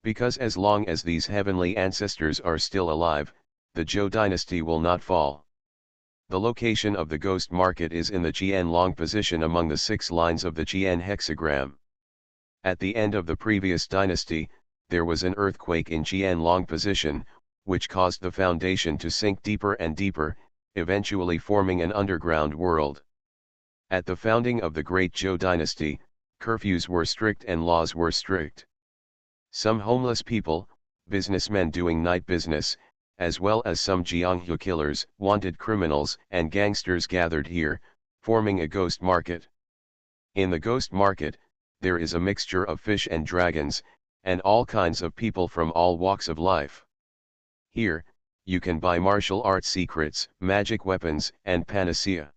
Because as long as these heavenly ancestors are still alive, the Zhou dynasty will not fall. The location of the ghost market is in the Qianlong position among the 6 lines of the Qian hexagram. At the end of the previous dynasty, there was an earthquake in Qianlong position, which caused the foundation to sink deeper and deeper, eventually forming an underground world. At the founding of the Great Zhou dynasty, curfews were strict and laws were strict. Some homeless people, businessmen doing night business, as well as some Jianghu killers, wanted criminals, and gangsters gathered here, forming a ghost market. In the ghost market, there is a mixture of fish and dragons, and all kinds of people from all walks of life. Here, you can buy martial arts secrets, magic weapons, and panacea.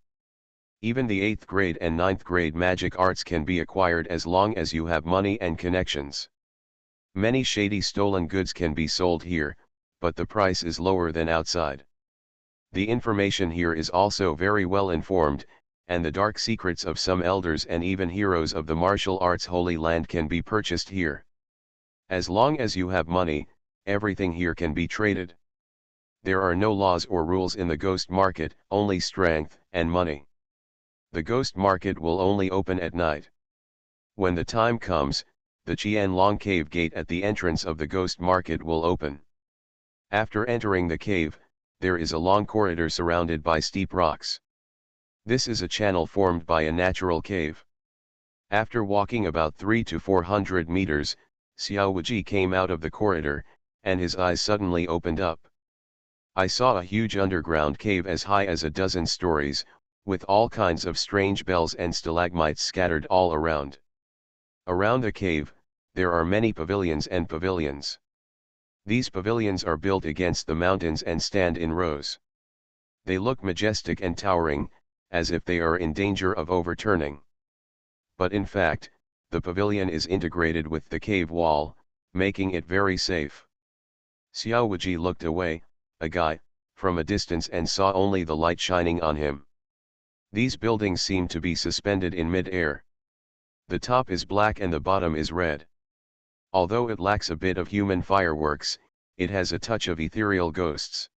Even the 8th grade and 9th grade magic arts can be acquired as long as you have money and connections. Many shady stolen goods can be sold here, but the price is lower than outside. The information here is also very well informed, and the dark secrets of some elders and even heroes of the martial arts Holy Land can be purchased here. As long as you have money, everything here can be traded. There are no laws or rules in the ghost market, only strength and money. The ghost market will only open at night. When the time comes, the Qianlong cave gate at the entrance of the ghost market will open. After entering the cave, there is a long corridor surrounded by steep rocks. This is a channel formed by a natural cave. After walking about 300 to 400 meters, Xiao Wuji came out of the corridor, and his eyes suddenly opened up. I saw a huge underground cave as high as a dozen stories, with all kinds of strange bells and stalagmites scattered all around. Around the cave, there are many pavilions and pavilions. These pavilions are built against the mountains and stand in rows. They look majestic and towering, as if they are in danger of overturning. But in fact, the pavilion is integrated with the cave wall, making it very safe. Xiao Wuji looked away, a guy, from a distance and saw only the light shining on him. These buildings seem to be suspended in mid-air. The top is black and the bottom is red. Although it lacks a bit of human fireworks, it has a touch of ethereal ghosts.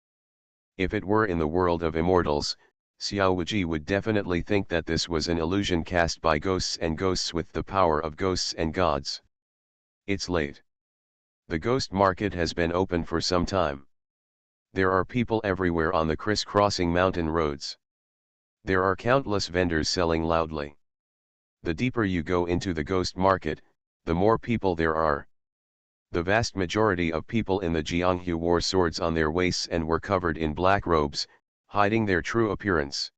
If it were in the world of immortals, Xiao Wuji would definitely think that this was an illusion cast by ghosts and ghosts with the power of ghosts and gods. It's late. The ghost market has been open for some time. There are people everywhere on the criss-crossing mountain roads. There are countless vendors selling loudly. The deeper you go into the ghost market, the more people there are. The vast majority of people in the Jianghu wore swords on their waists and were covered in black robes, hiding their true appearance.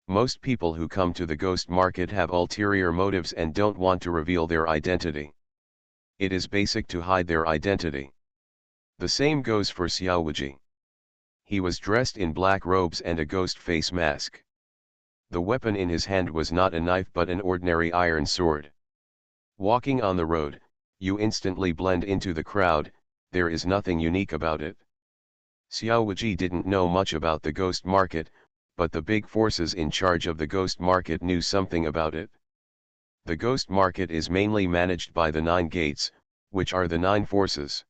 Most people who come to the ghost market have ulterior motives and don't want to reveal their identity. It is basic to hide their identity. The same goes for Xiao Wuji. He was dressed in black robes and a ghost face mask. The weapon in his hand was not a knife but an ordinary iron sword. Walking on the road, you instantly blend into the crowd, there is nothing unique about it. Xiao Wuji didn't know much about the ghost market, but the big forces in charge of the ghost market knew something about it. The ghost market is mainly managed by the 9 gates, which are the 9 forces.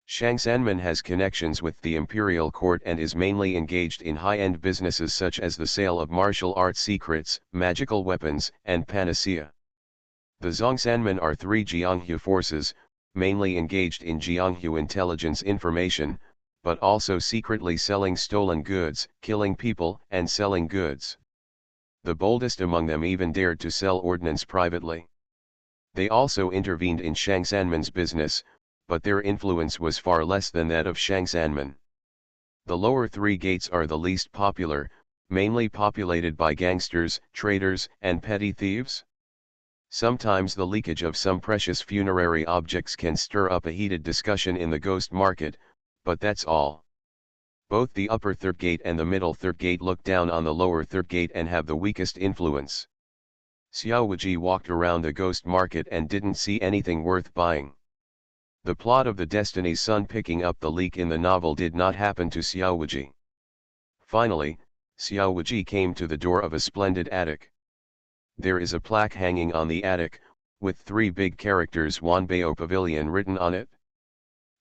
Shangsanmen has connections with the imperial court and is mainly engaged in high-end businesses such as the sale of martial arts secrets, magical weapons, and panacea. The Zhongsanmen are 3 Jianghu forces, mainly engaged in Jianghu intelligence information, but also secretly selling stolen goods, killing people, and selling goods. The boldest among them even dared to sell ordnance privately. They also intervened in Shangsanmen's business, but their influence was far less than that of Shangsanmen. The lower 3 gates are the least popular, mainly populated by gangsters, traders, and petty thieves. Sometimes the leakage of some precious funerary objects can stir up a heated discussion in the ghost market, but that's all. Both the upper 3rd gate and the middle 3rd gate look down on the lower 3rd gate and have the weakest influence. Xiao Wuji walked around the ghost market and didn't see anything worth buying. The plot of the Destiny's Son picking up the leak in the novel did not happen to Xiao Wuji. Finally, Xiao Wuji came to the door of a splendid attic. There is a plaque hanging on the attic, with 3 big characters Wanbao Pavilion written on it.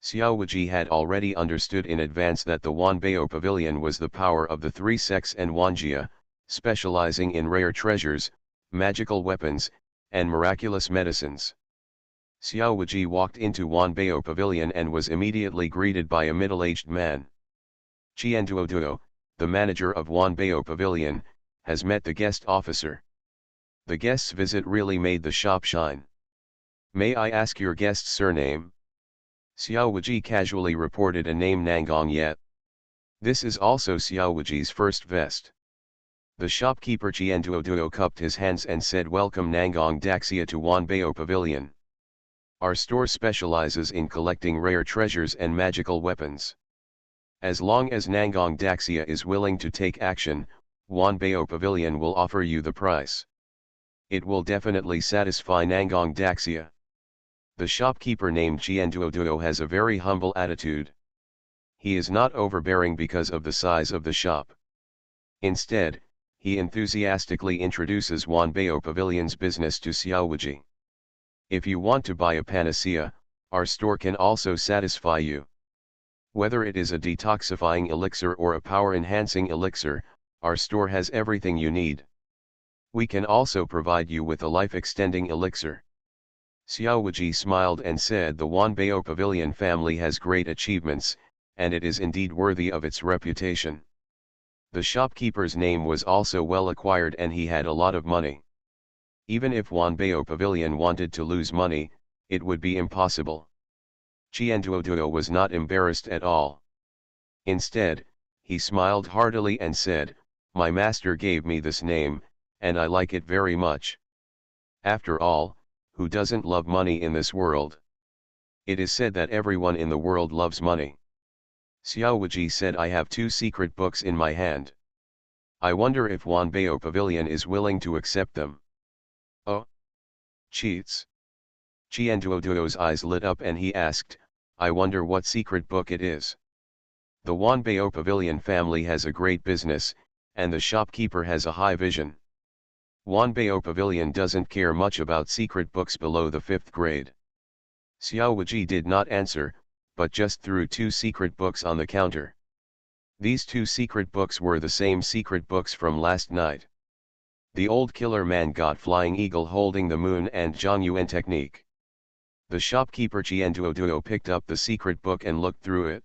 Xiao Wuji had already understood in advance that the Wanbao Pavilion was the power of the 3 sects and Wuxia, specializing in rare treasures, magical weapons, and miraculous medicines. Xiao Wuji walked into Wanbao Pavilion and was immediately greeted by a middle-aged man. Qian Duoduo, the manager of Wanbao Pavilion, has met the guest officer. The guest's visit really made the shop shine. May I ask your guest's surname? Xiao Wuji casually reported a name Nangong Yet. This is also Xiaowaji's first vest. The shopkeeper Qianduoduo cupped his hands and said, "Welcome Nangong Daxia to Wanbao Pavilion. Our store specializes in collecting rare treasures and magical weapons. As long as Nangong Daxia is willing to take action, Wanbao Pavilion will offer you the price. It will definitely satisfy Nangong Daxia." The shopkeeper named Qianduoduo has a very humble attitude. He is not overbearing because of the size of the shop. Instead, he enthusiastically introduces Wanbao Pavilion's business to Xiaowaji. "If you want to buy a panacea, our store can also satisfy you. Whether it is a detoxifying elixir or a power-enhancing elixir, our store has everything you need. We can also provide you with a life-extending elixir." Xiaowaji smiled and said, "The Wanbao Pavilion family has great achievements, and it is indeed worthy of its reputation." The shopkeeper's name was also well acquired and he had a lot of money. Even if Wanbao Pavilion wanted to lose money, it would be impossible. Qianduoduo was not embarrassed at all. Instead, he smiled heartily and said, "My master gave me this name, and I like it very much. After all, who doesn't love money in this world? It is said that everyone in the world loves money." Xiaowaji said, "I have 2 secret books in my hand. I wonder if Wanbao Pavilion is willing to accept them." "Oh? Cheats?" Qianduoduo's eyes lit up and he asked, "I wonder what secret book it is." The Wanbao Pavilion family has a great business, and the shopkeeper has a high vision. Wanbao Pavilion doesn't care much about secret books below the 5th grade. Xiaowaji did not answer, but just threw 2 secret books on the counter. These 2 secret books were the same secret books from last night. The old killer man got Flying Eagle Holding the Moon and Zhongyuan Technique. The shopkeeper Qianduoduo picked up the secret book and looked through it.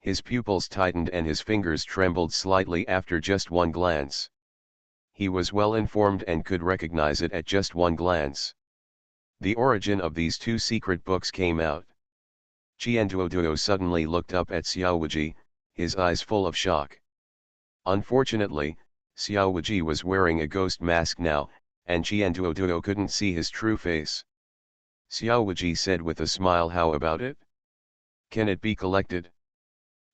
His pupils tightened and his fingers trembled slightly after just one glance. He was well informed and could recognize it at just one glance. The origin of these 2 secret books came out. Qianduoduo suddenly looked up at Xiaowaji, his eyes full of shock. Unfortunately, Xiaowaji was wearing a ghost mask now, and Qianduoduo couldn't see his true face. Xiaowaji said with a smile, "How about it? Can it be collected?"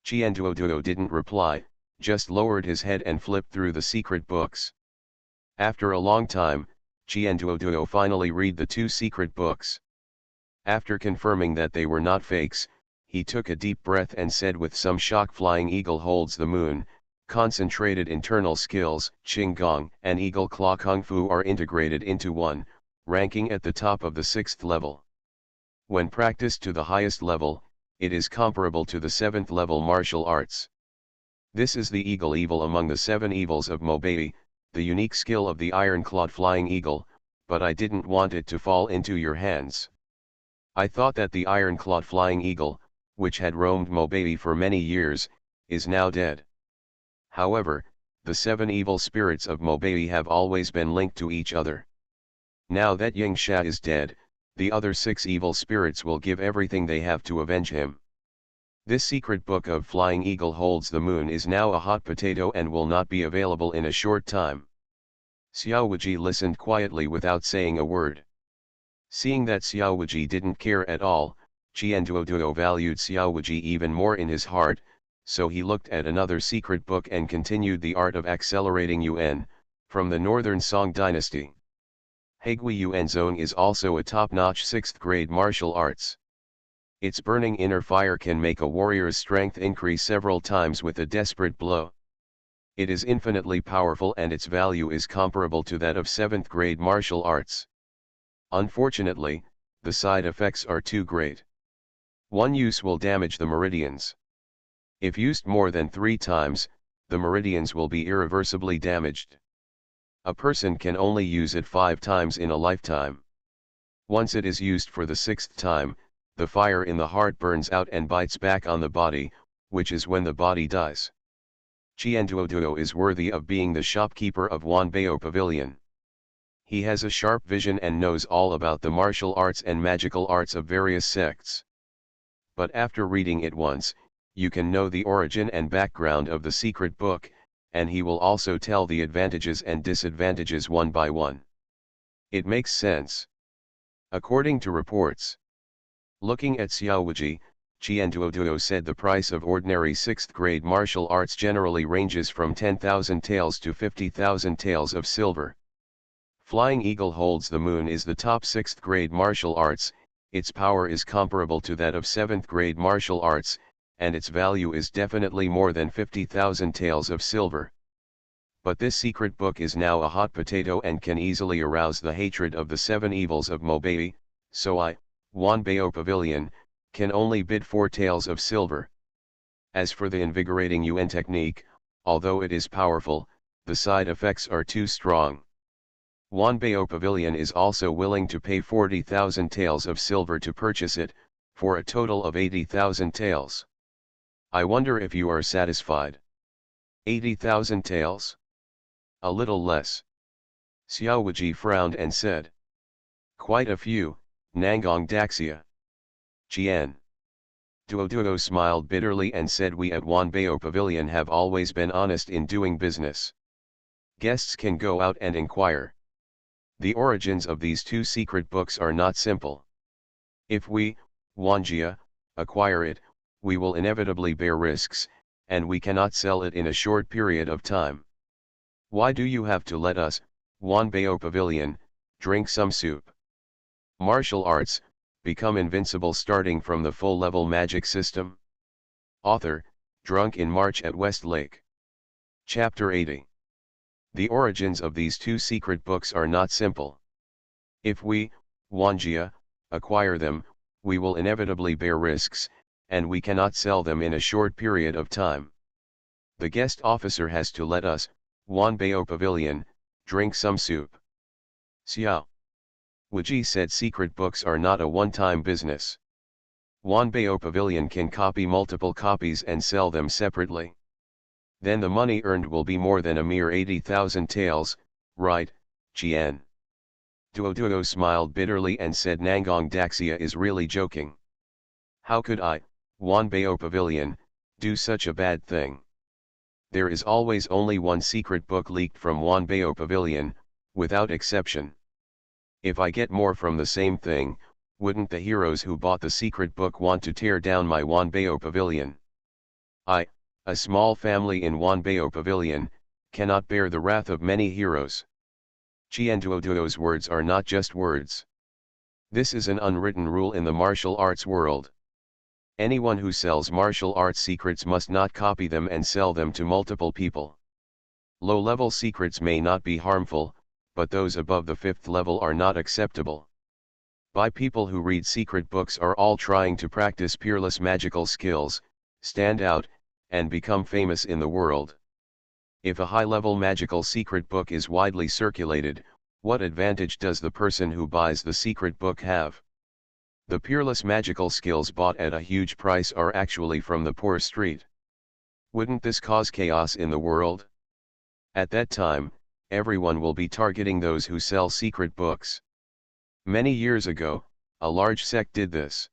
Qianduoduo didn't reply, just lowered his head and flipped through the secret books. After a long time, Qianduoduo finally read the 2 secret books. After confirming that they were not fakes, he took a deep breath and said with some shock, "Flying Eagle Holds the Moon, Concentrated Internal Skills, Qinggong and Eagle Claw Kung Fu are integrated into one, ranking at the top of the 6th level. When practiced to the highest level, it is comparable to the 7th level martial arts. This is the eagle evil among the 7 evils of Mobei, the unique skill of the iron-clawed flying eagle, but I didn't want it to fall into your hands. I thought that the iron-clawed flying eagle, which had roamed Mobei for many years, is now dead. However, the 7 evil spirits of Mobei have always been linked to each other. Now that Yingsha is dead, the other 6 evil spirits will give everything they have to avenge him. This secret book of Flying Eagle Holds the Moon is now a hot potato and will not be available in a short time." Xiaowaji listened quietly without saying a word. Seeing that Xiaowaji didn't care at all, Qianduoduo valued Xiaowaji even more in his heart, so he looked at another secret book and continued the art of accelerating Yuan, from the Northern Song Dynasty. Haigui Yuan Zone is also a top-notch 6th grade martial arts. Its burning inner fire can make a warrior's strength increase several times with a desperate blow. It is infinitely powerful and its value is comparable to that of 7th grade martial arts. Unfortunately, the side effects are too great. One use will damage the meridians. If used more than 3 times, the meridians will be irreversibly damaged. A person can only use it 5 times in a lifetime. Once it is used for the 6th time, the fire in the heart burns out and bites back on the body, which is when the body dies. Qianduoduo is worthy of being the shopkeeper of Wanbao Pavilion. He has a sharp vision and knows all about the martial arts and magical arts of various sects. But after reading it once, you can know the origin and background of the secret book, and he will also tell the advantages and disadvantages one by one. It makes sense. According to reports. Looking at Xiaowuji, Qian Duoduo said the price of ordinary 6th grade martial arts generally ranges from 10,000 taels to 50,000 taels of silver. Flying Eagle Holds the Moon is the top 6th grade martial arts, its power is comparable to that of 7th grade martial arts, and its value is definitely more than 50,000 taels of silver. But this secret book is now a hot potato and can easily arouse the hatred of the 7 evils of Mobei, so I, Wanbei Pavilion, can only bid 4 taels of silver. As for the invigorating Yuan technique, although it is powerful, the side effects are too strong. Wanbei Pavilion is also willing to pay 40,000 taels of silver to purchase it, for a total of 80,000 taels. I wonder if you are satisfied. 80,000 taels? A little less. Xiaowuji frowned and said. Quite a few, Nangong Daxia. Qian. Duoduo smiled bitterly and said, we at Wanbei Pavilion have always been honest in doing business. Guests can go out and inquire. The origins of these 2 secret books are not simple. If we, Wanjia, acquire it, we will inevitably bear risks, and we cannot sell it in a short period of time. Why do you have to let us, Wanbei Pavilion, drink some soup? Martial arts, become invincible starting from the full-level magic system. Author, Drunk in March at West Lake. Chapter 80. The origins of these 2 secret books are not simple. If we, Wanjia, acquire them, we will inevitably bear risks, and we cannot sell them in a short period of time. The guest officer has to let us, Wanbei Pavilion, drink some soup. Xiao Wuji said secret books are not a one-time business. Wanbei Pavilion can copy multiple copies and sell them separately. Then the money earned will be more than a mere 80,000 taels, right, Qian? Duoduo smiled bitterly and said, Nangong Daxia is really joking. How could I, Wanbei Pavilion, do such a bad thing? There is always only one secret book leaked from Wanbei Pavilion, without exception. If I get more from the same thing, wouldn't the heroes who bought the secret book want to tear down my Wanbei Pavilion? I, a small family in Wanbei Pavilion, cannot bear the wrath of many heroes. Qian Duoduo's words are not just words. This is an unwritten rule in the martial arts world. Anyone who sells martial arts secrets must not copy them and sell them to multiple people. Low-level secrets may not be harmful, but those above the 5th level are not acceptable. People who read secret books are all trying to practice peerless magical skills, stand out, and become famous in the world. If a high-level magical secret book is widely circulated, what advantage does the person who buys the secret book have? The peerless magical skills bought at a huge price are actually from the poor street. Wouldn't this cause chaos in the world? At that time, everyone will be targeting those who sell secret books. Many years ago, a large sect did this.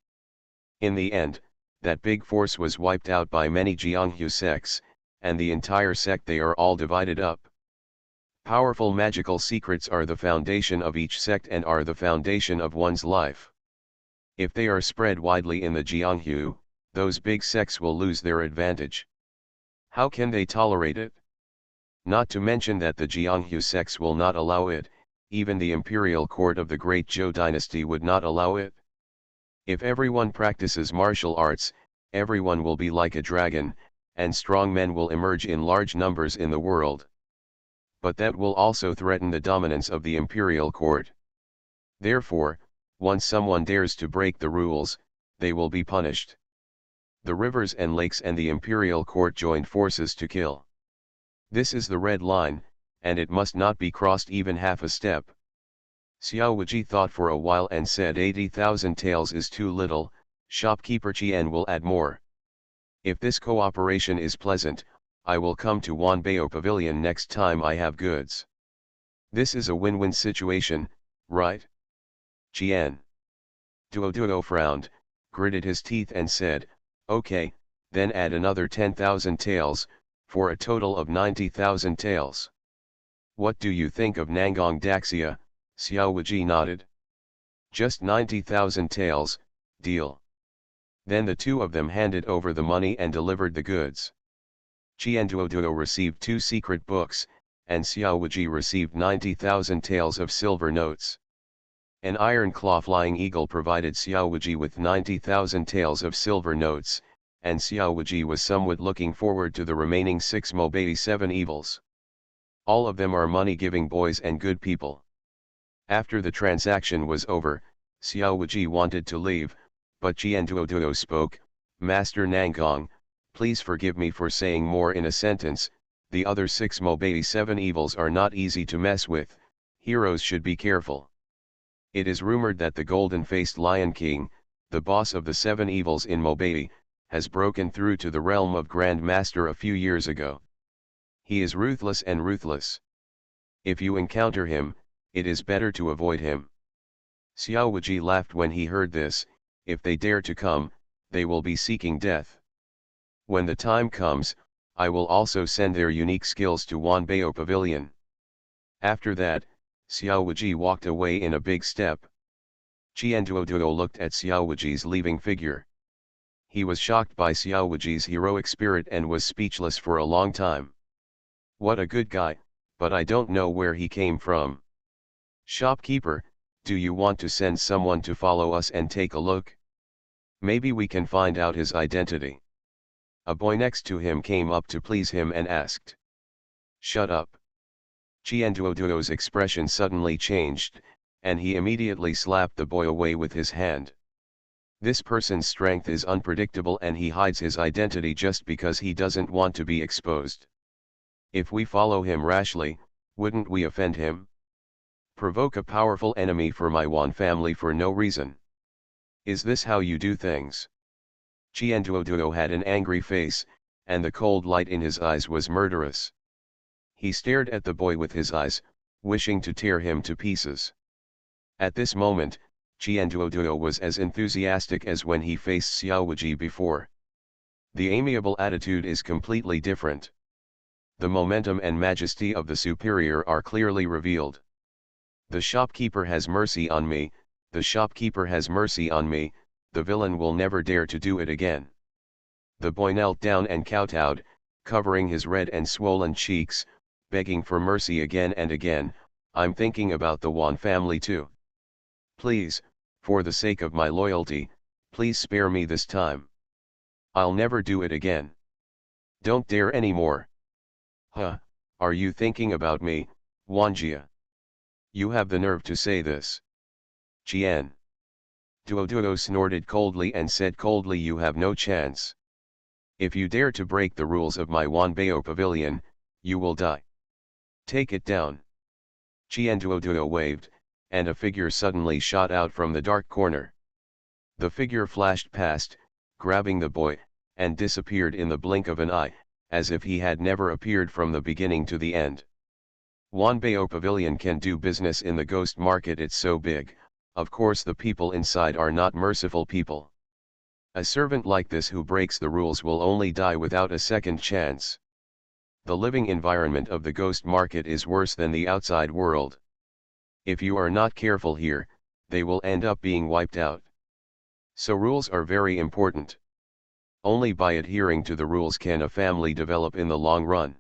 In the end, that big force was wiped out by many Jianghu sects, and the entire sect they are all divided up. Powerful magical secrets are the foundation of each sect and are the foundation of one's life. If they are spread widely in the Jianghu, those big sects will lose their advantage. How can they tolerate it? Not to mention that the Jianghu sects will not allow it, even the imperial court of the great Zhou dynasty would not allow it. If everyone practices martial arts, everyone will be like a dragon, and strong men will emerge in large numbers in the world. But that will also threaten the dominance of the imperial court. Therefore, once someone dares to break the rules, they will be punished. The rivers and lakes and the imperial court joined forces to kill. This is the red line, and it must not be crossed even half a step. Xiao Wuji thought for a while and said 80,000 taels is too little, shopkeeper Qian will add more. If this cooperation is pleasant, I will come to Wanbei Pavilion next time I have goods. This is a win-win situation, right? Qian. Duoduo frowned, gritted his teeth and said, okay, then add another 10,000 taels, for a total of 90,000 taels. What do you think of Nangong Daxia? Xiao Wuji nodded. Just 90,000 taels, deal. Then the two of them handed over the money and delivered the goods. Qianduoduo received 2 secret books, and Xiao Wuji received 90,000 taels of silver notes. An iron claw flying eagle provided Xiao Wuji with 90,000 taels of silver notes, and Xiao Wuji was somewhat looking forward to the remaining 6 Mobei 7 evils. All of them are money-giving boys and good people. After the transaction was over, Xiao Wuji wanted to leave, but Qianduoduo spoke, Master Nangong, please forgive me for saying more in a sentence, the other 6 Mobei 7 evils are not easy to mess with, heroes should be careful. It is rumored that the golden-faced Lion King, the boss of the 7 evils in Mobei, has broken through to the realm of Grand Master a few years ago. He is ruthless and ruthless. If you encounter him, it is better to avoid him. Xiao Wuji laughed when he heard this, if they dare to come, they will be seeking death. When the time comes, I will also send their unique skills to Wanbao Pavilion. After that, Xiao Wuji walked away in a big step. Qianduoduo looked at Xiao Wuji's leaving figure. He was shocked by Xiao Wuji's heroic spirit and was speechless for a long time. What a good guy, but I don't know where he came from. Shopkeeper, do you want to send someone to follow us and take a look? Maybe we can find out his identity. A boy next to him came up to please him and asked. Shut up. Qianduoduo's expression suddenly changed, and he immediately slapped the boy away with his hand. This person's strength is unpredictable and he hides his identity just because he doesn't want to be exposed. If we follow him rashly, wouldn't we offend him? Provoke a powerful enemy for my Wan family for no reason. Is this how you do things? Qianduoduo had an angry face, and the cold light in his eyes was murderous. He stared at the boy with his eyes, wishing to tear him to pieces. At this moment, Qianduoduo was as enthusiastic as when he faced Xiao Wuji before. The amiable attitude is completely different. The momentum and majesty of the superior are clearly revealed. The shopkeeper has mercy on me, the shopkeeper has mercy on me, the villain will never dare to do it again. The boy knelt down and kowtowed, covering his red and swollen cheeks, begging for mercy again and again, I'm thinking about the Wan family too. Please, for the sake of my loyalty, please spare me this time. I'll never do it again. Don't dare anymore. Huh, are you thinking about me, Wanjia? You have the nerve to say this. Qian. Duoduo snorted coldly and said coldly, you have no chance. If you dare to break the rules of my Wanbao Pavilion, you will die. Take it down. Qianduoduo waved, and a figure suddenly shot out from the dark corner. The figure flashed past, grabbing the boy, and disappeared in the blink of an eye, as if he had never appeared from the beginning to the end. Wanbao Pavilion can do business in the ghost market, it's so big, of course the people inside are not merciful people. A servant like this who breaks the rules will only die without a second chance. The living environment of the ghost market is worse than the outside world. If you are not careful here, they will end up being wiped out. So rules are very important. Only by adhering to the rules can a family develop in the long run.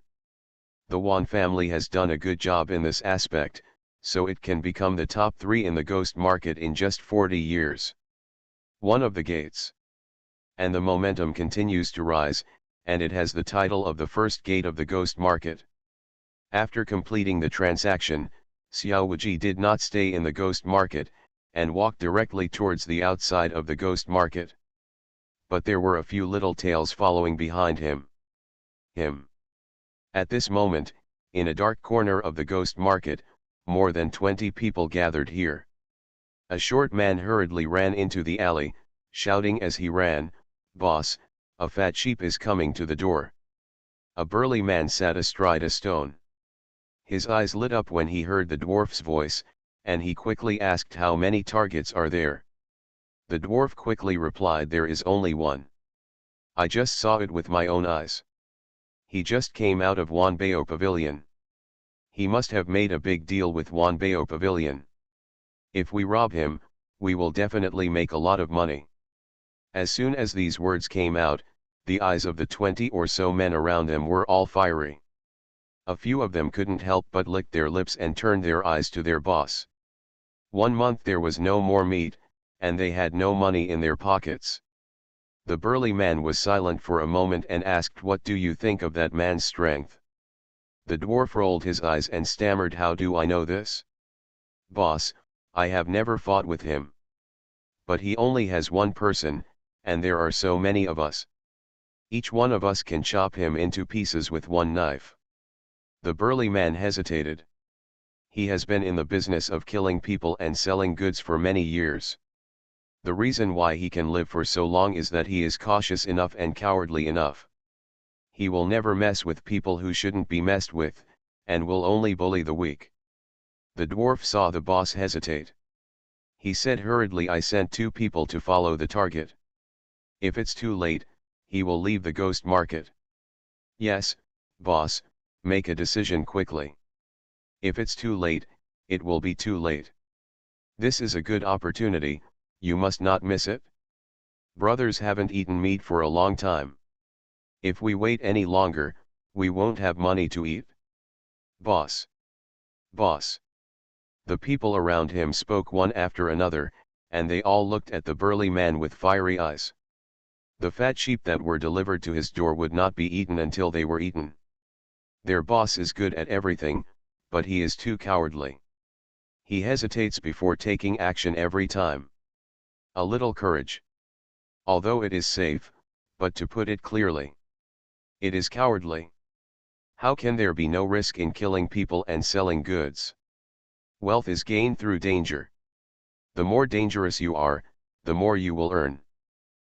The Wan family has done a good job in this aspect, so it can become the top 3 in the ghost market in just 40 years. One of the gates. And the momentum continues to rise, and it has the title of the first gate of the ghost market. After completing the transaction, Xiao Wuji did not stay in the ghost market, and walked directly towards the outside of the ghost market. But there were a few little tails following behind him. At this moment, in a dark corner of the ghost market, more than 20 people gathered here. A short man hurriedly ran into the alley, shouting as he ran, "Boss, a fat sheep is coming to the door." A burly man sat astride a stone. His eyes lit up when he heard the dwarf's voice, and he quickly asked how many targets are there. The dwarf quickly replied, there is only one. I just saw it with my own eyes. He just came out of Wanbao Pavilion. He must have made a big deal with Wanbao Pavilion. If we rob him, we will definitely make a lot of money. As soon as these words came out, the eyes of the 20 or so men around them were all fiery. A few of them couldn't help but lick their lips and turn their eyes to their boss. 1 month there was no more meat, and they had no money in their pockets. The burly man was silent for a moment and asked, "What do you think of that man's strength?" The dwarf rolled his eyes and stammered, "How do I know this? Boss, I have never fought with him. But he only has one person, and there are so many of us. Each one of us can chop him into pieces with one knife." The burly man hesitated. He has been in the business of killing people and selling goods for many years. The reason why he can live for so long is that he is cautious enough and cowardly enough. He will never mess with people who shouldn't be messed with, and will only bully the weak. The dwarf saw the boss hesitate. He said hurriedly, "I sent 2 people to follow the target. If it's too late, he will leave the ghost market." "Yes, boss, make a decision quickly. If it's too late, it will be too late. This is a good opportunity, you must not miss it. Brothers haven't eaten meat for a long time. If we wait any longer, we won't have money to eat." "Boss! Boss!" The people around him spoke one after another, and they all looked at the burly man with fiery eyes. The fat sheep that were delivered to his door would not be eaten until they were eaten. Their boss is good at everything, but he is too cowardly. He hesitates before taking action every time. A little courage. Although it is safe, but to put it clearly, it is cowardly. How can there be no risk in killing people and selling goods? Wealth is gained through danger. The more dangerous you are, the more you will earn.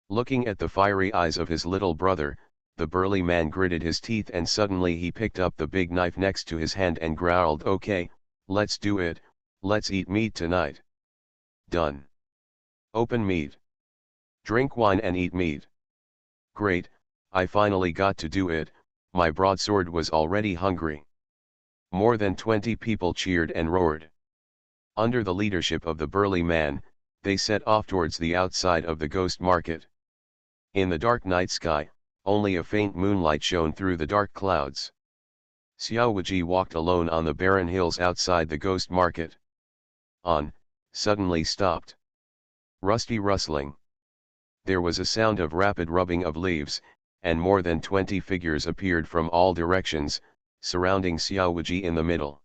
Looking at the fiery eyes of his little brother, the burly man gritted his teeth and suddenly he picked up the big knife next to his hand and growled, "Okay, let's do it, let's eat meat tonight. Done. Open meat. Drink wine and eat meat. Great, I finally got to do it, my broadsword was already hungry." More than 20 people cheered and roared. Under the leadership of the burly man, they set off towards the outside of the ghost market. In the dark night sky, only a faint moonlight shone through the dark clouds. Xiao Wuji walked alone on the barren hills outside the ghost market. Suddenly stopped. Rusty rustling. There was a sound of rapid rubbing of leaves, and more than 20 figures appeared from all directions, surrounding Xiao Wuji in the middle.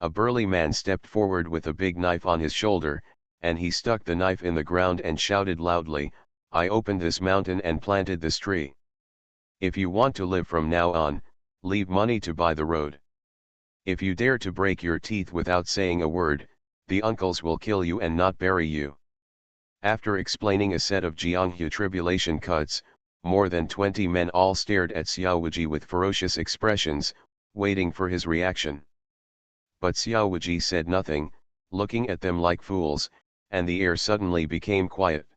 A burly man stepped forward with a big knife on his shoulder, and he stuck the knife in the ground and shouted loudly, "I opened this mountain and planted this tree. If you want to live from now on, leave money to buy the road. If you dare to break your teeth without saying a word, the uncles will kill you and not bury you." After explaining a set of Jianghu tribulation cuts, more than 20 men all stared at Xiao Wuji with ferocious expressions, waiting for his reaction. But Xiao Wuji said nothing, looking at them like fools, and the air suddenly became quiet.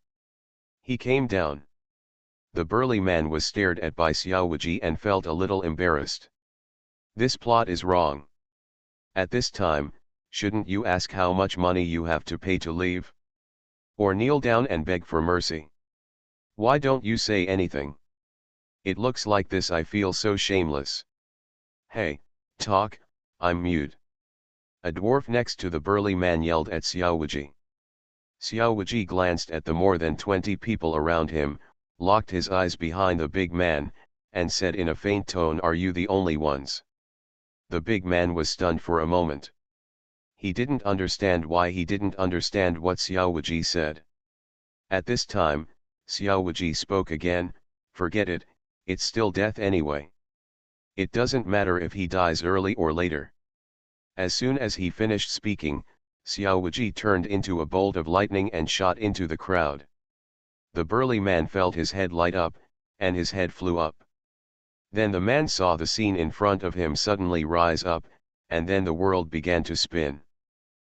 He came down. The burly man was stared at by Xiao Wuji and felt a little embarrassed. This plot is wrong. At this time, shouldn't you ask how much money you have to pay to leave? Or kneel down and beg for mercy? Why don't you say anything? It looks like this, I feel so shameless. Hey, talk, I'm mute. A dwarf next to the burly man yelled at Xiao Wuji. Xiao Wuji glanced at the more than 20 people around him, locked his eyes behind the big man, and said in a faint tone, "Are you the only ones?" The big man was stunned for a moment. He didn't understand why he didn't understand what Xiao Wuji said. At this time, Xiao Wuji spoke again, "Forget it, it's still death anyway. It doesn't matter if he dies early or later." As soon as he finished speaking, Xiao Wuji turned into a bolt of lightning and shot into the crowd. The burly man felt his head light up, and his head flew up. Then the man saw the scene in front of him suddenly rise up, and then the world began to spin.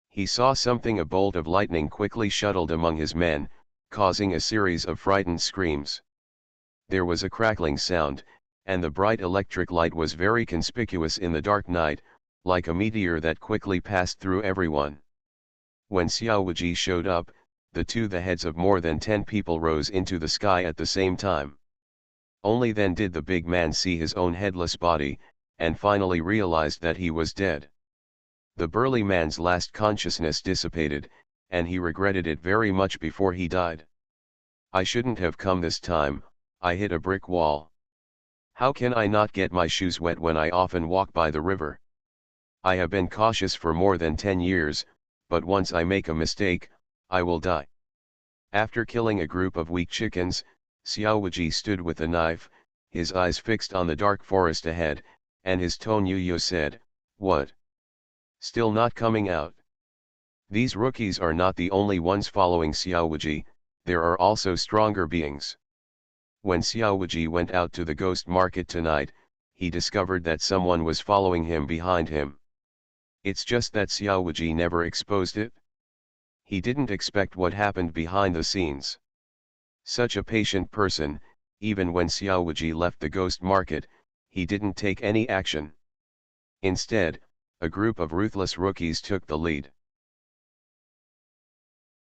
He saw something, a bolt of lightning quickly shuttled among his men, causing a series of frightened screams. There was a crackling sound, and the bright electric light was very conspicuous in the dark night, like a meteor that quickly passed through everyone. When Xiao Wuji showed up, the heads of more than 10 people rose into the sky at the same time. Only then did the big man see his own headless body, and finally realized that he was dead. The burly man's last consciousness dissipated, and he regretted it very much before he died. I shouldn't have come this time, I hit a brick wall. How can I not get my shoes wet when I often walk by the river? I have been cautious for more than 10 years, but once I make a mistake, I will die. After killing a group of weak chickens, Xiao Wuji stood with a knife, his eyes fixed on the dark forest ahead, and his tone Yu said, "What? Still not coming out?" These rookies are not the only ones following Xiao Wuji, there are also stronger beings. When Xiao Wuji went out to the ghost market tonight, he discovered that someone was following him behind him. It's just that Xiao Wuji never exposed it. He didn't expect what happened behind the scenes. Such a patient person, even when Xiao Wuji left the ghost market, he didn't take any action. Instead, a group of ruthless rookies took the lead.